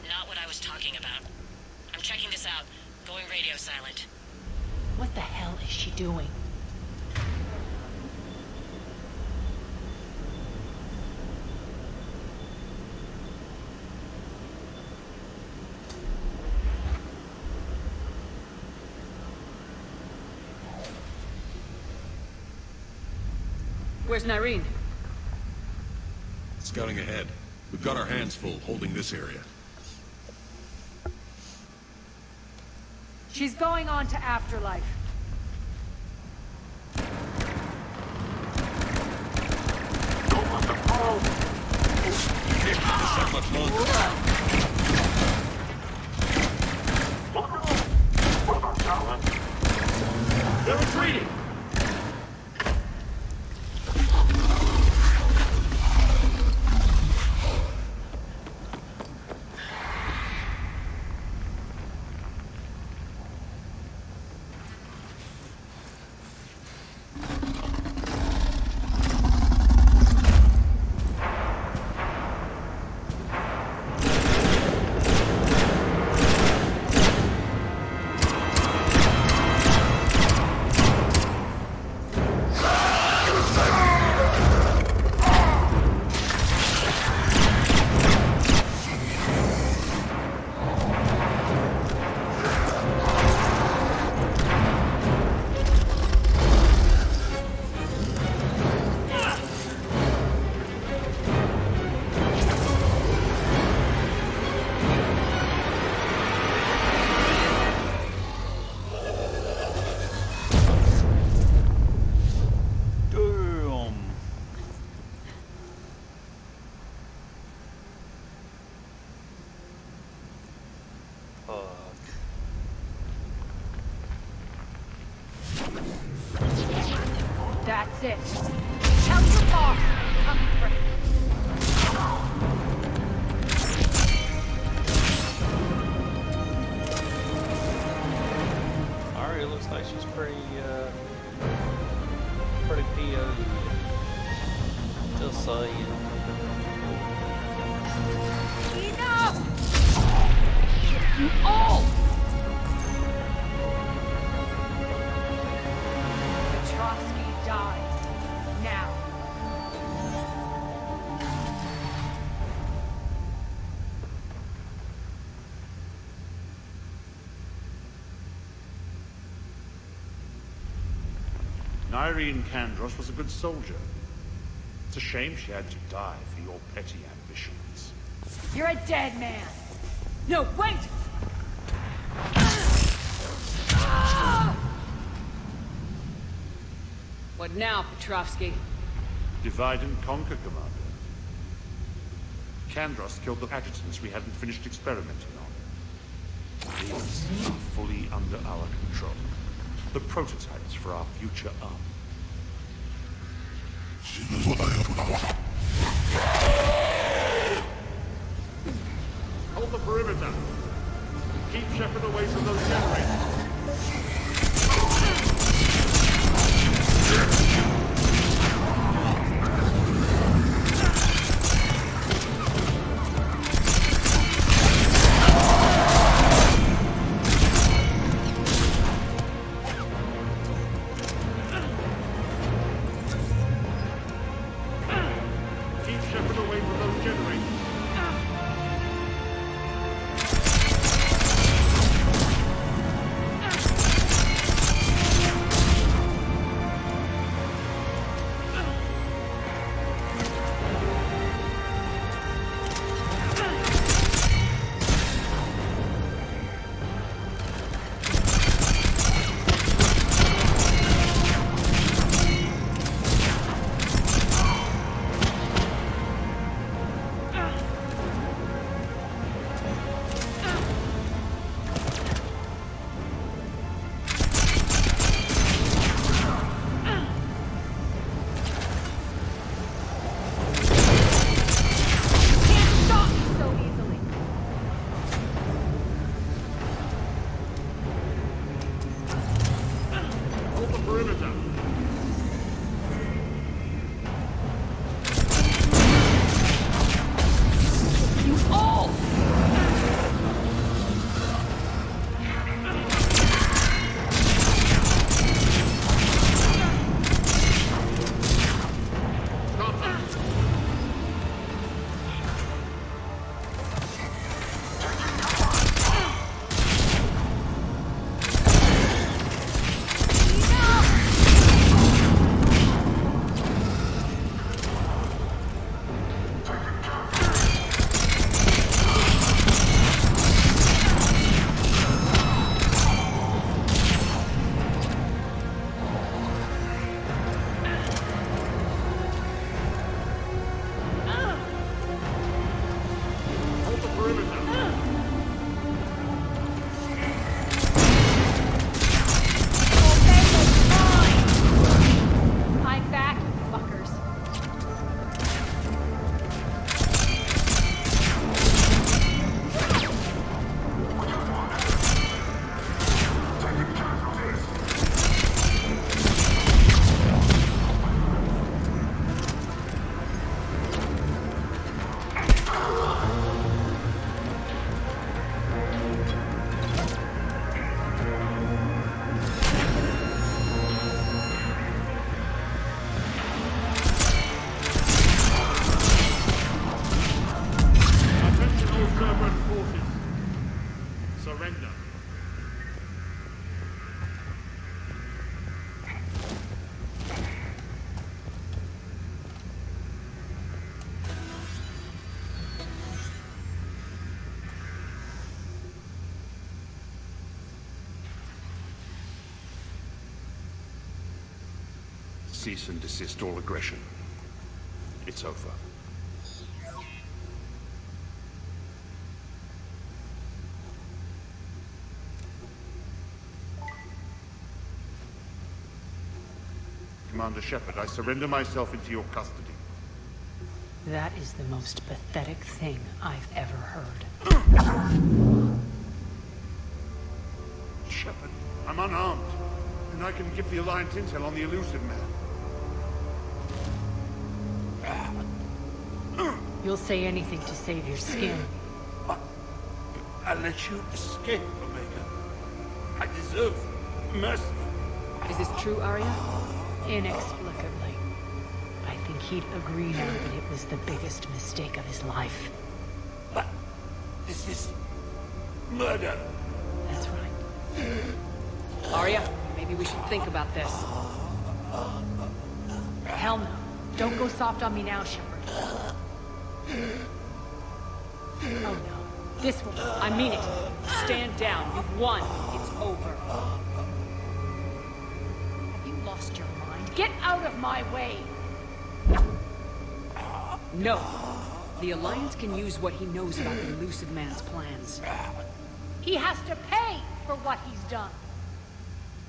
Speaker 11: Not what I was talking about. I'm checking this out. Going radio silent.
Speaker 22: What the hell is she doing?
Speaker 7: Where's Nyreen?
Speaker 12: Scouting ahead. We've got our hands full holding this area.
Speaker 22: She's going on to Afterlife.
Speaker 12: Don't let them go! You can't do this that much longer. What about Talon? They're retreating!
Speaker 22: That's it. Tell your boss I'm coming for him.
Speaker 3: Aria looks like she's pretty PO'd. Just so you know.
Speaker 22: Enough! You all! Petrovsky dies. Now.
Speaker 20: Irene Kandros was a good soldier. It's a shame she had to die for your petty ambitions.
Speaker 23: You're a dead man.
Speaker 7: No, wait! What now, Petrovsky?
Speaker 20: Divide and conquer, Commander. Kandros killed the adjutants we hadn't finished experimenting on. These are fully under our control. The prototypes for our future army. Hold the perimeter. Keep Shepard away from those generators. Cease and desist all aggression. It's over. Commander Shepard, I surrender myself into your custody.
Speaker 22: That is the most pathetic thing I've ever heard.
Speaker 20: Shepard, I'm unarmed, and I can give the Alliance intel on the elusive man.
Speaker 22: You'll say anything to save your skin.
Speaker 12: I let you escape, Omega. I deserve mercy.
Speaker 7: Is this true, Arya?
Speaker 22: Inexplicably. I think he'd agree now that it was the biggest mistake of his life.
Speaker 12: But this is murder.
Speaker 22: That's right.
Speaker 7: Arya, maybe we should think about this.
Speaker 22: Hell no. Don't go soft on me now, Shepard. Oh no. This will...
Speaker 7: I mean it. Stand down. You've won. It's over.
Speaker 22: Have you lost your mind? Get out of my way!
Speaker 7: No. The Alliance can use what he knows about the elusive man's plans.
Speaker 22: He has to pay for what he's done.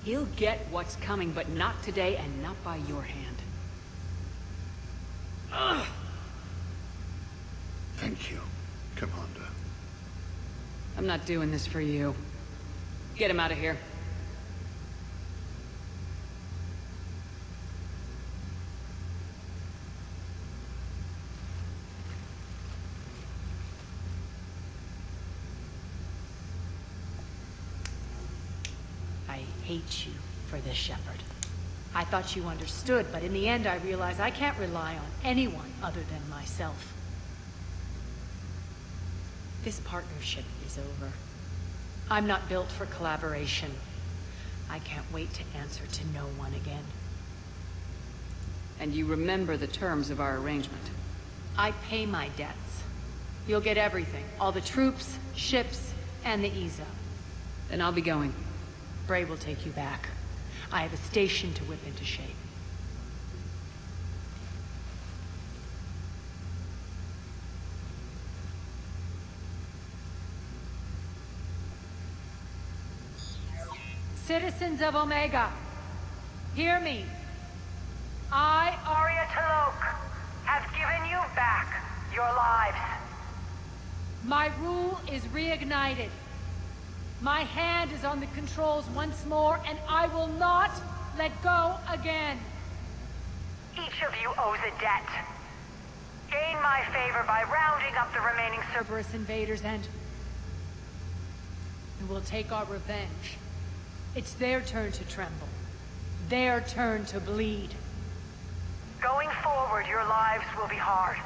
Speaker 7: He'll get what's coming, but not today and not by your hand. Ugh.
Speaker 12: Thank you, Commander.
Speaker 7: I'm not doing this for you. Get him out of here.
Speaker 22: I hate you for this, Shepard. I thought you understood, but in the end I realized I can't rely on anyone other than myself. This partnership is over. I'm not built for collaboration. I can't wait to answer to no one again.
Speaker 7: And you remember the terms of our arrangement.
Speaker 22: I pay my debts. You'll get everything. All the troops, ships, and the Iza.
Speaker 7: Then I'll be going.
Speaker 22: Bray will take you back. I have a station to whip into shape. Citizens of Omega, hear me. I,
Speaker 4: Arya Talok, have given you back your lives.
Speaker 22: My rule is reignited. My hand is on the controls once more, and I will not let go again.
Speaker 4: Each of you owes a debt. Gain my favor by rounding up the remaining
Speaker 22: Cerberus invaders, and we'll take our revenge. It's their turn to tremble. Their turn to bleed.
Speaker 4: Going forward, your lives will be hard.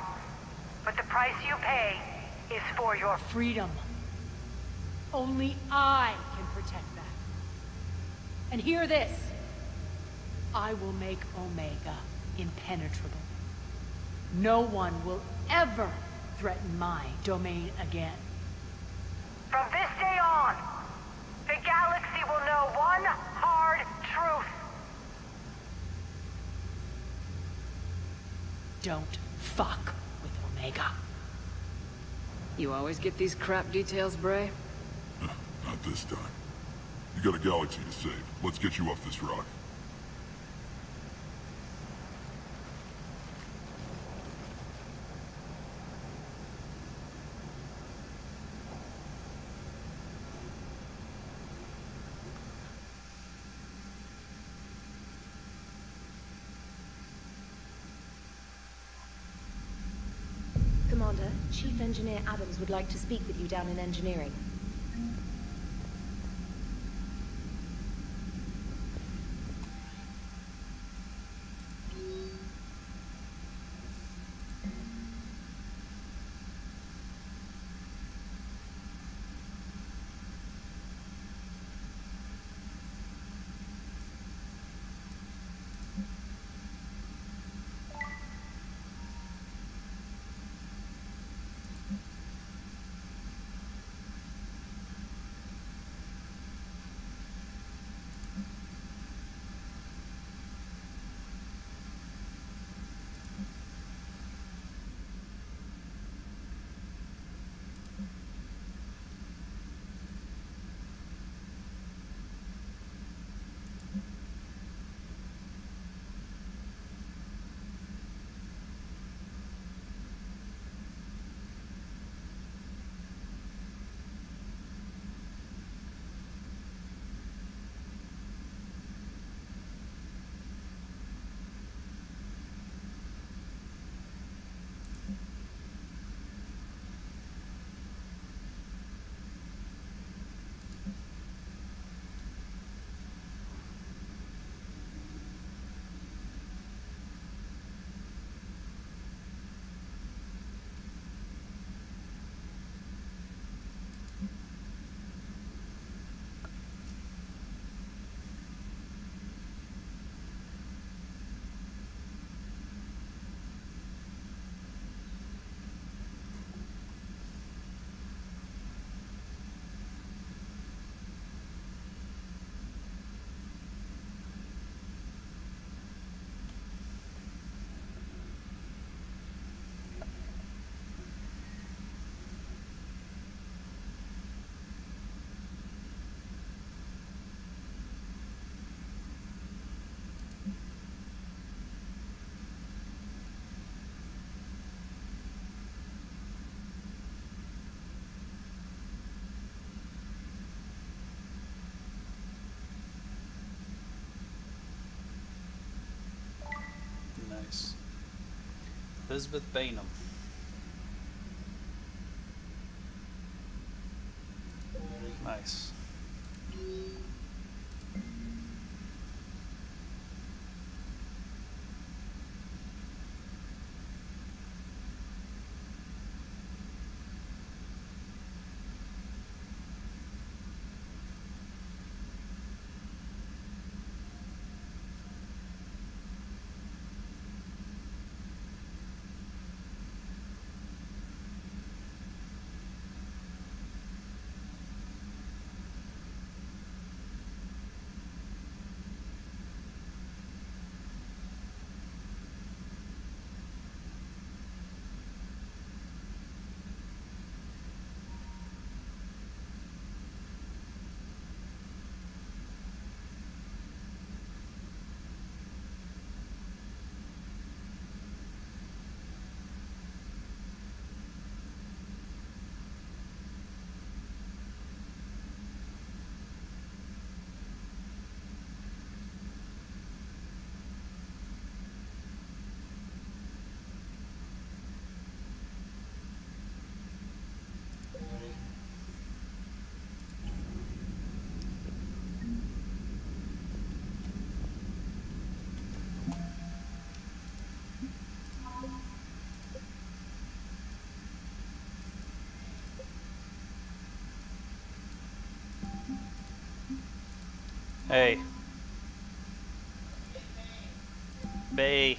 Speaker 4: But the price you pay is for your
Speaker 22: freedom. Only I can protect that. And hear this. I will make Omega impenetrable. No one will ever threaten my domain again.
Speaker 4: From this day on, the galaxy will know one hard truth.
Speaker 22: Don't fuck with Omega.
Speaker 7: You always get these crap details, Bray?
Speaker 16: Not this time. You got a galaxy to save. Let's get you off this rock.
Speaker 14: Commander, Chief Engineer Adams would like to speak with you down in engineering.
Speaker 3: Elizabeth Bainham. Nice. Hey. Bay.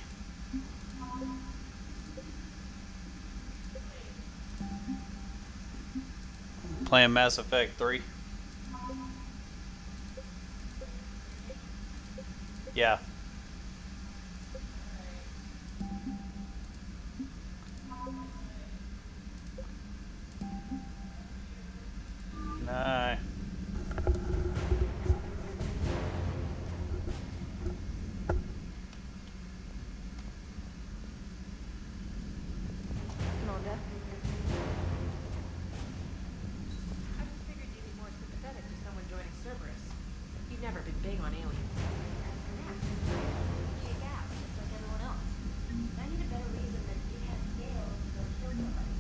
Speaker 3: Playing Mass Effect 3. Yeah. Nah.
Speaker 14: Commander.
Speaker 6: I just figured you'd be more sympathetic to someone joining Cerberus. You've never been big on aliens.
Speaker 14: Kick ass, just like everyone else. I need a better reason than you have scale to go kill somebody.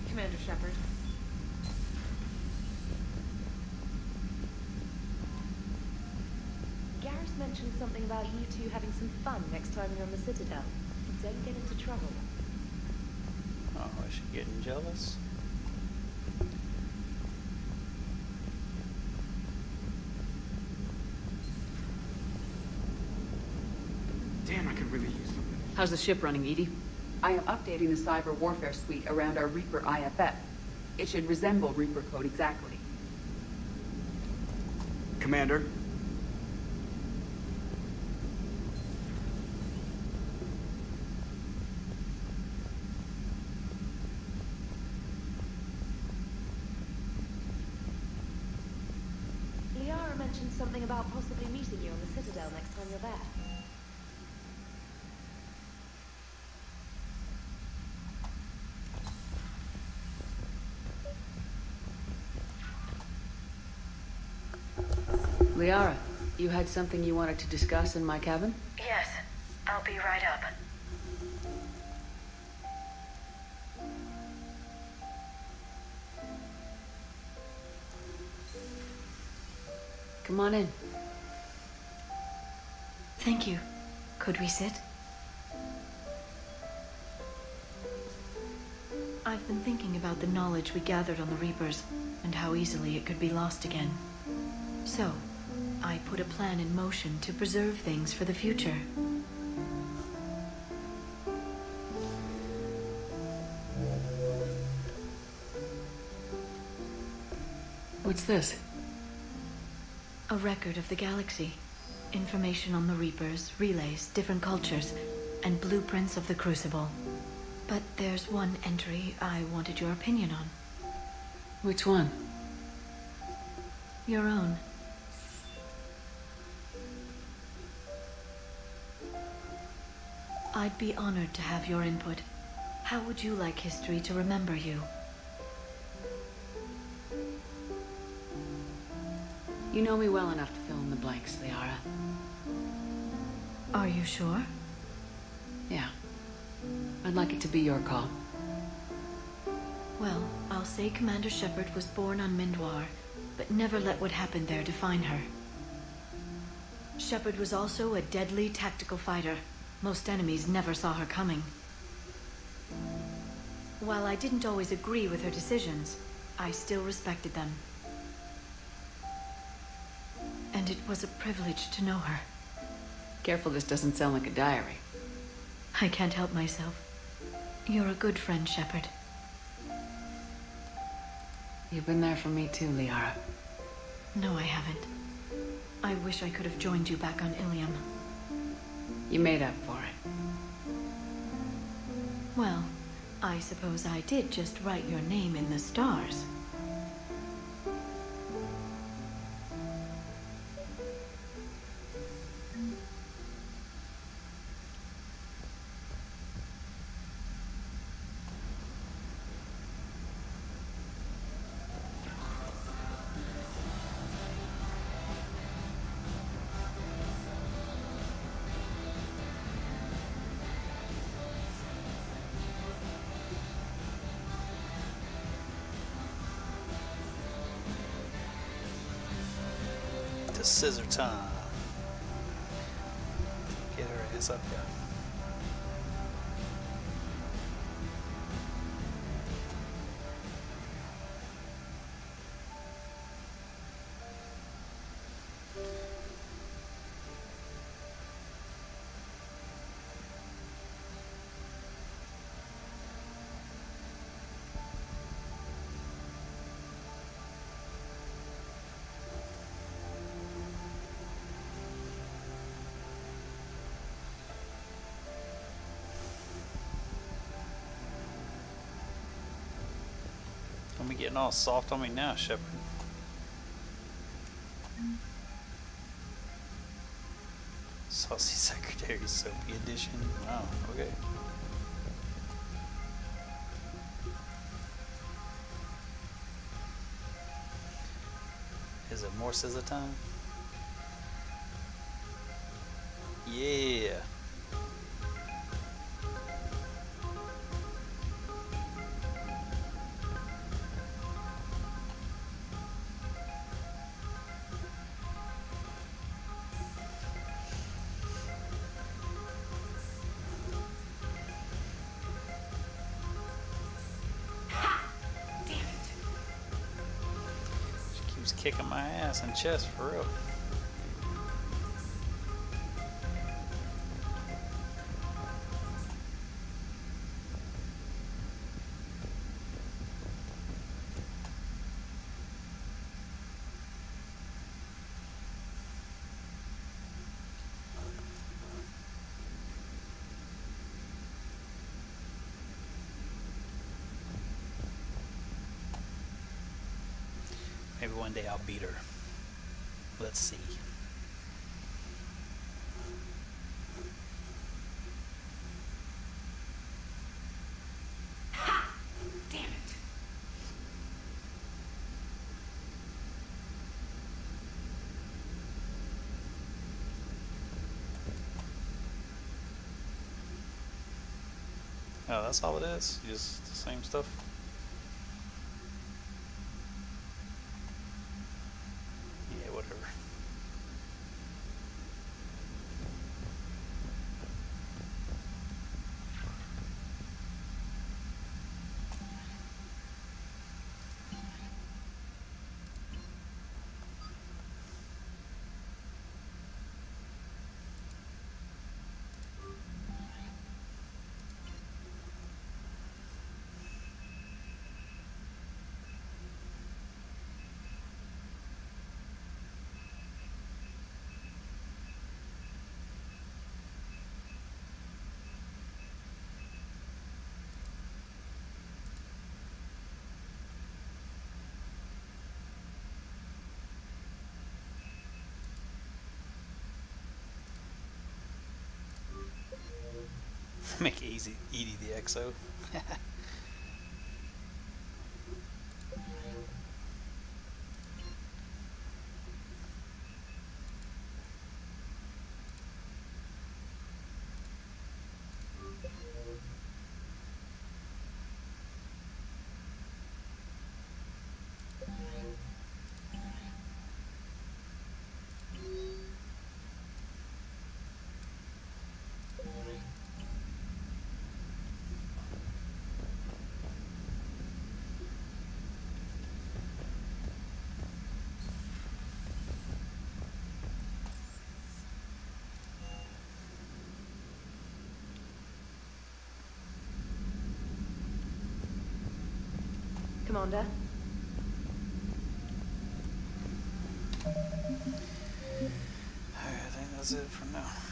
Speaker 6: Commander Shepard.
Speaker 14: Garrus mentioned something about you two having some fun next time you're on the Citadel. Don't get into trouble.
Speaker 3: Oh, is she getting jealous?
Speaker 1: Damn, I could really use something.
Speaker 7: How's the ship running, Edie?
Speaker 13: I am updating the cyber warfare suite around our Reaper IFF. It should resemble Reaper code exactly.
Speaker 1: Commander?
Speaker 14: Liara mentioned something about possibly meeting you on the Citadel next time you're there.
Speaker 7: Liara, you had something you wanted to discuss in my cabin?
Speaker 24: Yes, I'll be right up.
Speaker 7: Come on in.
Speaker 21: Thank you. Could we sit? I've been thinking about the knowledge we gathered on the Reapers, and how easily it could be lost again. So, I put a plan in motion to preserve things for the future.
Speaker 7: What's this?
Speaker 21: A record of the galaxy.
Speaker 10: Information on the Reapers, relays, different cultures, and blueprints of the Crucible. But there's one entry I wanted your opinion on.
Speaker 7: Which one?
Speaker 10: Your own. I'd be honored to have your input. How would you like history to remember you?
Speaker 7: You know me well enough to fill in the blanks, Liara.
Speaker 10: Are you sure?
Speaker 7: Yeah. I'd like it to be your call.
Speaker 10: Well, I'll say Commander Shepard was born on Mindwar, but never let what happened there define her. Shepard was also a deadly tactical fighter. Most enemies never saw her coming. While I didn't always agree with her decisions, I still respected them. And it was a privilege to know her.
Speaker 7: Careful this doesn't sound like a diary.
Speaker 10: I can't help myself. You're a good friend, Shepard.
Speaker 7: You've been there for me too, Liara.
Speaker 10: No, I haven't. I wish I could have joined you back on Ilium.
Speaker 7: You made up for it.
Speaker 10: Well, I suppose I did just write your name in the stars.
Speaker 3: Scissor time. Get her ass up here. Don't be getting all soft on me now, Shepard. Saucy Secretary Soapy Edition. Wow, okay. Is it more scissor time? Yeah. Kicking my ass and chest for real. Maybe one day I'll beat her. Let's see.
Speaker 11: Ha! Damn it.
Speaker 3: Oh, that's all it is? Just the same stuff? Yeah, whatever. Make easy Edie the Exo.
Speaker 14: Commander?
Speaker 3: I think that's it for now.